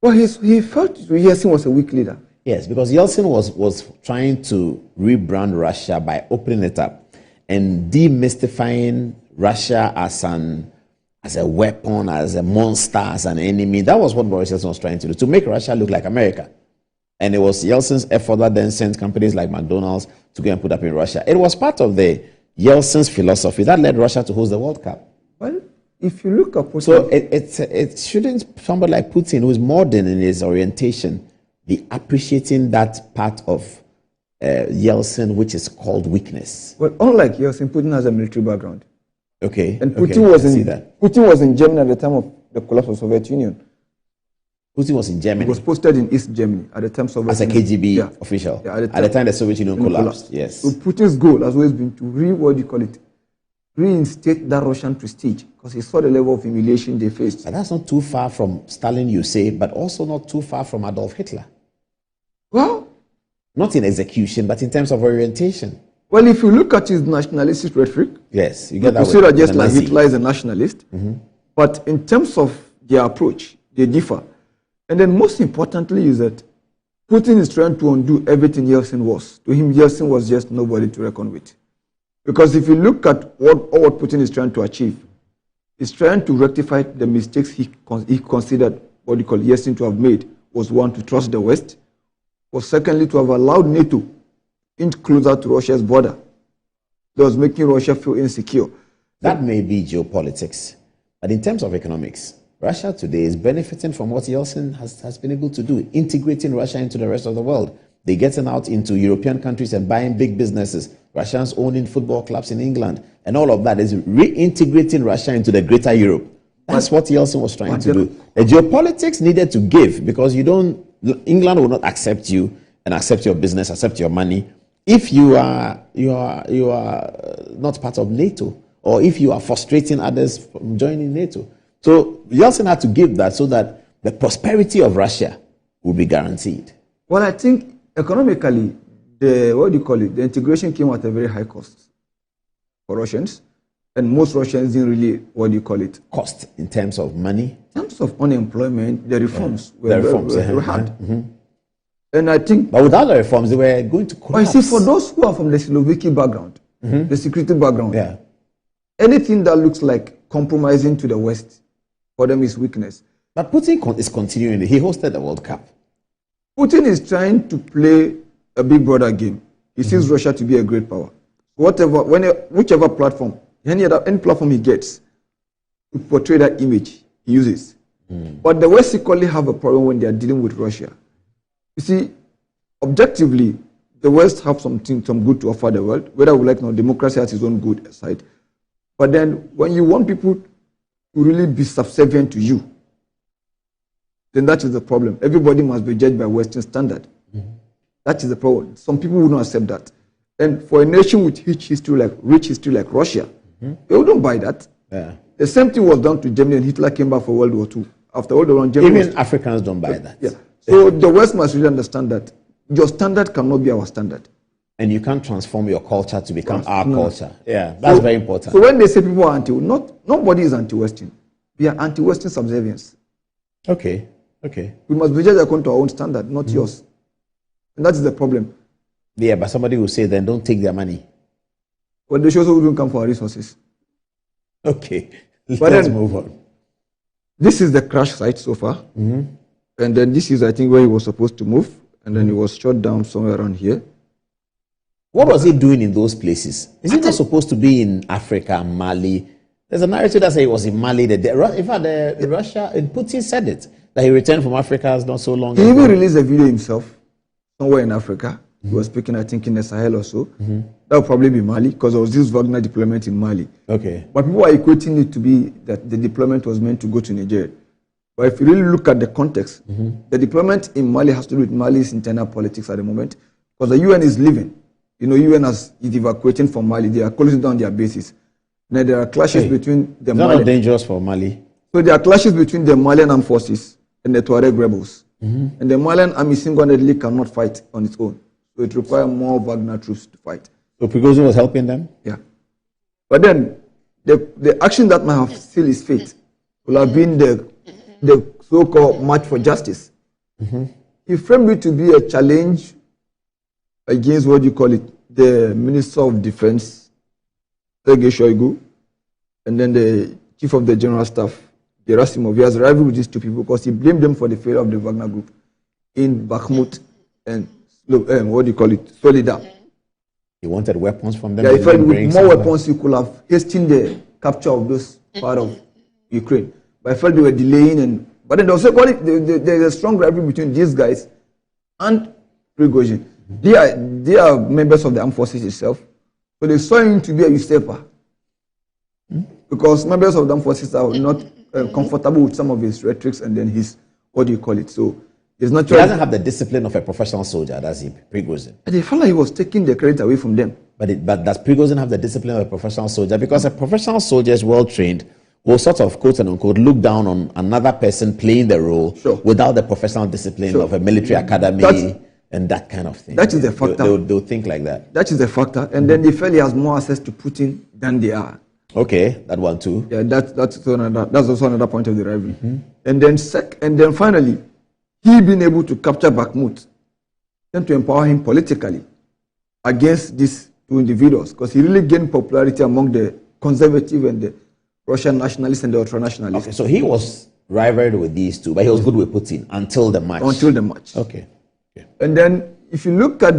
Well, he felt Yeltsin was a weak leader. Yes, because Yeltsin was trying to rebrand Russia by opening it up and demystifying Russia as a weapon, as a monster, as an enemy. That was what Boris Yeltsin was trying to do, to make Russia look like America. And it was Yeltsin's effort that then sent companies like McDonald's to go and put up in Russia. It was part of the Yeltsin's philosophy that led Russia to host the World Cup. Well, if you look at Putin... So it shouldn't somebody like Putin, who is modern in his orientation, be appreciating that part of Yeltsin, which is called weakness. Well, unlike Yeltsin, Putin has a military background. Okay. And Putin was in Germany at the time of the collapse of the Soviet Union. Putin was in Germany. He was posted in East Germany at the time Soviet as a KGB official. Yeah, at the time the Soviet Union collapsed. Yes. So Putin's goal has always been to reinstate that Russian prestige, because he saw the level of humiliation they faced. And that's not too far from Stalin, you say, but also not too far from Adolf Hitler. Well, not in execution, but in terms of orientation. Well, if you look at his nationalistic rhetoric, yes, you get that. You see that just like Hitler is a nationalist, but in terms of their approach, they differ. And then most importantly is that Putin is trying to undo everything Yeltsin was. To him, Yeltsin was just nobody to reckon with. Because if you look at what Putin is trying to achieve, he's trying to rectify the mistakes he considered Yeltsin to have made. Was one, to trust the West, was secondly to have allowed NATO inch closer to Russia's border. That was making Russia feel insecure. That may be geopolitics, but in terms of economics, Russia today is benefiting from what Yeltsin has been able to do, integrating Russia into the rest of the world. They're getting out into European countries and buying big businesses. Russians owning football clubs in England. And all of that is reintegrating Russia into the greater Europe. That's what Yeltsin was trying to do. The geopolitics needed to give, because England will not accept you and accept your business, accept your money, if you are not part of NATO, or if you are frustrating others from joining NATO. So Yeltsin had to give that so that the prosperity of Russia will be guaranteed. Well, I think economically, the integration came at a very high cost for Russians, and most Russians didn't really, cost in terms of money? In terms of unemployment, the reforms were hard. And I think... But without the reforms, they were going to collapse. But you see, for those who are from the Slovaki background, the security background, anything that looks like compromising to the West, for them is weakness. But Putin is continuing. He hosted the World Cup. Putin is trying to play a big brother game. He sees Russia to be a great power. Whichever platform, any platform he gets to portray that image, he uses. But the West equally have a problem when they are dealing with Russia. You see, objectively, the West have some good to offer the world, whether we like or not. Democracy has its own good side. But then when you want people to really be subservient to you, then that is the problem. Everybody must be judged by Western standard. That is the problem. Some people would not accept that. And for a nation with rich history like Russia, they wouldn't buy that. The same thing was done to Germany, and Hitler came back for World War II. After World War I, Germany even Africans don't buy that. So the West must really understand that your standard cannot be our standard. And you can't transform your culture to become our culture. Yeah, that's very important. So when they say people are nobody is anti-Western. We are anti-Western subservience. Okay. We must be judged according to our own standard, not yours. And that is the problem. Yeah, but somebody will say, then don't take their money. Well, they also wouldn't come for our resources. Okay, let's move on. This is the crash site so far. And then this is, I think, where he was supposed to move. And then he was shot down somewhere around here. What was he doing in those places? Is he not supposed to be in Africa, Mali? There's a narrative that says he was in Mali. In fact, Russia, Putin said it, that he returned from Africa not so long ago. He even released a video himself somewhere in Africa. He was speaking, I think, in the Sahel or so. That would probably be Mali, because there was this Wagner deployment in Mali. Okay. But people are equating it to be that the deployment was meant to go to Niger. But if you really look at the context, the deployment in Mali has to do with Mali's internal politics at the moment, because the UN is leaving. You know, UN is evacuating from Mali. They are closing down their bases. Now there are clashes between the Mali. It's not dangerous for Mali. So there are clashes between the Malian armed forces and the Tuareg rebels. And the Malian army single-handedly cannot fight on its own. So it requires more Wagner troops to fight. So Prigozhin was helping them? Yeah. But then, the action that might have sealed his fate will have been the so-called March for Justice. He framed it to be a challenge against, what do you call it, the Minister of Defense, Sergei Shoigu, and then the Chief of the General Staff, Gerasimov. He has rivaled with these two people because he blamed them for the failure of the Wagner group in Bakhmut and what do you call it, Solidar. He wanted weapons from them. Yeah, he felt with more weapons, he could have hastened the capture of those part of Ukraine. But I felt they were delaying, but then there's a strong rivalry between these guys and Prigozhin. They are members of the armed forces itself, so they saw him to be a usurper. Because members of the armed forces are not comfortable with some of his rhetorics and then his, what do you call it, so he doesn't have the discipline of a professional soldier, does he, Prigozhin? They felt like he was taking the credit away from them. But does Prigozhin have the discipline of a professional soldier? Because a professional soldier is well trained, will sort of, quote and unquote, look down on another person playing the role without the professional discipline of a military academy and that kind of thing. That is the factor. They'll think like that. That is the factor. And then they felt he has more access to Putin than they are. Okay, that one too. Yeah, that's also another point of the rivalry. And then finally, he being able to capture Bakhmut and to empower him politically against these two individuals, because he really gained popularity among the conservative and the Russian nationalists and the ultra-nationalists. Okay, so he was rivaled with these two, but he was good with Putin until the match. Until the match. Okay. And then, if you look at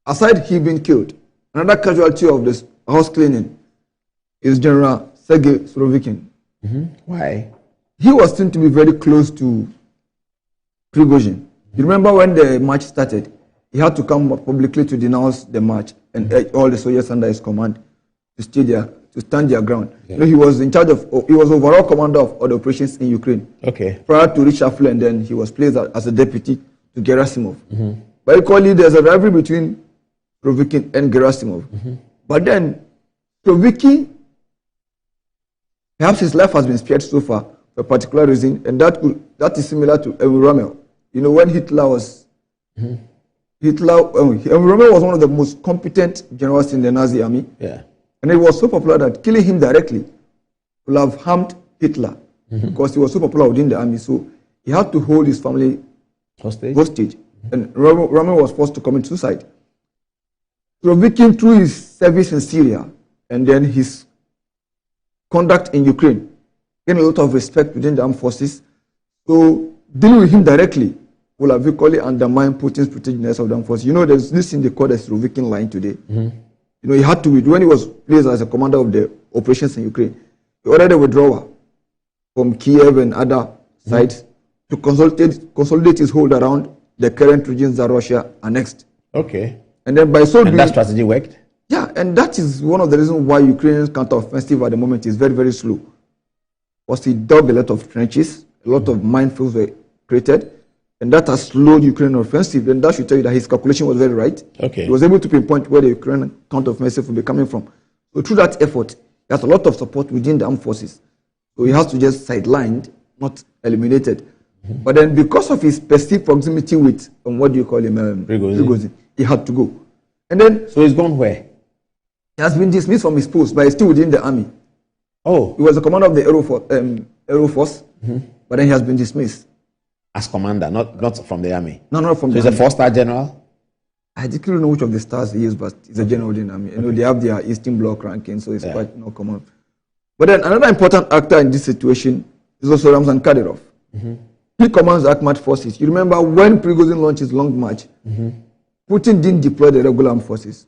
aside he being killed, another casualty of this house cleaning is General Sergei Surovikin. Why? He was seen to be very close to Prigozhin. You remember when the match started, he had to come publicly to denounce the match and all the soldiers under his command to stay there, to stand their ground. You know, he was in charge of, he was overall commander of all the operations in Ukraine. Okay. Prior to reshuffle, and then he was placed as a deputy to Gerasimov. But equally, there's a rivalry between Surovikin and Gerasimov. But then, Surovikin, perhaps his life has been spared so far for a particular reason, and that is similar to Rommel. You know, when Hitler was Rommel was one of the most competent generals in the Nazi army. Yeah. And it was so popular that killing him directly would have harmed Hitler because he was so popular within the army. So he had to hold his family hostage. And Rommel was forced to commit suicide. Surovikin, through his service in Syria and then his conduct in Ukraine, gained a lot of respect within the armed forces. So dealing with him directly will have equally undermined Putin's protectiveness of the armed forces. You know, there's this thing they call the Surovikin line today. You know, he had to, when he was placed as a commander of the operations in Ukraine, he ordered a withdrawal from Kiev and other sites to consolidate his hold around the current regions that Russia annexed. Okay. And then by so doing, that strategy worked? Yeah, and that is one of the reasons why Ukraine's counter-offensive at the moment is very, very slow. Because he dug a lot of trenches, a lot of minefields were created, and that has slowed Ukraine offensive. And that should tell you that his calculation was very right. Okay. He was able to pinpoint where the Ukrainian counter-offensive will be coming from. So through that effort, he has a lot of support within the armed forces. So he has to just sidelined, not eliminated. But then because of his perceived proximity with, what do you call him? Prigozhin, he had to go. And then... So he's gone where? He has been dismissed from his post, but he's still within the army. Oh. He was the commander of the Aero Force, but then he has been dismissed. As commander, not from the army? No, not from the army. He's a 4-star general? I don't know which of the stars he is, but he's a general in the army. You know, they have their Eastern Bloc ranking, so it's quite not common. But then another important actor in this situation is also Ramzan Kadyrov. He commands the Akhmat forces. You remember when Prigozhin launched his long march, Putin didn't deploy the regular armed forces.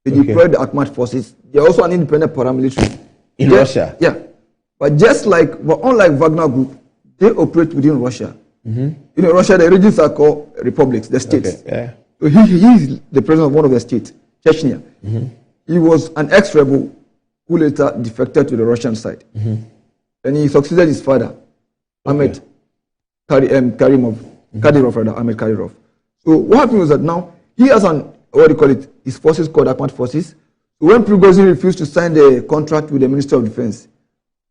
They deployed the Akhmat forces. They're also an independent paramilitary. In Russia? Yeah. But unlike Wagner Group, they operate within Russia. In Russia, the regions are called republics, the states. Okay. So he is the president of one of the states, Chechnya. He was an ex-rebel who later defected to the Russian side. And he succeeded his father, Ahmed Kadyrov. So what happened was that now he has his forces called Akhmat forces. So when Prigozhin refused to sign the contract with the Minister of Defense,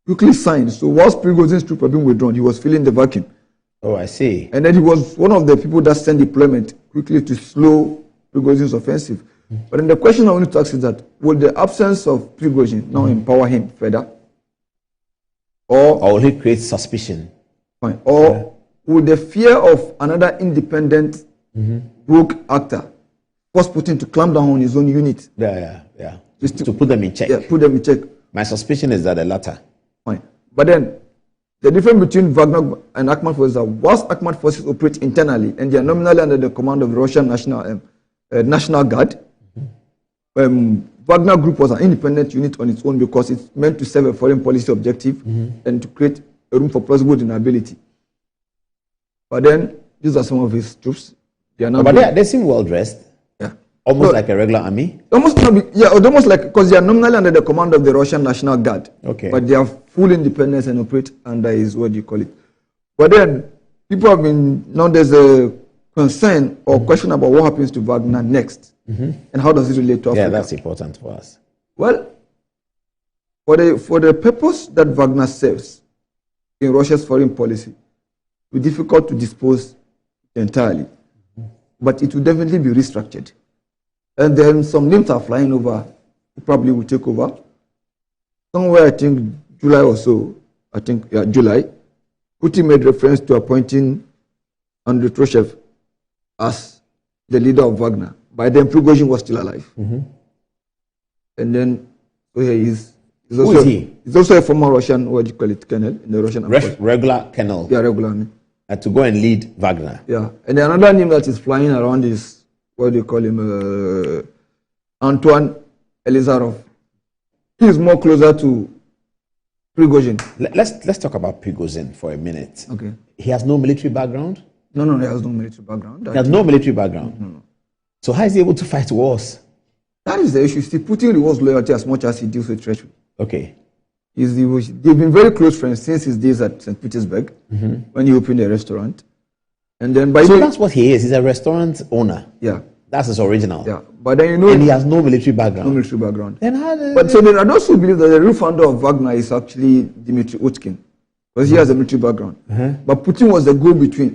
quickly signed. So whilst Prigozhin's troops were being withdrawn, he was filling the vacuum. Oh, I see. And then he was one of the people that sent deployment quickly to slow Prigozhin's offensive. But then the question I want to ask is that, will the absence of Prigozhin now empower him further? Or will he create suspicion? Fine. Or will the fear of another independent rogue actor force Putin to clamp down on his own unit? Yeah. Just to put them in check. Yeah, put them in check. My suspicion is that the latter. Fine. But then, the difference between Wagner and Akhmat forces is that whilst Akhmat forces operate internally and they are nominally under the command of the Russian National Guard, Wagner Group was an independent unit on its own because it's meant to serve a foreign policy objective and to create a room for plausible deniability. But then, these are some of his troops. They are now they seem well dressed. Yeah. Almost like a regular army. Almost like, because they are nominally under the command of the Russian National Guard. Okay. But they have full independence and operate under his, But then, people have now there's a concern or question about what happens to Wagner next. And how does it relate to Africa? Yeah, that's important for us. Well, for the purpose that Wagner serves in Russia's foreign policy, it will be difficult to dispose entirely. But it will definitely be restructured. And then some names are flying over, who probably will take over. Somewhere, I think, July or so, July, Putin made reference to appointing Andrei Troshev as the leader of Wagner. By then, Prigozhin was still alive. And then, so here he is. Who is he? He's also a former Russian, colonel in the Russian army. Regular colonel? Yeah, regular army. To go and lead Wagner? Yeah. And then another name that is flying around is, Antoine Elizarov. He is more closer to Prigozhin. Let's talk about Prigozhin for a minute. Okay. He has no military background? No, he has no military background. He has no military background? No. So how is he able to fight wars? That is the issue. See, Putin rewards loyalty as much as he deals with treachery. Okay. They've been very close friends since his days at St. Petersburg, when he opened a restaurant. And then that's what he is. He's a restaurant owner. Yeah. That's his original. Yeah. But then and he has no military background. No military background. Then how so there are those who believe that the real founder of Wagner is actually Dmitry Utkin, because he has a military background. But Putin was the go-between.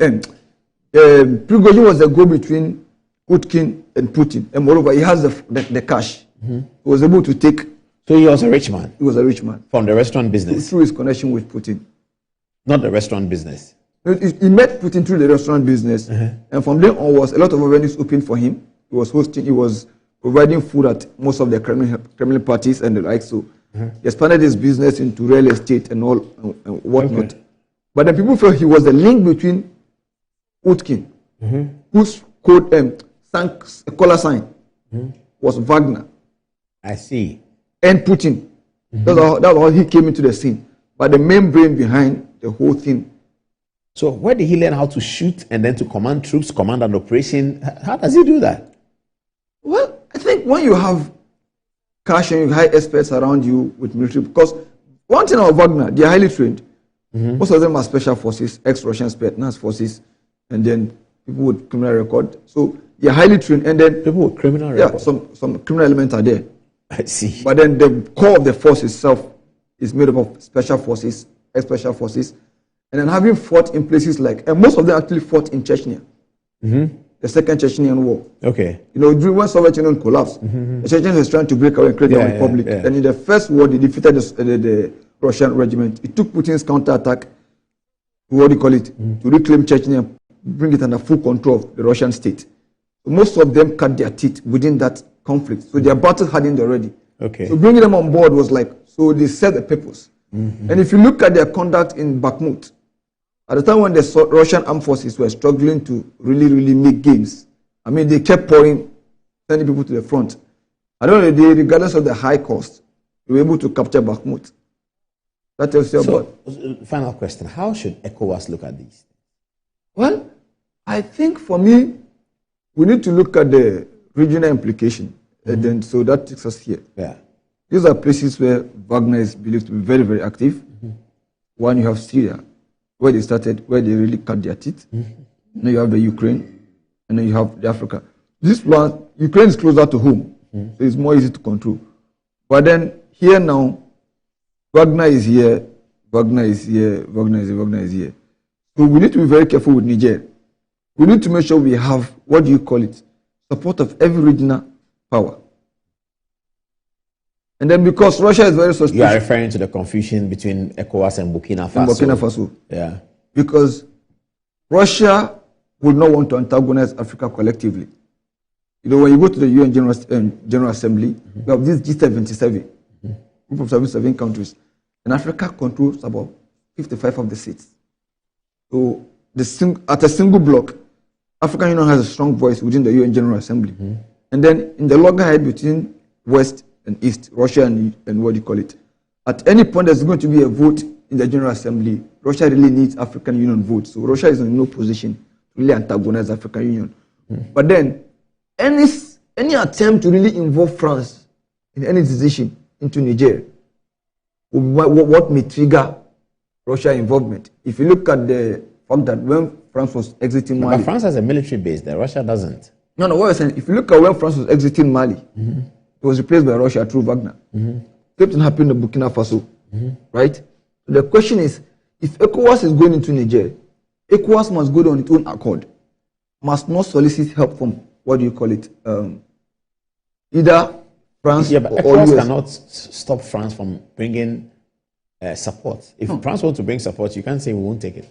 Prigozhin was the go-between Utkin and Putin. And moreover, he has the cash. He was able to take. So he was a rich man? He was a rich man. From the restaurant business? Through his connection with Putin. Not the restaurant business? He met Putin through the restaurant business. And from then onwards, a lot of avenues opened for him. He was hosting, he was providing food at most of the Kremlin parties and the like. So he expanded his business into real estate and all and whatnot. Okay. But then people felt he was the link between Utkin, whose color sign was Wagner. I see. And Putin. That's how he came into the scene. But the main brain behind the whole thing. So where did he learn how to shoot and then to command troops, command an operation? How does he do that? Well, I think when you have cash and you hire experts around you with military, because one thing about Wagner, they are highly trained. Most of them are special forces, ex-Russian spetsnaz forces, and then people with criminal record. So they are highly trained, and then people with criminal record. Yeah, some criminal elements are there. I see. But then the core of the force itself is made up of special forces, ex-special forces, and then having fought in places like, and most of them actually fought in Chechnya. The Second Chechnyan War. Okay. During when Soviet Union collapsed, the Chechens was trying to break away and create a republic. And in the first war, they defeated the Russian regiment. It took Putin's counterattack, to reclaim Chechnya, bring it under full control of the Russian state. So most of them cut their teeth within that conflict. So their battle hardened already. Okay. So bringing them on board was like, so they set the purpose. And if you look at their conduct in Bakhmut, at the time when the Russian armed forces were struggling to really make gains, I mean, they kept pouring sending people to the front. At the end of the day, regardless of the high cost, we were able to capture Bakhmut. That tells you about. Final question: how should ECOWAS look at these? Well, I think for me, we need to look at the regional implication, and then so that takes us here. Yeah. These are places where Wagner is believed to be very, very active. One, you have Syria, where they started, where they really cut their teeth. Then you have the Ukraine, and then you have the Africa. This one, Ukraine is closer to home, so it's more easy to control. But then here now, Wagner is here, Wagner is here, Wagner is here. So we need to be very careful with Niger. We need to make sure we have, what do you call it, support of every regional power. And then because Russia is very suspicious. You are referring to the confusion between ECOWAS and Burkina Faso. Yeah. Because Russia would not want to antagonize Africa collectively. You know, when you go to the UN General Assembly, we have this G77, group of 77 countries, and Africa controls about 55 of the seats. So at a single block, African Union has a strong voice within the UN General Assembly. And then in the loggerhead between West and East, Russia and what do you call it, at any point there's going to be a vote in the General Assembly. Russia really needs African Union votes. So Russia is in no position to really antagonize African Union. But then any attempt to really involve France in any decision into Niger, what may trigger Russia involvement? If you look at the fact that when France was exiting Mali, but France has a military base there. Russia doesn't. No, what I'm saying, if you look at when France was exiting Mali, it was replaced by Russia through Wagner. Same thing happened in Burkina Faso, right? So the question is, if ECOWAS is going into Niger, ECOWAS must go on its own accord, must not solicit help from, what do you call it, either France but or ECOWAS US. cannot stop France from bringing support. If France wants to bring support, you can't say we won't take it.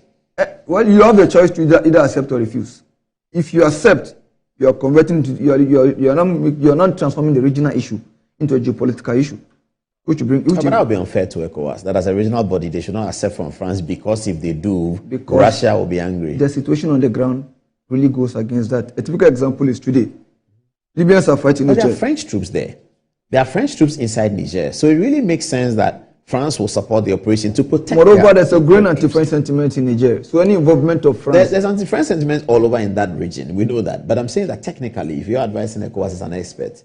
Well, you have the choice to either accept or refuse. If you accept, you are converting to, you are not transforming the regional issue into a geopolitical issue. Which bring, But that would be unfair to ECOWAS. That as a regional body, they should not accept from France, because if they do, Russia will be angry. The situation on the ground really goes against that. A typical example is today. Libyans are fighting But each there are other. French troops there. There are French troops inside Niger. So it really makes sense that France will support the operation to protect. Moreover, there's a growing anti-French sentiment in Niger. So any involvement of France... There's anti-French sentiment all over in that region. We know that. But I'm saying that technically, if you're advising ECOWAS as an expert,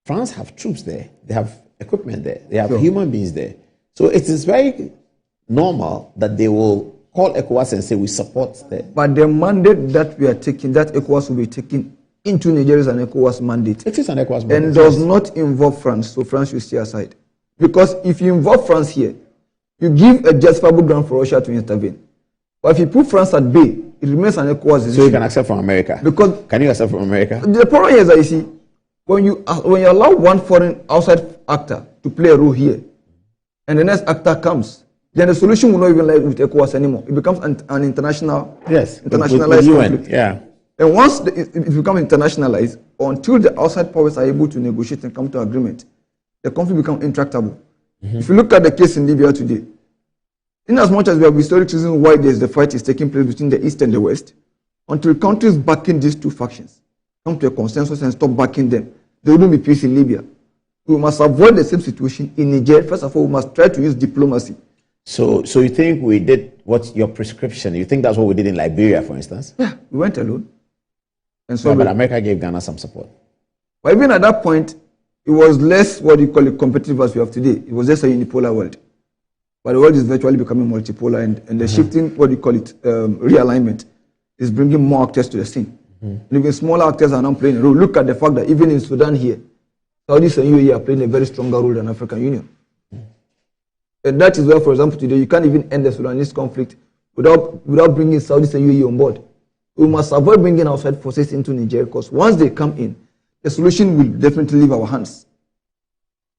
France have troops there. They have equipment there. They have human beings there. So it is very normal that they will call ECOWAS and say we support them. But the mandate that we are taking, that ECOWAS will be taking into Niger is an ECOWAS mandate. It is an ECOWAS mandate. And does not involve France. So France should stay aside. Because if you involve France here, you give a justifiable ground for Russia to intervene. But if you put France at bay, it remains an ECOWAS decision. So you can accept from America? Because can you accept from America? The problem here is that you see, when you allow one foreign outside actor to play a role here, and the next actor comes, then the solution will not even lie with ECOWAS anymore. It becomes an international, internationalized conflict. Yeah. And once it becomes internationalized, until the outside powers are able to negotiate and come to agreement, the conflict becomes intractable. If you look at the case in Libya today, in as much as we have historic reasons why the fight is taking place between the East and the West, until countries backing these two factions come to a consensus and stop backing them, there wouldn't be peace in Libya. We must avoid the same situation in Niger. First of all, we must try to use diplomacy. So you think we did what your prescription? You think that's what we did in Liberia, for instance? Yeah, we went alone. And so, but America gave Ghana some support. But even at that point, it was less what you call it competitive as we have today. It was just a unipolar world. But the world is virtually becoming multipolar, and the shifting, what you call it, realignment is bringing more actors to the scene. And even smaller actors are now playing a role. Look at the fact that even in Sudan here, Saudis and UAE are playing a very stronger role than African Union. And that is where, for example, today you can't even end the Sudanese conflict without bringing Saudis and UAE on board. We must avoid bringing outside forces into Niger, because once they come in, the solution will definitely leave our hands.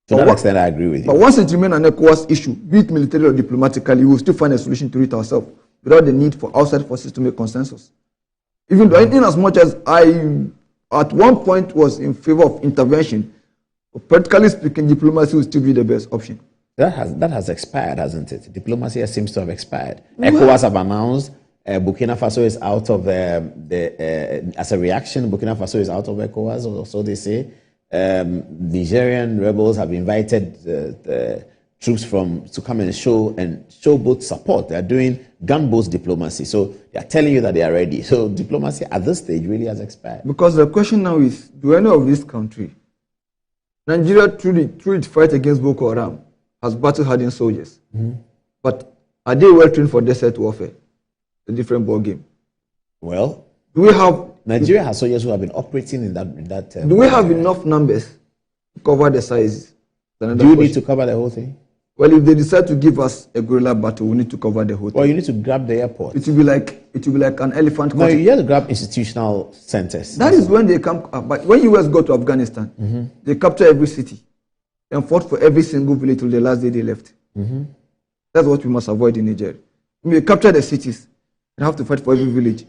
To that extent, I agree with you. But once it remains an ECOWAS issue, be it military or diplomatically, we will still find a solution to it ourselves without the need for outside forces to make consensus. Even though, in as much as I, at one point, was in favor of intervention, but practically speaking, diplomacy will still be the best option. That has expired, hasn't it? Diplomacy seems to have expired. ECOWAS have announced Burkina Faso is out of as a reaction, Burkina Faso is out of ECOWAS, or so they say. Nigerian rebels have invited the troops to come and show both support. They are doing gunboat diplomacy. So they are telling you that they are ready. So diplomacy at this stage really has expired. Because the question now is, do any of this country, Nigeria through its fight against Boko Haram, has battle-hardened soldiers. But are they well trained for desert warfare? A different ball game. Well, do we have Nigeria has soldiers who have been operating in that. Do we have enough numbers to cover the sizes? Do you need to cover the whole thing? Well, if they decide to give us a guerrilla battle, we need to cover the whole thing. Well, you need to grab the airport. It will be like an elephant. No, you have to grab institutional centers. That is when they come. But when US go to Afghanistan, they capture every city and fought for every single village till the last day they left. That's what we must avoid in Nigeria. We capture the cities and have to fight for every village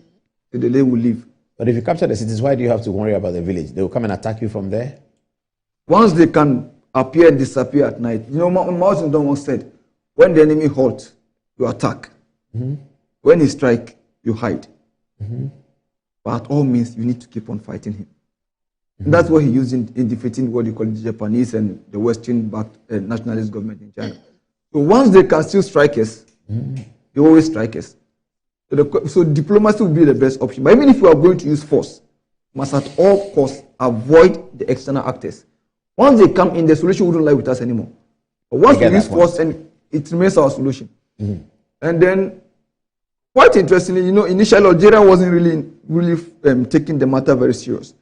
till the day we leave. But if you capture the cities, why do you have to worry about the village? They will come and attack you from there? Once they can appear and disappear at night. You know, Mao Zedong once said, when the enemy halts, you attack. When he strikes, you hide. But at all means, you need to keep on fighting him. And that's what he used in defeating what you call the Japanese and the Western-backed nationalist government in China. So once they can still strike us, they always strike us. So diplomacy would be the best option. But even if we are going to use force, we must at all costs avoid the external actors. Once they come in, the solution wouldn't lie with us anymore. But once we use force, and it remains our solution. And then, quite interestingly, you know, initially Algeria wasn't really taking the matter very serious.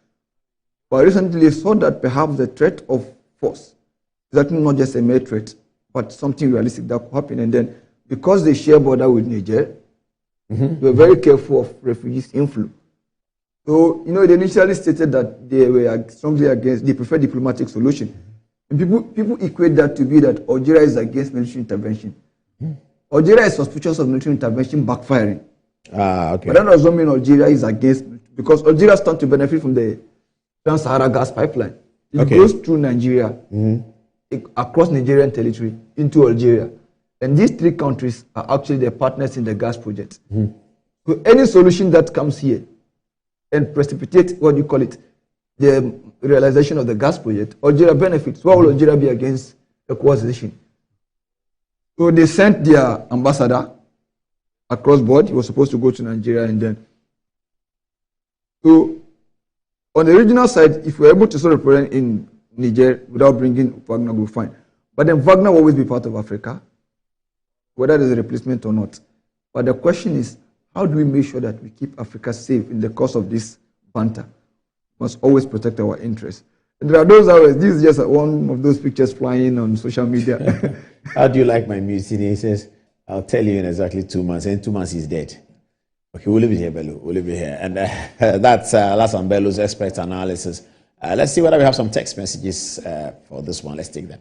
But recently they saw that perhaps the threat of force is actually not just a mere threat, but something realistic that could happen. And then, because they share border with Niger, they were very careful of refugees inflow. So, you know, they initially stated that they were strongly against, they prefer diplomatic solution. And people equate that to be that Algeria is against military intervention. Algeria is suspicious of military intervention backfiring. Okay. But that doesn't mean Algeria is against, because Algeria stands to benefit from the Trans-Sahara gas pipeline. It goes through Nigeria, across Nigerian territory, into Algeria. And these three countries are actually the partners in the gas project. So any solution that comes here and precipitate, what do you call it, the realization of the gas project, Algeria benefits. Why will Algeria be against the coalition? So they sent their ambassador across board. He was supposed to go to Nigeria, and then. So on the regional side, if we're able to sort of present in Niger without bringing Wagner, we'll fine. But then Wagner will always be part of Africa, whether there's a replacement or not. But the question is, how do we make sure that we keep Africa safe in the course of this banter? We must always protect our interests. And there are those hours, this is just one of those pictures flying on social media. How do you like my music? He says, I'll tell you in exactly 2 months. And in 2 months, he's dead. Okay, we'll leave it here, Bello. We'll leave it here. And that's on Bello's expert analysis. Let's see whether we have some text messages for this one. Let's take them.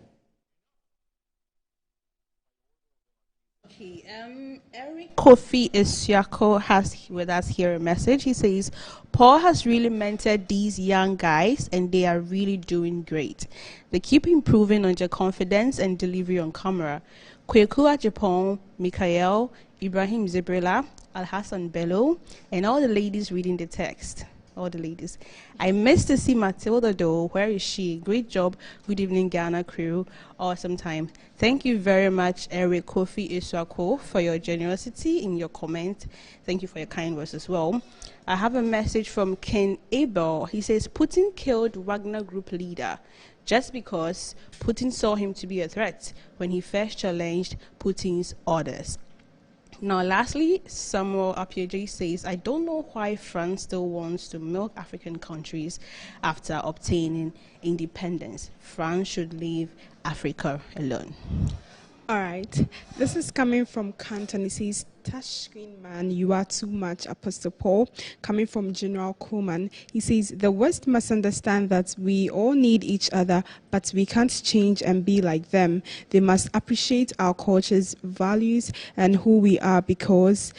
Kofi Isiako has with us here a message. He says, Paul has really mentored these young guys and they are really doing great. They keep improving on their confidence and delivery on camera. Kweku Agyapong, Mikael, Ibrahim Zibrila, Al-Hassan Bello, and all the ladies reading the text. All the ladies. I missed to see Matilda though. Where is she? Great job. Good evening, Ghana crew. Awesome time. Thank you very much, Eric Kofi Iswako, for your generosity in your comment. Thank you for your kind words as well. I have a message from Ken Abel. He says, Putin killed Wagner group leader just because Putin saw him to be a threat when he first challenged Putin's orders. Now, lastly, Samuel Apieji says, I don't know why France still wants to milk African countries after obtaining independence. France should leave Africa alone. All right. This is coming from Canton. It says, touchscreen man, you are too much, Apostle Paul. Coming from General Kuhlman, he says, the West must understand that we all need each other, but we can't change and be like them. They must appreciate our cultures, values, and who we are, because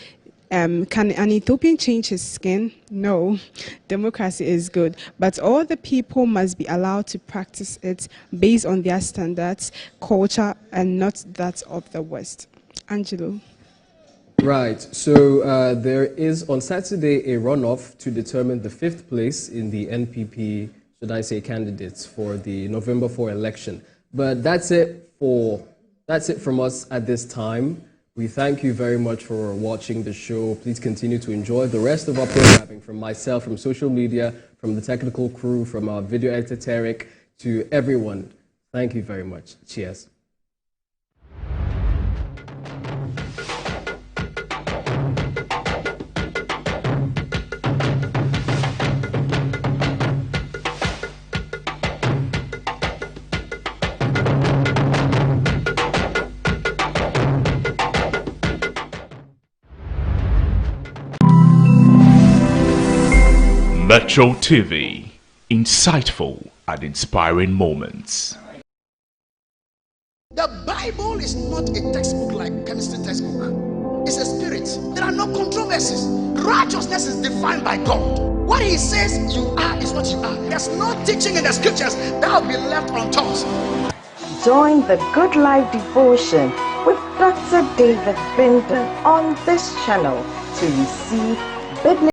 can an Ethiopian change his skin? No. Democracy is good, but all the people must be allowed to practice it based on their standards, culture, and not that of the West. Angelo. Right. So there is on Saturday a runoff to determine the 5th place in the NPP, should I say, candidates for the November 4 election. But that's it from us at this time. We thank you very much for watching the show. Please continue to enjoy the rest of our programming from myself, from social media, from the technical crew, from our video editor, Tarek, to everyone. Thank you very much. Cheers. Metro TV, insightful and inspiring moments. The Bible is not a textbook like chemistry textbook. It's a spirit. There are no controversies. Righteousness is defined by God. What he says you are is what you are. There's no teaching in the scriptures that will be left untaught. Join the Good Life Devotion with Dr. David Binden on this channel to receive biblical